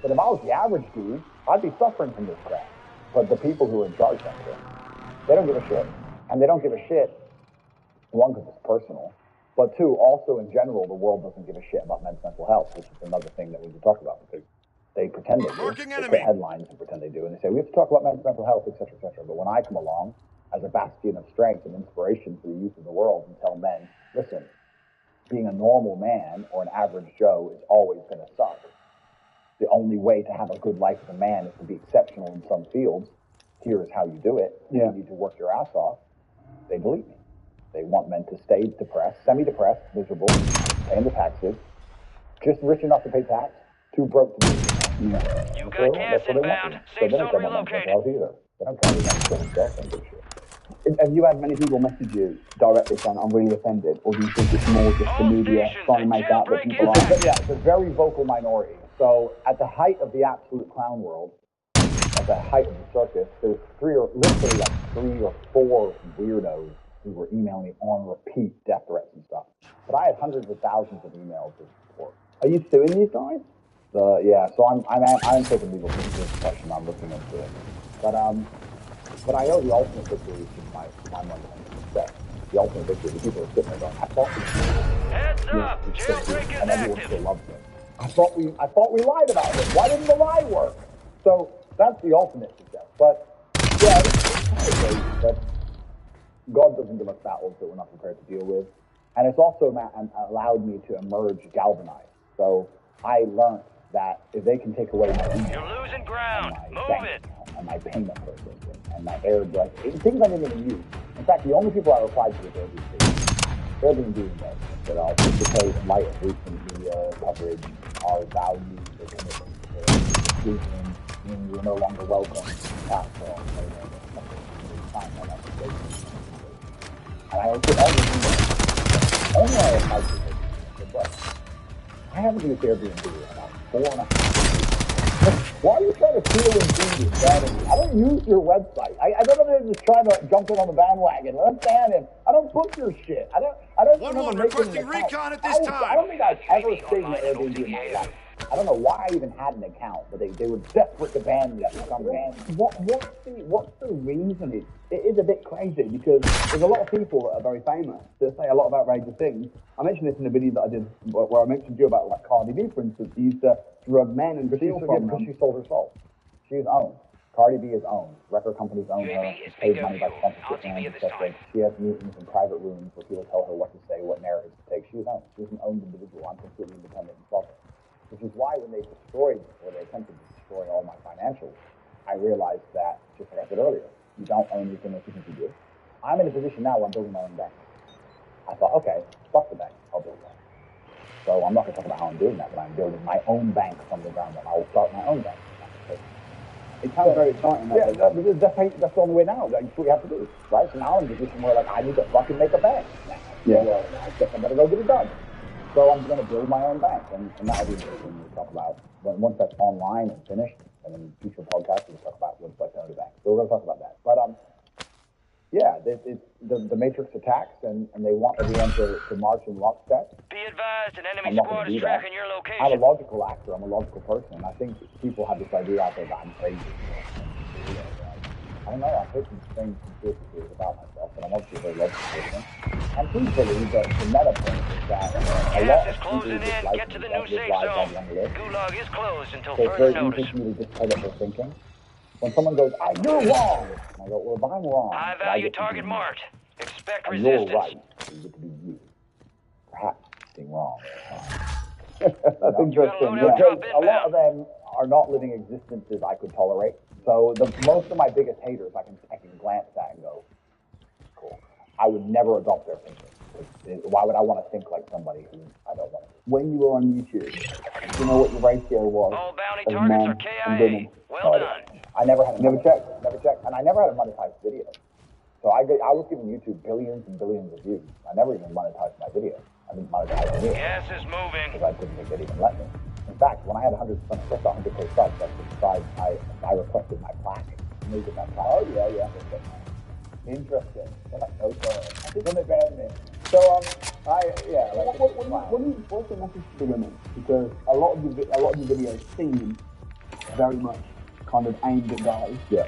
But if I was the average dude, I'd be suffering from this crap. But the people who are in charge don't care. They don't give a shit. And they don't give a shit, one, because it's personal, but two, also in general, the world doesn't give a shit about men's mental health, which is another thing that we could talk about, because they pretend they do. They put headlines and pretend they do, and they say, we have to talk about men's mental health, et cetera, et cetera. But when I come along as a bastion of strength and inspiration for the youth of the world and tell men, listen, being a normal man or an average Joe is always going to suck. The only way to have a good life as a man is to be exceptional in some fields. Here is how you do it. You need to work your ass off. They believe me. They want men to stay depressed, semi-depressed, miserable, paying the taxes, just rich enough to pay tax, too broke to be. You got gas inbound. Safe zone relocated. They don't care about themselves and good shit. Have you had many people message you directly saying, I'm really offended? Or do you think it's more just the media trying to make out that people are... Yeah, it's a very vocal minority. So at the height of the absolute clown world, at the height of the circus, there was literally like 3 or 4 weirdos who were emailing me on repeat death threats and stuff. But I had hundreds of thousands of emails of support. Are you suing these guys? Yeah, so I'm taking legal repercussion. I'm looking into it. But I know the ultimate victory is just my money and success. The ultimate victory, the people are sitting there going, I thought we Heads up, jailbreak is and everyone active. still loves it. I thought we lied about it. Why didn't the lie work? So that's the ultimate success. But yeah, it's kind of crazy that God doesn't give us battles that we're not prepared to deal with. And it's also allowed me to emerge galvanized. So I learned that if they can take away my email, you're losing ground. And my Move bank it. account, and my payment processing, and my airdrop, things I didn't even use. In fact, the only people I replied to was Airbnb. Airbnb investment that I'll participate in light of recent media coverage, our values, the commitment to inclusion, meaning you're no longer welcome, platform, and I did all these emails. Only I applied to it, but I haven't used Airbnb in about 4.5 years. Why are you trying to steal Indeed strategy? I don't use your website. I don't know if they're just trying to jump in on the bandwagon. Let them ban him. I don't book your shit. I don't remember making an account. Recon at this time. I don't think I've ever stayed in Airbnb in my life. I don't know why I even had an account, but they were desperate to ban me for some reason. What's the reason? It is a bit crazy because there's a lot of people that are very famous that say a lot of outrageous things. I mentioned this in a video that I did where I mentioned you about like Cardi B, for instance. She used to drug men and steal from them. Because she sold her soul. She's owned. Cardi B is owned. Record companies own her. She's paid money by sponsorship and etc. She has meetings in private rooms where people tell her what to say, what narratives to take. She's owned. She's an owned individual. I'm completely independent and selfish. Which is why when they attempted to destroy all my financials, I realized that, just like I said earlier, you don't own anything that you think you do. I'm in a position now where I'm building my own bank. I thought, okay, fuck the bank, I'll build one. So I'm not going to talk about how I'm doing that, but I'm building my own bank from the ground up. I will start my own bank. It sounds very exciting. Yeah, that's the only way now. That's what you have to do, right? So now I'm in a position where, like, I need to fucking make a bank. Yeah. So, I guess I better go get it done. So I'm going to build my own bank, and that'll be interesting to talk about. Once that's online and finished, and in future podcasts, we'll talk about what it's like to own a bank. So we're going to talk about that. But yeah, the Matrix attacks, and they want everyone to march in lockstep. Be advised, an enemy squad is tracking your location. I'm a logical actor. I'm a logical person, and I think people have this idea out there that I'm crazy. I don't know. I've heard some strange conspiracy theories about myself, but I'm obviously a very logical person. And please believe that the meta point is that a lot Gas is closing in. Get to the new safe zone. Gulag is closed until so it's further very notice. easy for me to just tell what they're thinking. When someone goes, you're wrong, and I go, well, if I'm wrong, High value target marked. Expect and resistance. you're right, so you get to be you. Perhaps being wrong. That's interesting. Yeah. Because a lot of them are not living existences I could tolerate. So most of my biggest haters I can glance at and go, cool. I would never adopt their thinking. Why would I want to think like somebody who I don't want to? When you were on YouTube, you know what your ratio was All bounty of targets men are and KIA. women? Well done. I never had Never checked? and I never had a monetized video. So I was giving YouTube billions and billions of views. I never even monetized my video. I didn't monetize the video. Gas is moving. Because I didn't think they'd even let me. In fact, when I had 100 subs, I requested my plaque. Moved my plaque. Oh, yeah. Interesting. Then they banned me. So, what's the message to the women? Because a lot of the videos seem very much kind of aimed at guys. Yeah.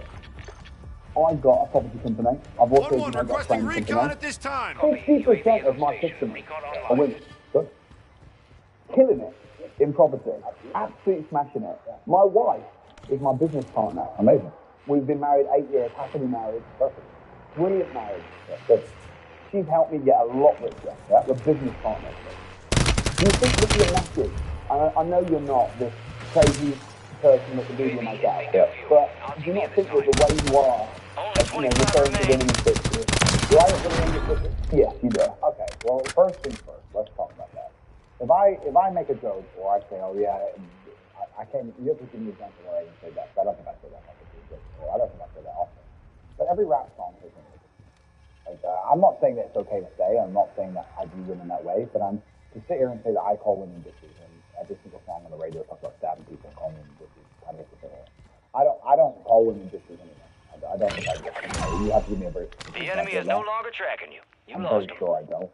I've got a property company. I've also 1-1 got a requesting training recon company. at this time. 50% of my customers are women. Good. Killing it in property. Absolutely smashing it. My wife is my business partner. Amazing. We've been married 8 years, happily married. Perfect. Brilliant marriage. Good. She's helped me get a lot richer. The business partner. Do you think that your message, I know you're not this crazy person that the media makes out, but do you not think that the way you are, referring to women in pictures, Do I really understand it? yes, you do. Okay, well, first things first. Let's talk about that. If I make a joke or I say, oh yeah, I can't. You have to give me an example where I even say that. I don't think I say that much. I don't think I say that often. But every rap song has been like, I'm not saying that it's okay to say. I'm not saying that I view women that way. But I'm to sit here and say that I call women bitches, and every single song on the radio talks about stabbing people and calling women bitches. Kind of I don't call women bitches anymore. I don't think I do. You have to give me a very. The enemy is no longer tracking you. You I'm lost very him. sure I don't.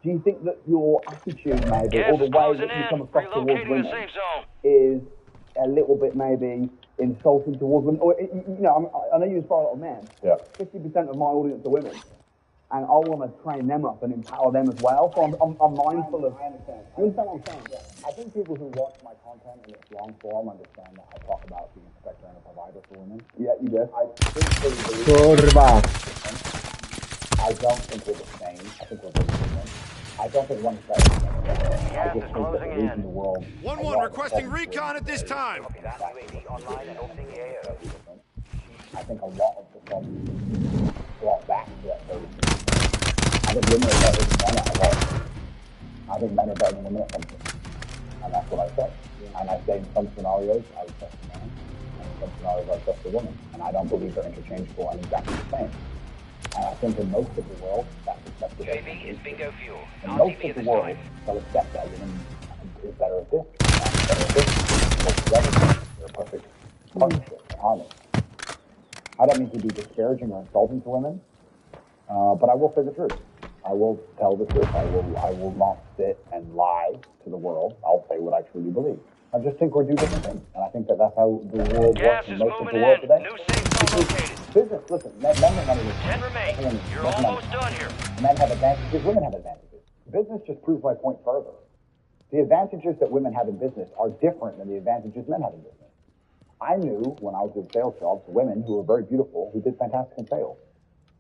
Do you think that your attitude, maybe, Gas or the is way closing that you in. come across towards Relocating the women safe zone. is a little bit maybe insulting towards women? Or, I know you inspire a lot of men. Yeah. 50% of my audience are women. And I want to train them up and empower them as well. So I'm mindful of... I understand. You understand what I'm saying? Yeah. I think people who watch my content in its long form understand that I talk about being a protector and a provider for women. Yeah, you do. I think they believe Kurwa. I don't think we're the same. I think we're very different. I don't think one's better than the other. I just think that the reason the world... 1-1 requesting recon at this time. I think a lot of the problems brought back to that very thing. I think women are better than men at a lot. I think men are better than women at something. And that's what I say. And I say in some scenarios, I would trust a man. And in some scenarios, I trust a woman. And I don't believe they're interchangeable and exactly the same. And I think in most of the world, that's accepted. JV is bingo fuel. In most of the world, they'll accept that women is better at this, better at this, work together. They're a perfect partnership, harmony. I don't mean to be disparaging or insulting to women, but I will say the truth. I will tell the truth. I will not sit and lie to the world. I'll say what I truly believe. I just think we're doing different things, and I think that that's how the world Gas works in is most of moving the world in. today. New safe zone located. Business, listen, men make money. 10 remain. You're almost done here. Men have advantages, women have advantages. Business just proves my point further. The advantages that women have in business are different than the advantages men have in business. I knew when I was doing sales jobs, women who were very beautiful, who did fantastic in sales.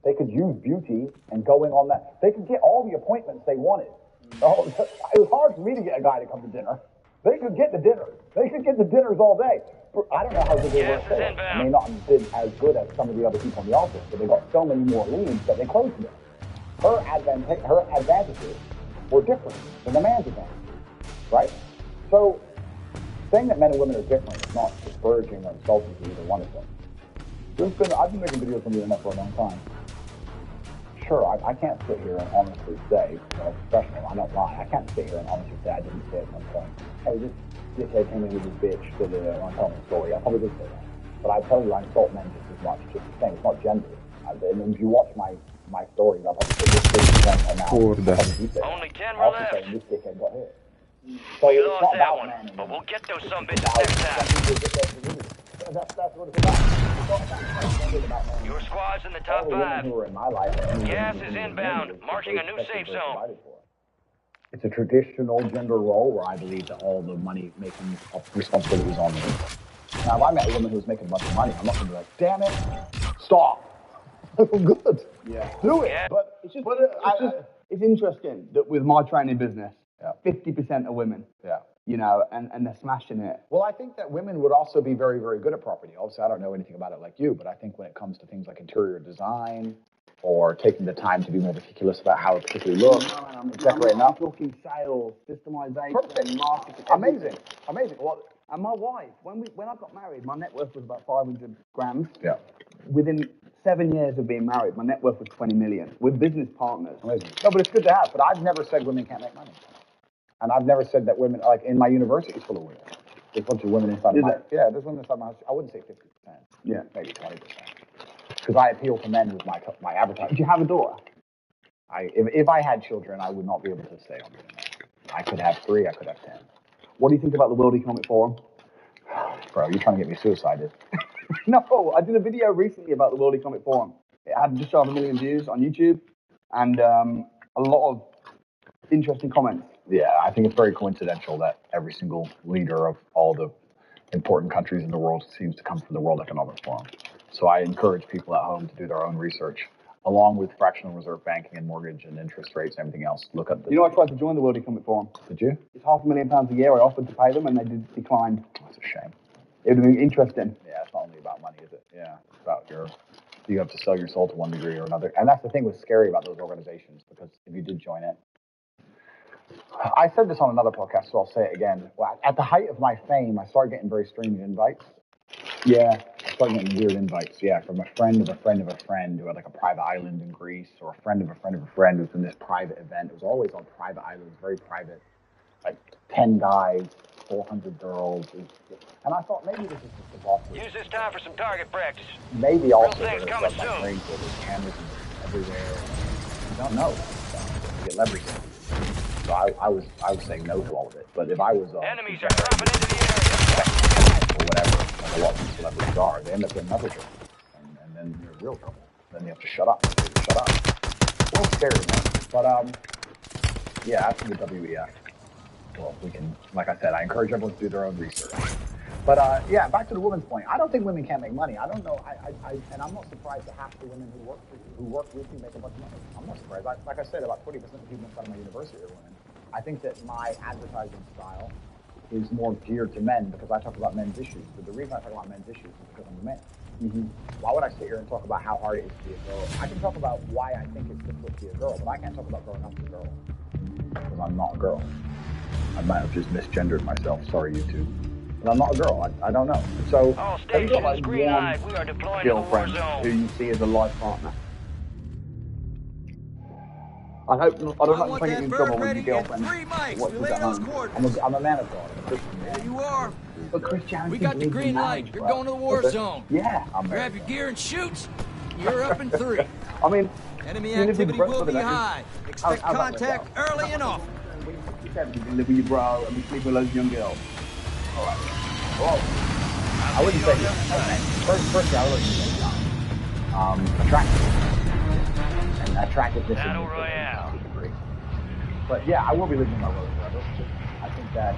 They could use beauty and going on that. They could get all the appointments they wanted. Oh, it was hard for me to get a guy to come to dinner. They could get the dinners. They could get the dinners all day. I don't know how good they were at sales. They may not have been as good as some of the other people in the office, but they got so many more leads that they closed them. Her advantages were different than the man's advantages, right? So saying that men and women are different is not discouraging or insulting to either one of them. I've been making videos on the internet for a long time. Sure, I can't sit here and honestly say, professional, I don't lie. I can't sit here and honestly say I didn't say at some point, hey, this dickhead came in with his bitch to the telling the story. I probably did say that. But I tell you, I insult men just as much, just the same. It's not gender. And if you watch my stories, I'll probably say this dickhead came out. Only 10 were left. Saying this dickhead got hit. So We it's lost not that about one, men but and we'll get those some it's bitches about next some time. people get that community. That's what it's about. It's not about men. Your squad's in the top All the women 5. who are in my life, Gas is inbound, marking a new safe zone. It's a traditional gender role where I believe that all the money making responsibility is on me. Now, if I met a woman who's making a bunch of money, I'm not going to be like, damn it, stop. I'm good. Yeah. Do it. Yeah. But it's interesting that with my training business, 50% are women. Yeah. And they're smashing it. Well, I think that women would also be very, very good at property. Obviously, I don't know anything about it like you, but I think when it comes to things like interior design, or taking the time to be more meticulous about how it particularly looks, decorating I'm up. talking sales, systemization, Perfect. marketing. Amazing. Amazing. Well, And my wife, when I got married, my net worth was about 500 grand. yeah. Within 7 years of being married, my net worth was 20 million. We're business partners. Amazing. No, but it's good to have. But I've never said women can't make money. And I've never said that women, like in my university, it's full of women. There's a bunch of women inside of my house. Yeah, there's women inside my house. I wouldn't say 50%. Yeah. Maybe 20%. Because I appeal to men with my advertising. Did you have a daughter? If I had children, I would not be able to stay on the internet. I could have 3, I could have 10. What do you think about the World Economic Forum? Bro, you're trying to get me suicided. No, I did a video recently about the World Economic Forum. It had just over 1 million views on YouTube and a lot of interesting comments. Yeah, I think it's very coincidental that every single leader of all the important countries in the world seems to come from the World Economic Forum. So I encourage people at home to do their own research, along with fractional reserve banking and mortgage and interest rates and everything else. Look up. You know, I tried to join the World Economic Forum. Did you? It's £500,000 a year. I offered to pay them, and they declined. That's a shame. It would have been interesting. Yeah, it's not only about money, is it? Yeah, it's about you have to sell your soul to one degree or another. And that's the thing that's scary about those organizations, because if you did join it, I said this on another podcast, so I'll say it again. Well, at the height of my fame, I started getting very strange invites. Yeah. I started getting weird invites, from a friend of a friend of a friend who had like a private island in Greece, or a friend of a friend of a friend who was in this private event. It was always on private islands, very private, like 10 guys, 400 girls. And I thought maybe this is just a boss. Use this time for some target practice. Maybe also Real things there's coming like soon. brains where there's cameras everywhere. You don't know. You get leverage. So I was saying no to all of it. But if I was Enemies are dropping into the area. or whatever, like a lot of these celebrities are, they end up getting leverage. And then you're in real trouble. Then you have to shut up. Well, it's scary, man. But after the WEF, well, we can, like I said, I encourage everyone to do their own research. But back to the woman's point. I don't think women can't make money. I don't know. And I'm not surprised that half the women who work with me make a bunch of money. I'm not surprised. Like I said, about 20% of the people inside of my university are women. I think that my advertising style is more geared to men because I talk about men's issues. But the reason I talk about men's issues is because I'm a man. Mm-hmm. Why would I sit here and talk about how hard it is to be a girl? I can talk about why I think it's difficult to be a girl, but I can't talk about growing up as a girl because I'm not a girl. I might have just misgendered myself. Sorry, YouTube. But I'm not a girl. I don't know. So, All have you got stations like green one light. We are deploying to the war girlfriend who zone. you see as a life partner? I hope I don't like to bring it in trouble with your girlfriend. What's that home? I'm a man of God. I'm a Christian man. There you are. But Christianity We got the believes in green marriage, light. You're bro. going to the war zone. Yeah. Grab your gear and shoot. You're up in 3. I mean, Enemy you live with activity your will brother, be don't you? high. Expect How about contact myself? early and often. You said you can live with your bro and be sleeping with loads of young girls. All right. Well, I wouldn't say firstly, I would say attractive. And attractiveness Battle is Royale. But yeah, I will be living with my brother forever. I think that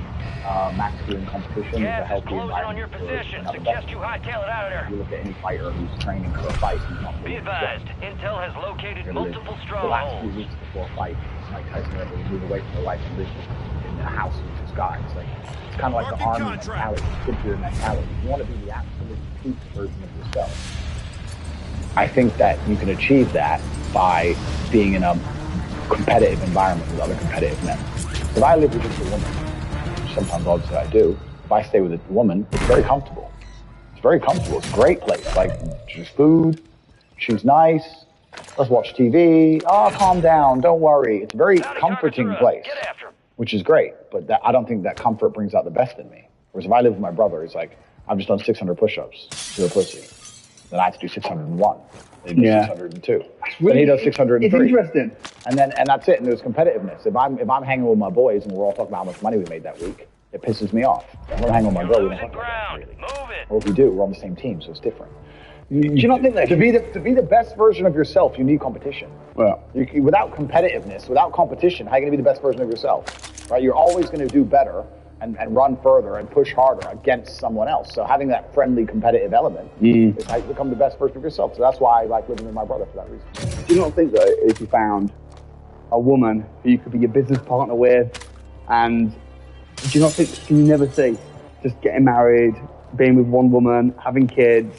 masculine competition is a Gas is healthy closing on your environment. position. Suggest you hightail it out of If you there. look at any fighter who's training for a fight, he's not Be advised, Intel has located multiple the last few strongholds. weeks before a fight, Mike Tyson had to move away from the life and live in a house with his guys. Like, it's kind of like the Marking army contract. mentality, Hitler mentality. You want to be the absolute peak version of yourself. I think that you can achieve that by being in a competitive environment with other competitive men. If I live with just a woman, which sometimes obviously I do, if I stay with a woman, it's very comfortable. It's very comfortable. It's a great place. Like, there's food, she's nice, let's watch TV, calm down, don't worry. It's a very comforting place, Get after him. which is great, but I don't think that comfort brings out the best in me. Whereas if I live with my brother, it's like, I've just done 600 push-ups. You're a pussy. Then I have to do 601. Then he does 602. Then he does 603. It's interesting. And that's it. And there's competitiveness. If I'm hanging with my boys and we're all talking about how much money we made that week, it pisses me off. If I'm hanging with my girl, we don't talk Losing about that ground. really. Move it. Or if we do, we're on the same team, so it's different. Do you not think that to be the best version of yourself, you need competition? Well, Without competitiveness, without competition, how are you going to be the best version of yourself? Right? You're always going to do better and run further and push harder against someone else. So having that friendly, competitive element is how you become the best version of yourself. So that's why I like living with my brother for that reason. do you not think that if you found a woman who you could be your business partner with, and do you not think, can you never see just getting married, being with one woman, having kids,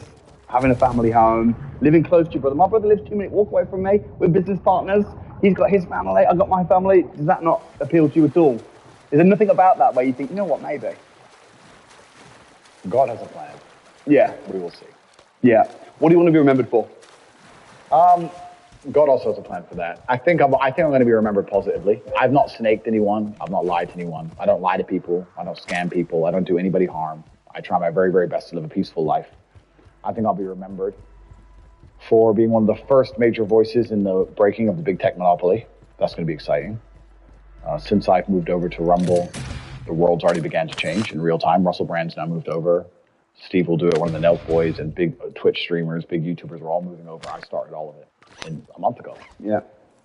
having a family home, living close to your brother. My brother lives 2-minute walk away from me. We're business partners. He's got his family. I've got my family. Does that not appeal to you at all? Is there nothing about that where you think, you know what, maybe? God has a plan. Yeah. We will see. Yeah. What do you want to be remembered for? God also has a plan for that. I think I'm going to be remembered positively. I've not snaked anyone. I've not lied to anyone. I don't lie to people. I don't scam people. I don't do anybody harm. I try my very, very best to live a peaceful life. I think I'll be remembered for being one of the first major voices in the breaking of the big tech monopoly. That's going to be exciting. Since I've moved over to Rumble, the world's already began to change in real time. Russell Brand's now moved over. Steve will do it. One of the Nelk boys and big Twitch streamers, big YouTubers are all moving over. I started all of it a month ago. Yeah.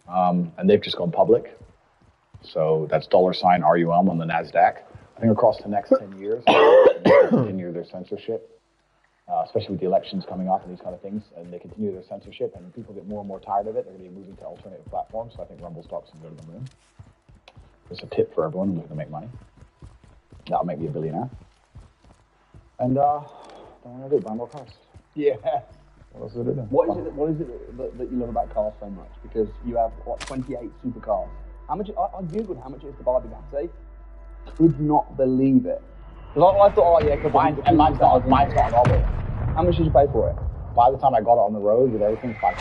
And they've just gone public. So that's $RUM on the NASDAQ. I think across the next 10 years, they continue their censorship, especially with the elections coming up and these kind of things. And they continue their censorship, and people get more and more tired of it. They're going to be moving to alternative platforms. So I think Rumble stocks can go to the moon. There's a tip for everyone looking to make money. That'll make me a billionaire. And don't want to do buy more cars. Yeah. What else is it? What is it that you love about cars so much? Because you have, 28 supercars. How much, I Googled how much it is to buy a Bugatti. Could not believe it. Because I thought, mine's not an Orbit. How much did you pay for it? By the time I got it on the road with everything, 5.6.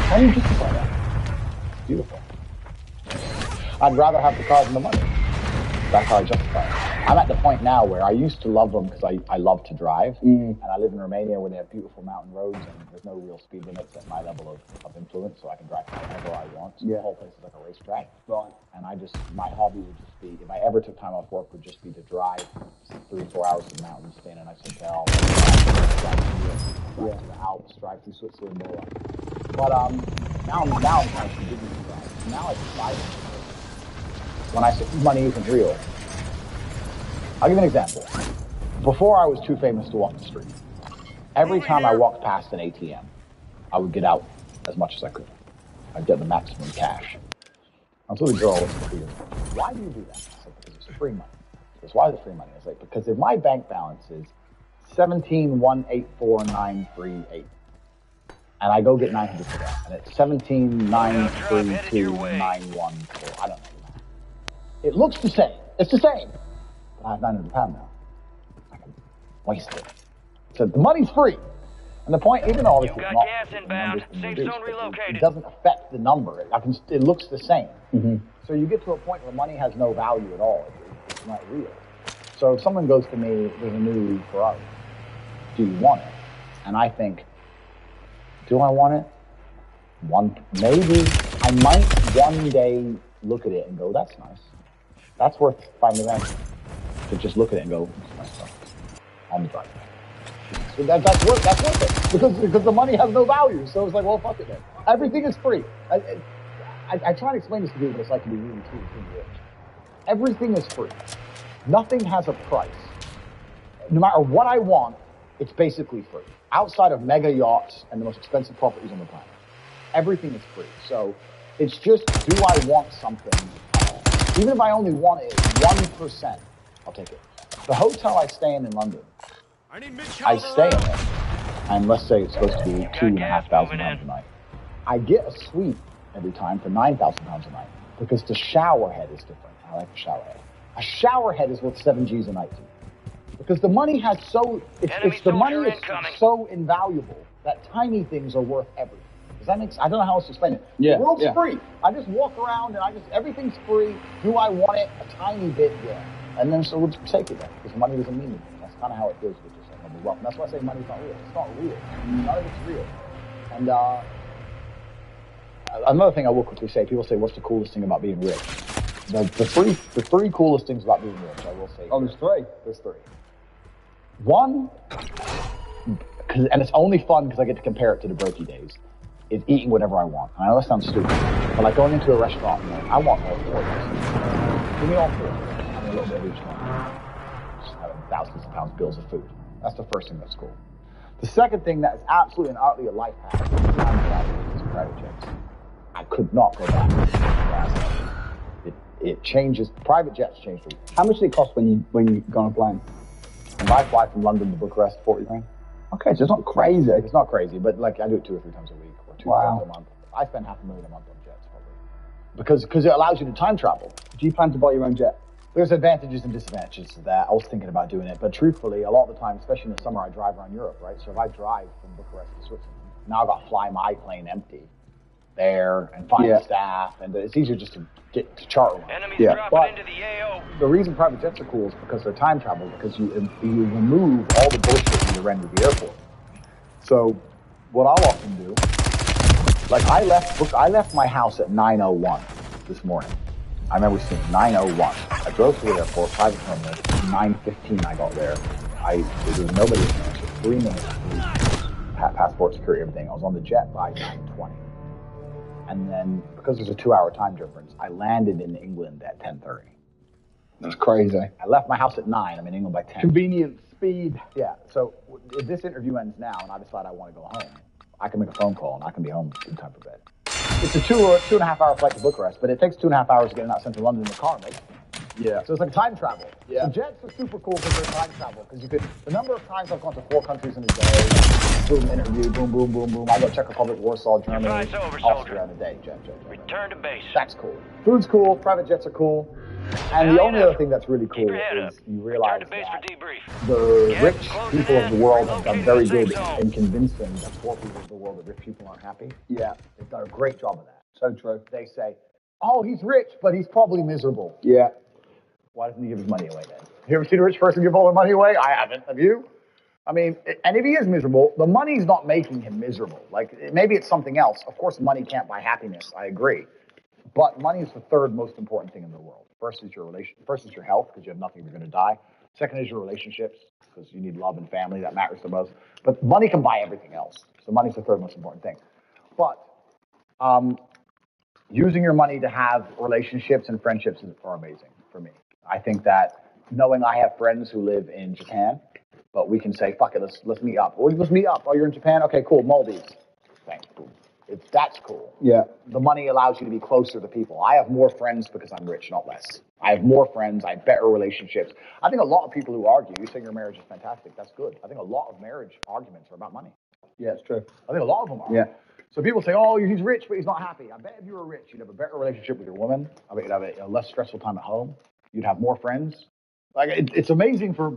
How do you justify that? It's beautiful. I'd rather have the cars than the money. That's how I justify it. I'm at the point now where I used to love them because I love to drive, and I live in Romania where they have beautiful mountain roads and there's no real speed limits at my level of influence, so I can drive whenever I want. So the whole place is like a racetrack. Right. And my hobby would just be, if I ever took time off work, would just be to drive 3-4 hours to the mountains, stay in a nice hotel, drive to the Alps, drive through Switzerland, more. But now I'm kind of beginning to drive. Now I just buy them. When I say money isn't real, I'll give you an example. Before I was too famous to walk the street, every time I walked past an ATM, I would get out as much as I could. I'd get the maximum cash. I told the girl, why do you do that? I said, because it's free money. She goes, why is it free money? I was like, because if my bank balance is 17,184,938, and I go get 900 for that, and it's 17,932,914, I don't know. It looks the same. It's the same. But I have £900 now. I can waste it. So the money's free. And the point, even though obviously it's not, gas inbound. Safe zone relocated. it doesn't affect the number. It looks the same. Mm-hmm. So you get to a point where money has no value at all. It's not real. So if someone goes to me, there's a new Ferrari. Do you want it? And I think, do I want it? Maybe. I might one day look at it and go, that's nice. That's worth $5,000 to just look at it and go, that's nice stuff. On the driveway. So that's worth it because the money has no value. So it's like, well, fuck it then. Everything is free. I try to explain this to people, but it's like to be really too rich. Everything is free. Nothing has a price. No matter what I want, it's basically free. Outside of mega yachts and the most expensive properties on the planet, everything is free. So it's just, do I want something? Even if I only want it 1%, I'll take it. The hotel I stay in London, I stay in it, and let's say it's supposed to be £2,500 a night. I get a suite every time for £9,000 a night because the shower head is different. I like the shower head. A shower head is worth 7 G's a night to me because the money has the money is so invaluable that tiny things are worth everything. Does that make sense? I don't know how else to explain it. Yeah, the world's free. I just walk around and everything's free. Do I want it? A tiny bit, yeah. And then so we'll just take it then because money doesn't mean anything. That's kind of how it feels with yourself. Wealth. And that's why I say money's not real. It's not real. None of it's real. And another thing I will quickly say, people say, what's the coolest thing about being rich? The three coolest things about being rich, I will say. Oh, there's three? There's three. One, and it's only fun because I get to compare it to the brokey days, is eating whatever I want. I know that sounds stupid, but like going into a restaurant and going, I want all four of those. Give me all four. I mean, a little bit of each one. Just having thousands of pounds bills of food. That's the first thing that's cool. The second thing that is absolutely and utterly a life hack is time travel is private jets. I could not go back. It changes. Private jets change the. How much did it cost when you go on a plane? If I fly from London to Bucharest, 40 grand. Okay, so it's not crazy. It's not crazy, but like I do it 2 or 3 times a week or 2 times a month. I spend $500,000 a month on jets probably because it allows you to time travel. Do you plan to buy your own jet? There's advantages and disadvantages to that. I was thinking about doing it, but truthfully, a lot of the time, especially in the summer, I drive around Europe, right? So if I drive from Bucharest to Switzerland, now I've got to fly my plane empty there and find staff, and it's easier just to get to charter one. Enemies dropping into the AO. The reason private jets are cool is because they're time travel, because you remove all the bullshit when you render the airport. So what I'll often do, like I left my house at 9:01 this morning. I remember seeing 9:01. I drove to the airport, private terminal. 9:15 I got there. There was nobody in there. So 3 minutes, passport, security, everything. I was on the jet by 9:20. And then, because there's a 2-hour time difference, I landed in England at 10:30. That's crazy. I left my house at 9. I'm in England by 10. Convenience, speed. Yeah. So if this interview ends now and I decide I want to go home, I can make a phone call and I can be home in time for bed. It's a 2.5 hour flight to Bucharest, but it takes 2.5 hours to get out of central London in the car, mate. Yeah. So it's like time travel. Yeah. So jets are super cool because they're time travel. Because the number of times I've gone to 4 countries in a day, boom, interview, boom, boom, boom, boom. I go Czech Republic, Warsaw, Germany, Austria in a day. Jet. Return to base. That's cool. Food's cool. Private jets are cool. And the only other thing that's really cool is you realize that the rich people of the world have done very good in convincing the poor people of the world that rich people aren't happy. Yeah. They've done a great job of that. So true. They say, oh, he's rich, but he's probably miserable. Yeah. Why doesn't he give his money away then? You ever seen a rich person give all their money away? I haven't. Have you? I mean, and if he is miserable, the money's not making him miserable. Like, maybe it's something else. Of course, money can't buy happiness. I agree. But money is the third most important thing in the world. First is your health, because you have nothing, you're going to die. Second is your relationships, because you need love and family. That matters the most. But money can buy everything else. So money's the third most important thing. But using your money to have relationships and friendships are amazing for me. I think that knowing I have friends who live in Japan, but we can say, fuck it, let's meet up. Or let's meet up. Oh, you're in Japan? Okay, cool. Maldives. Thanks. Boom. That's cool. Yeah. The money allows you to be closer to people. I have more friends because I'm rich, not less. I have more friends. I have better relationships. I think a lot of people who argue, you say your marriage is fantastic. That's good. I think a lot of marriage arguments are about money. Yeah, it's true. I think a lot of them are. Yeah. So people say, oh, he's rich, but he's not happy. I bet if you were rich, you'd have a better relationship with your woman. I bet you'd have a less stressful time at home. You'd have more friends. Like it's amazing for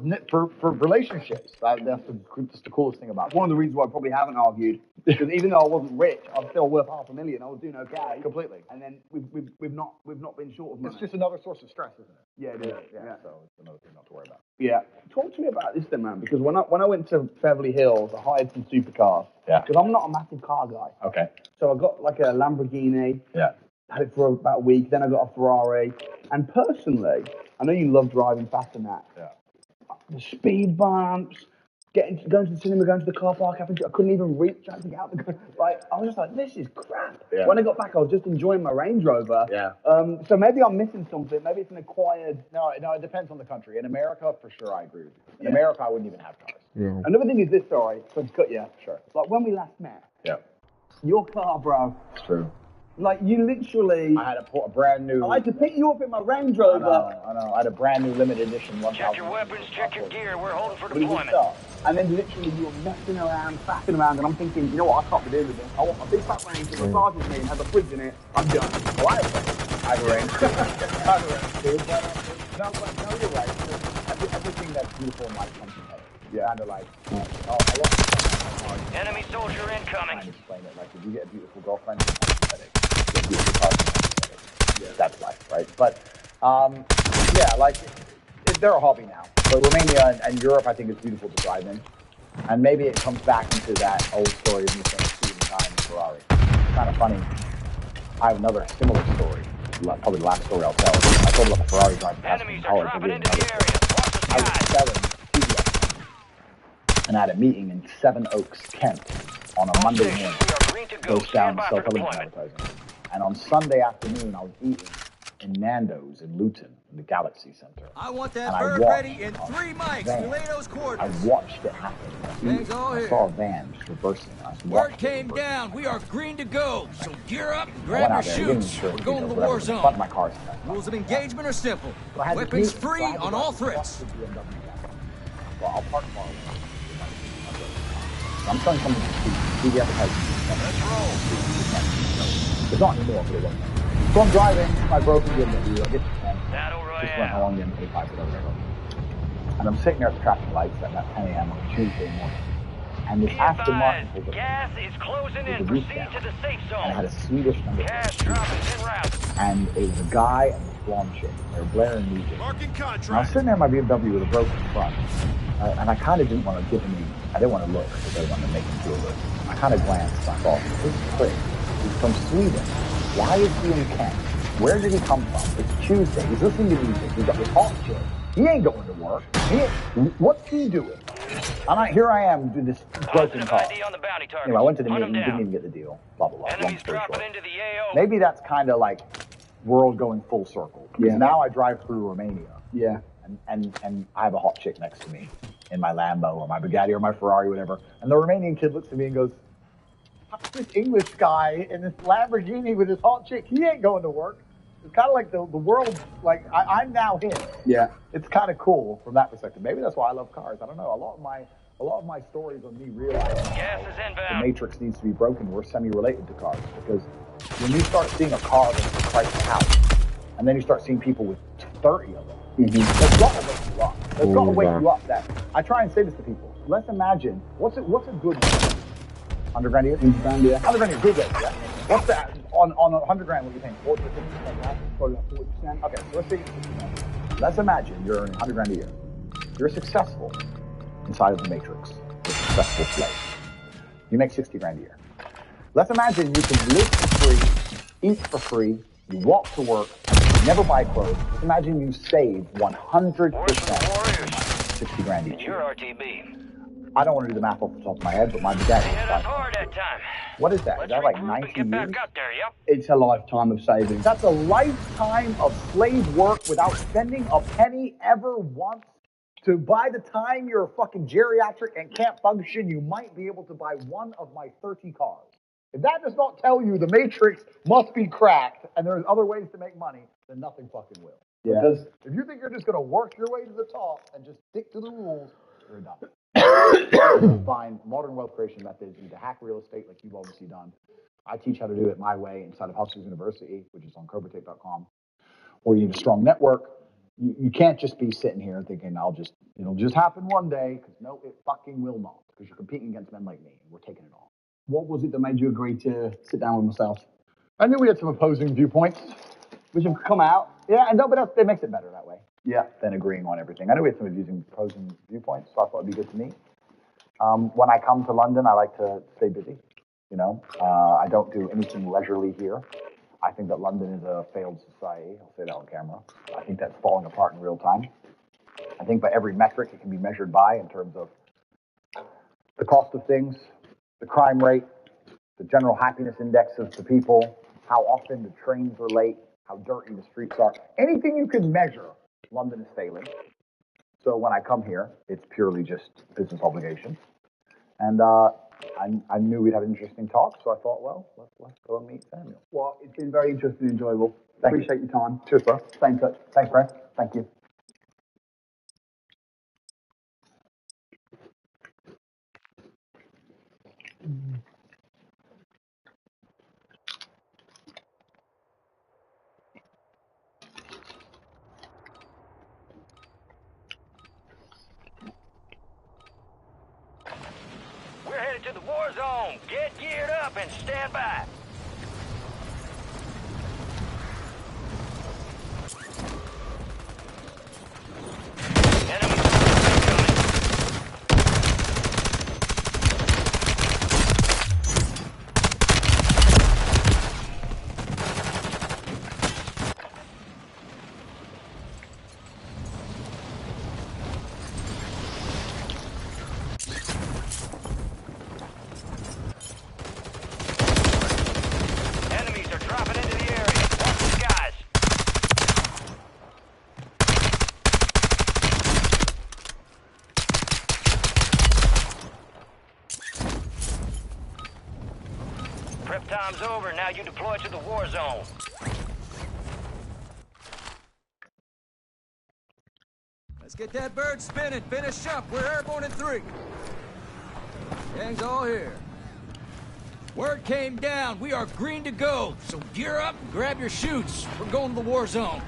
relationships. That's the coolest thing about it. One of the reasons why I probably haven't argued, because even though I wasn't rich, I'm still worth $500,000. I was doing okay. Completely. And then we've not been short of money. It's just another source of stress, isn't it? Yeah, it is. Yeah. So it's another thing not to worry about. Yeah. Talk to me about this then, man, because when I went to Beverly Hills, I hired some supercars. Yeah. Because I'm not a massive car guy. Okay. So I got like a Lamborghini. Yeah. Had it for about a week. Then I got a Ferrari. And personally, I know you love driving fast and that. Yeah. The speed bumps, going to the cinema, going to the car park. I couldn't even reach trying to get out the car. Like, I was just like, this is crap. Yeah. When I got back, I was just enjoying my Range Rover. Yeah. So maybe I'm missing something. Maybe it's an acquired. No, it depends on the country. In America, for sure, I agree with you. In America, I wouldn't even have cars. Yeah. Another thing is this, sorry, so to cut you. Sure. Like when we last met. Yeah. Your car, bro. It's true. Like you literally. I had a brand new. I had to pick you up in my Range Rover. I know. I had a brand new limited edition 1000. Check your weapons, check your gear. We're holding for When you deployment. start, and then literally you were messing around, faffing around, and I'm thinking, you know what, I can't be doing with this. I want a big fat Range with a massage machine, has a fridge in it, I'm done. Well, I have a Range. I have a Range too, but no, you're right. Everything that's beautiful in life comes from heaven. Yeah. Kind of like, Enemy soldier I incoming. can't explain it. Like, if you get a beautiful girlfriend, it's pathetic. Get a beautiful partner, it's pathetic. Yeah. That's life, right? But, yeah, like, they're a hobby now. But Romania and Europe, I think, is beautiful to drive in. And maybe it comes back into that old story of me saying speed and time and Ferrari. It's kind of funny. I have another similar story. Probably the last story I'll tell. I told about the Ferrari driving past me in Enemies are college. dropping into the area. Watch the I was skies. selling TVS. And I had a meeting in Seven Oaks, Kent, on a Monday morning. We are green to go. Goes down Stand by sell for television deployment. advertising. And on Sunday afternoon, I was eating in Nando's in Luton, in the Galaxy Center. I want that And I bird walked ready in on 3 mics. van. Relay those I coordinates. watched it happen. Things all I here. saw a van just reversing. I just Word watched it came reversing. down. We are green to go. So gear up and I went grab your out there, didn't shoots. sure We're going to the whatever, war the front of zone. my car. Rules of engagement are simple. So I had this Weapons meeting. free So I had to on go all to threats. the BMW van. Well, I'll park tomorrow. I'm showing someone see the advertisement. Let's roll. It's not anymore, but it was. So I'm driving my broken BMW. I get to 10. Battle Just went Royale. along the M25, whatever. And I'm sitting there at the traffic lights at about 10 a.m. on Tuesday morning. And this Be aftermarket advised, pulls up. gas is closing With in. the roof Proceed down. to the safe And it had a zone. Swedish number. Cash drop is en route. And it was a guy and this blonde chick. They were blaring music. Marking And I was contract. sitting there in my BMW with a broken front. And I kind of didn't want to give him I didn't want to look because I didn't want to make him feel good. I kind of glanced and I thought, this prick, he's from Sweden. Why is he in Kent? Where did he come from? It's Tuesday. He's listening to music. He's got this hot chick. He ain't going to work. What's he doing? And here I am with this broken Positive car. ID on the bounty target. Anyway, I went to the Hunt meeting, 'em didn't down. even get the deal. Blah, blah, blah. Long Enemies story dropping short. into the AO. Maybe that's kind of like world going full circle. Because Yeah. now I drive through Romania. Yeah. And I have a hot chick next to me in my Lambo or my Bugatti or my Ferrari, whatever. And the Romanian kid looks at me and goes, "How's this English guy in this Lamborghini with this hot chick? He ain't going to work." It's kind of like the world, like I'm now him. Yeah. It's kind of cool from that perspective. Maybe that's why I love cars. I don't know. A lot of my stories on me realizing Gas is the inbound. matrix needs to be broken were semi-related to cars, because when you start seeing a car that's the price of a house, and then you start seeing people with 30 of them, it's got to wake you up. It's got to wake you up. That I try and say this to people. Let's imagine what's a good one? 100 grand a year? 100 grand a year. 100 grand a year, good rate, yeah? What's that on 100 grand? What do you think? 40 to 50%, right? Probably like 40%. Okay, so let's take 50%. Let's imagine you're earning 100 grand a year. You're successful inside of the matrix. You're a successful slave. You make 60 grand a year. Let's imagine you can live for free, eat for free, you walk to work, you never buy clothes. Let's imagine you save 100% 60 grand each You're year. RTB. I don't want to do the math off the top of my head, but my Bugatti Yeah, is that's 5. hard that time. What is that? Is Let's that like regroup 90 and get years? back up there, yep. It's a lifetime of savings. That's a lifetime of slave work without spending a penny ever once. To by the time you're fucking geriatric and can't function, you might be able to buy one of my 30 cars. If that does not tell you the matrix must be cracked and there's other ways to make money, then nothing fucking will. Yeah. Because if you think you're just going to work your way to the top and just stick to the rules, you're done. You find modern wealth creation methods, either hack real estate like you've obviously done. I teach how to do it my way inside of Hustlers University, which is on cobratape.com. Or you need a strong network. You can't just be sitting here thinking it'll just happen one day, because no, it fucking will not, because you're competing against men like me and we're taking it on. What was it that made you agree to sit down with myself? I knew we had some opposing viewpoints. Which have come out. Yeah, and no, but it makes it better that way. Yeah. Than agreeing on everything. I know we had some opposing viewpoints, so I thought it'd be good to meet. When I come to London, I like to stay busy. I don't do anything leisurely here. I think that London is a failed society. I'll say that on camera. I think that's falling apart in real time. I think by every metric it can be measured by, in terms of the cost of things, the crime rate, the general happiness index of the people, how often the trains are late, how dirty the streets are. Anything you can measure, London is failing. So when I come here, it's purely just business obligations. And I knew we'd have an interesting talk, so I thought, well, let's go and meet Samuel. Well, it's been very interesting and enjoyable. Thank you. Appreciate your time. Cheers, bro. Stay in touch. Thanks, Brent. Thank you. We're headed to the war zone. Get geared up and stand by. Enemies incoming. Enemies are dropping into the area. Watch the skies. Prep time's over. Now you deploy to the war zone. Let's get that bird spinning. Finish up. We're airborne in 3. Gang's all here. Word came down. We are green to go. So gear up and grab your chutes. We're going to the war zone.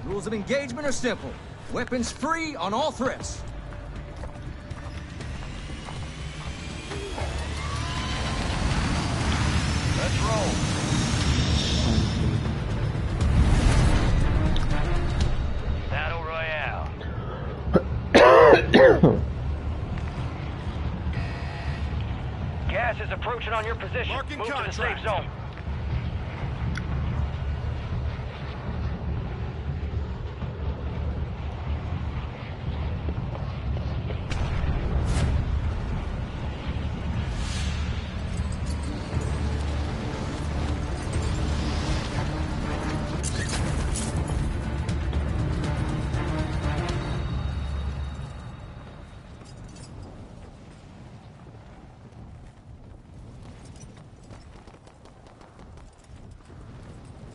Rules of engagement are simple. Weapons free on all threats. Let's roll. Battle Royale. Gas is approaching on your position. Marking Move to the contract. safe zone.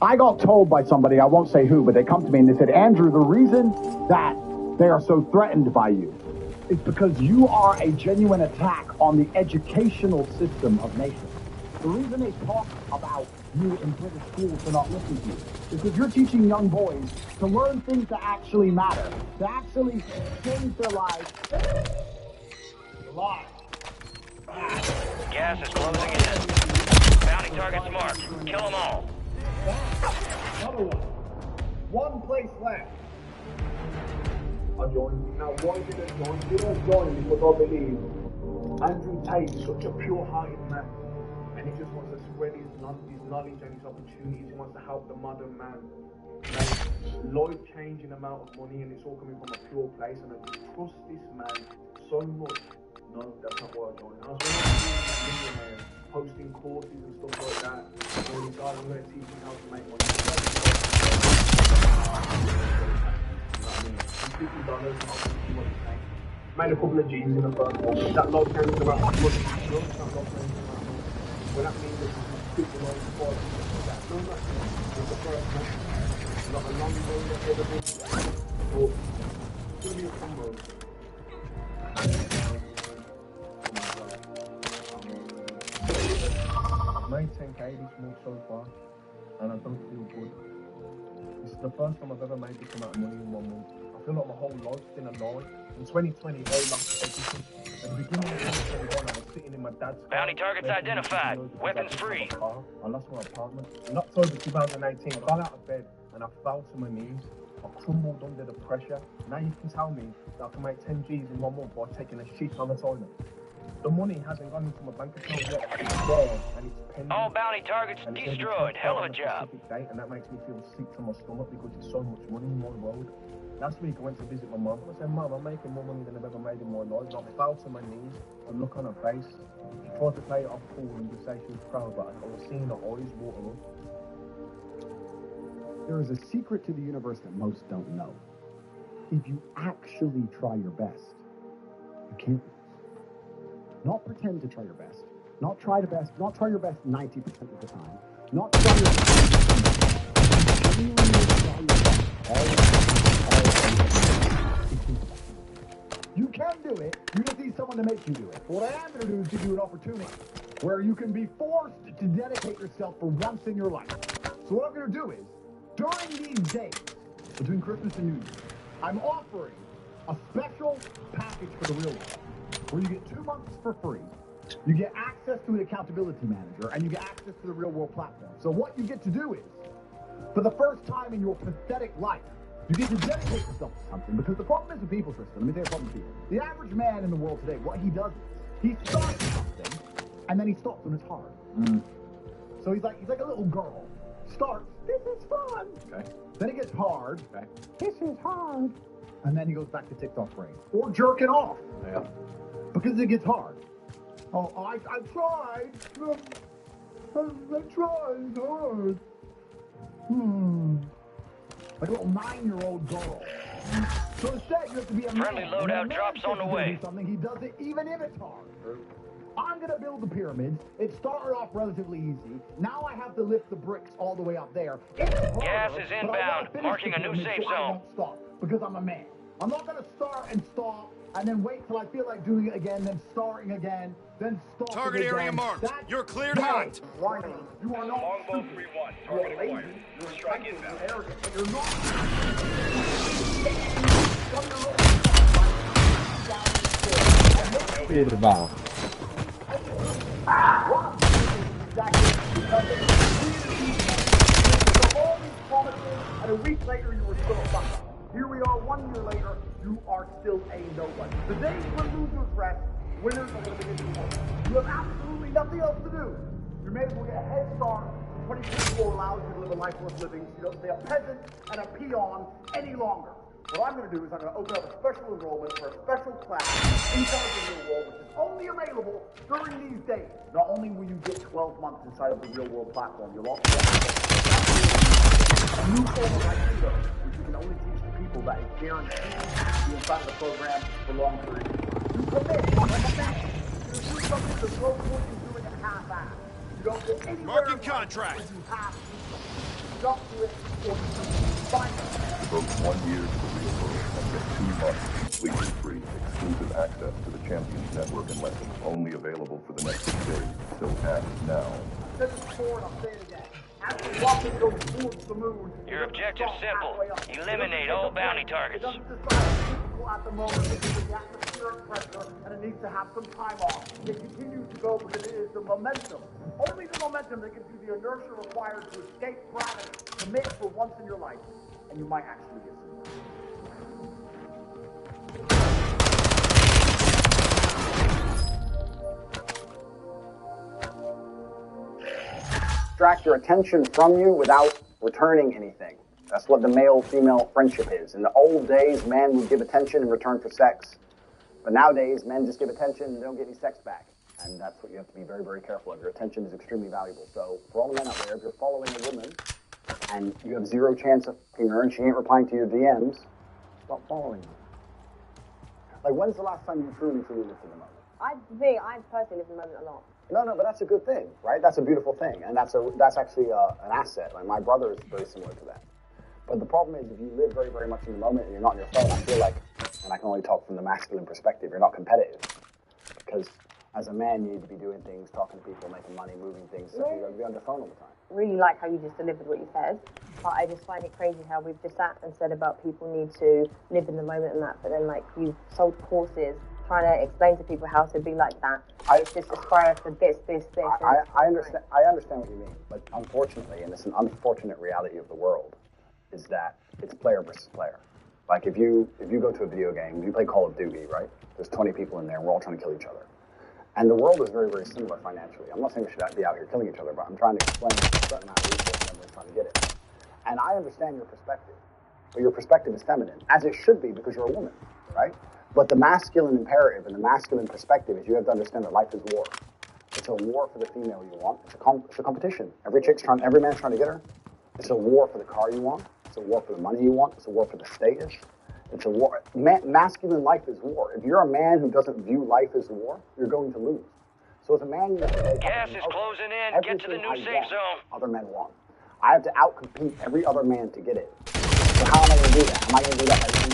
I got told by somebody, I won't say who, but they come to me and they said, Andrew, the reason that they are so threatened by you is because you are a genuine attack on the educational system of nations. The reason they talk about you in British schools for not listening to you is because you're teaching young boys to learn things that actually matter, to actually change their lives. Gas is closing in. Bounty targets marked. Kill them all. Another one. One place left. I joined. Now, why did I join? Did I join because I believe Andrew Tate is such a pure-hearted man, and he just wants to spread his knowledge and his opportunities. He wants to help the modern man. Now, Lloyd changing amount of money, and it's all coming from a pure place, and I trust this man so much. No, that's not why I joined. I was really hosting courses and stuff like that. All these guys are going to teach me how to make money. $50 and I'll see what it's saying. Made a couple of G's in the first one. That low came to about $100. Well, that means that you can $50 before that's no much. It's the first one. Not a long road ahead of it. So, it's going to be a fun road. I've made 10k this month so far, and I don't feel good. This is the first time I've ever made this amount of money in 1 month. I feel like my whole life's been a lie. In 2020, they lost everything. At the beginning of 2021, I was sitting in my dad's car. Bounty targets identified. Weapons free. I lost my apartment. In October 2018, I got out of bed and I fell to my knees. I crumbled under the pressure. Now you can tell me that I can make 10 G's in 1 month by taking a shit on the toilet. The money hasn't gone into my bank account yet. It's there and it's pending. All bounty targets destroyed. Hell of a job. Date, and that makes me feel sick to my stomach because it's so much money in one road. Last week I went to visit my mum. I said, Mum, I'm making more money than I've ever made in my life. And I fell to my knees and look on her face. She tried to play it off cool and just say she was proud, but I was seeing her eyes water up. There is a secret to the universe that most don't know. If you actually try your best, you can't lose. Not pretend to try your best. Not try your best 90% of the time. Not try your best. Genuinely try your best. You can do it. You just need someone to make you do it. What I am going to do is give you an opportunity where you can be forced to dedicate yourself for once in your life. So what I'm going to do is, during these days, between Christmas and New Year, I'm offering a special package for the real world, where you get 2 months for free, you get access to an accountability manager, and you get access to the real world platform. So what you get to do is, for the first time in your pathetic life, you get to dedicate yourself to something, because the problem is the people system. Let me tell you something to you. The average man in the world today, what he does is, he starts something, and then he stops when it's hard. So he's like a little girl. Starts, this is fun. Okay. Then it gets hard. Okay. This is hard. And then he goes back to TikTok brain. Or jerking off. Yeah. Because it gets hard. Oh, I tried. I tried hard. Like a little 9-year-old girl. So instead, you have to be a Friendly loadout drops on the way. Something he does it even if it's hard. I'm going to build the pyramids. It started off relatively easy. Now I have to lift the bricks all the way up there. Gas is inbound, marking a new safe zone. I won't stop because I'm a man. I'm not going to start and stop and then wait till I feel like doing it again, then starting again, then stopping Target again. area marked. You're clear to hunt. Whining. You are not Longbow stupid. 3-1. You are Target lazy. acquired. You're Strike entitled. inbound. You're arrogant, but you're not. Kurwa. And a week later, you were still a fucker. Here we are 1 year later, you are still a nobody. The days when losers rest, winners are going to begin to work. You have absolutely nothing else to do. You may as well get a head start. 2024 allows you to live a life worth living, so you don't stay a peasant and a peon any longer. What I'm going to do is I'm going to open up a special enrollment for a special class inside of the real world, which is only available during these days. Not only will you get 12 months inside of the real world platform, you'll also get a new form of Aikido, which you can only teach to people that is guaranteed to be inside of the program for long periods of time. You commit, like a man. You do something there's no point in doing it half-assed. You don't go anywhere. Marking contract. You have to jump to it or find it. Vote 1 year to the real world and get 2 months completely free. Exclusive access to the Champions Network and lessons only available for the next 6 days. So act now. I said this before and I'll say it again. As the rocket goes towards the moon, Your objective's simple. Eliminate all bounty targets. It doesn't decide physical at the moment because of the atmospheric pressure and it needs to have some time off. It continues to go because it is the momentum. Only the momentum that gives you the inertia required to escape gravity. Commit for once in your life, and you might actually get some. Distract your attention from you without returning anything. That's what the male-female friendship is. In the old days, man would give attention in return for sex. But nowadays, men just give attention and don't get any sex back. And that's what you have to be very, very careful of. Your attention is extremely valuable. So for all the men out there, if you're following a woman and you have zero chance of picking her and she ain't replying to your DMs, stop following her. Like, when's the last time you truly lived in the moment? I personally live in the moment a lot. No, but that's a good thing, right? That's a beautiful thing, and that's actually an asset. Like, my brother is very similar to that. But the problem is, if you live very, very much in the moment and you're not on your phone, I feel like, and I can only talk from the masculine perspective, you're not competitive. Because as a man, you need to be doing things, talking to people, making money, moving things, so you're going to be on your phone all the time. Really like how you just delivered what you said, but I just find it crazy how we've just sat and said about people need to live in the moment and that, but then like you've sold courses trying to explain to people how to be like that. It's just aspire for this. I understand what you mean, but unfortunately, and it's an unfortunate reality of the world, is that it's player versus player. Like if you go to a video game, if you play Call of Duty, right? There's 20 people in there, and we're all trying to kill each other. And the world is very, very similar financially. I'm not saying we should be out here killing each other, but I'm trying to explain a certain amount of resources and everyone's trying to get it. And I understand your perspective, but your perspective is feminine, as it should be because you're a woman, right? But the masculine imperative and the masculine perspective is you have to understand that life is war. It's a war for the female you want. It's a competition. Every man's trying to get her. It's a war for the car you want. It's a war for the money you want. It's a war for the status. It's a war. Masculine life is war. If you're a man who doesn't view life as war, you're going to lose. So as a man, you have to say, gas is closing in. Get to the new safe zone. Other men want. I have to outcompete every other man to get it. So how am I going to do that? Am I going to do that by doing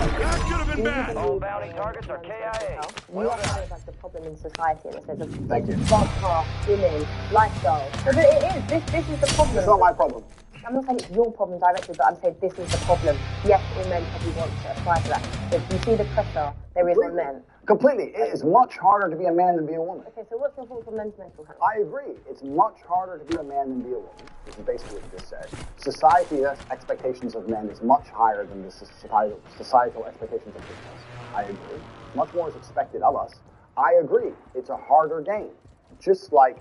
That could have been bad. All bounty targets are KIA. We are kind of like the problem in society in the sense of Thank you. vodka, women, lifestyle. But it is. This is the problem. It's not my problem. I'm not saying it's your problem directly, but I'm saying this is the problem. Yes, all men probably want to apply to that. But you see the pressure there is on men. Completely. It is much harder to be a man than be a woman. Okay, so what's your thoughts on men's mental health? I agree. It's much harder to be a man than be a woman, which is basically what you just said. Society's expectations of men is much higher than the societal expectations of females. I agree. Much more is expected of us. I agree. It's a harder game. Just like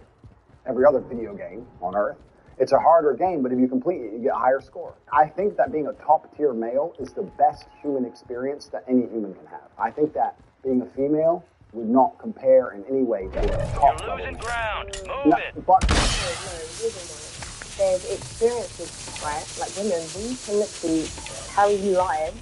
every other video game on Earth. It's a harder game, but if you complete it, you get a higher score. I think that being a top-tier male is the best human experience that any human can have. I think that being a female would not compare in any way to a top level. You're losing ground. Move it. But there's experiences, right? Like women, we can literally carry lives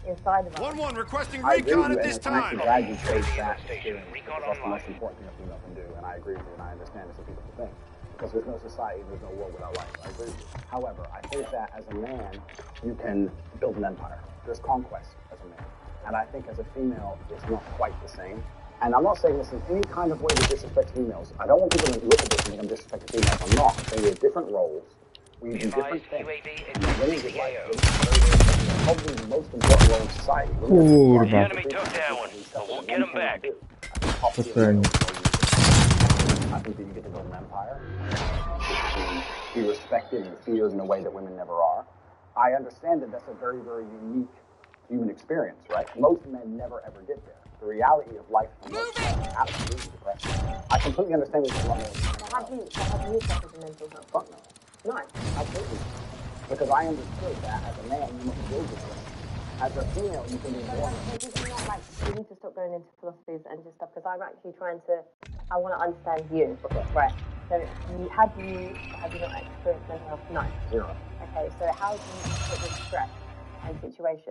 inside of us. 1-1 requesting I agree recon with at you, this and I'm time. actually glad you chose that experience, because that's the most important thing a female can do, and I agree with you, and I understand it's a beautiful thing. Because there's no society, there's no world without life. I agree with you. However, I think that as a man, you can build an empire. There's conquest as a man. And I think as a female, it's not quite the same. And I'm not saying this in any kind of way that disrespects females. I don't want people to look at this and think I'm disrespecting females. I'm not. I'm saying we have different roles. We do different things. Women's is like probably the most important role in society. Kurwa. The enemy took that one, but we'll get him back. Spokojnie. I think that you get to build an empire, to be respected and feared in a way that women never are. I understand that that's a very, very unique human experience, right? Most men never ever get there. The reality of life for most men is absolutely depressing. I completely understand what you're saying. Have you suffered from mental health? Fuck no. No, absolutely. Because I understood that as a man, you must build yourself. As a female, you can be more. Like, you need to stop going into philosophies and just stuff, because I'm actually trying to, I want to understand you. Okay. Right. So, have you not experienced mental health? No. Zero. Okay, so how do you put this stress and situation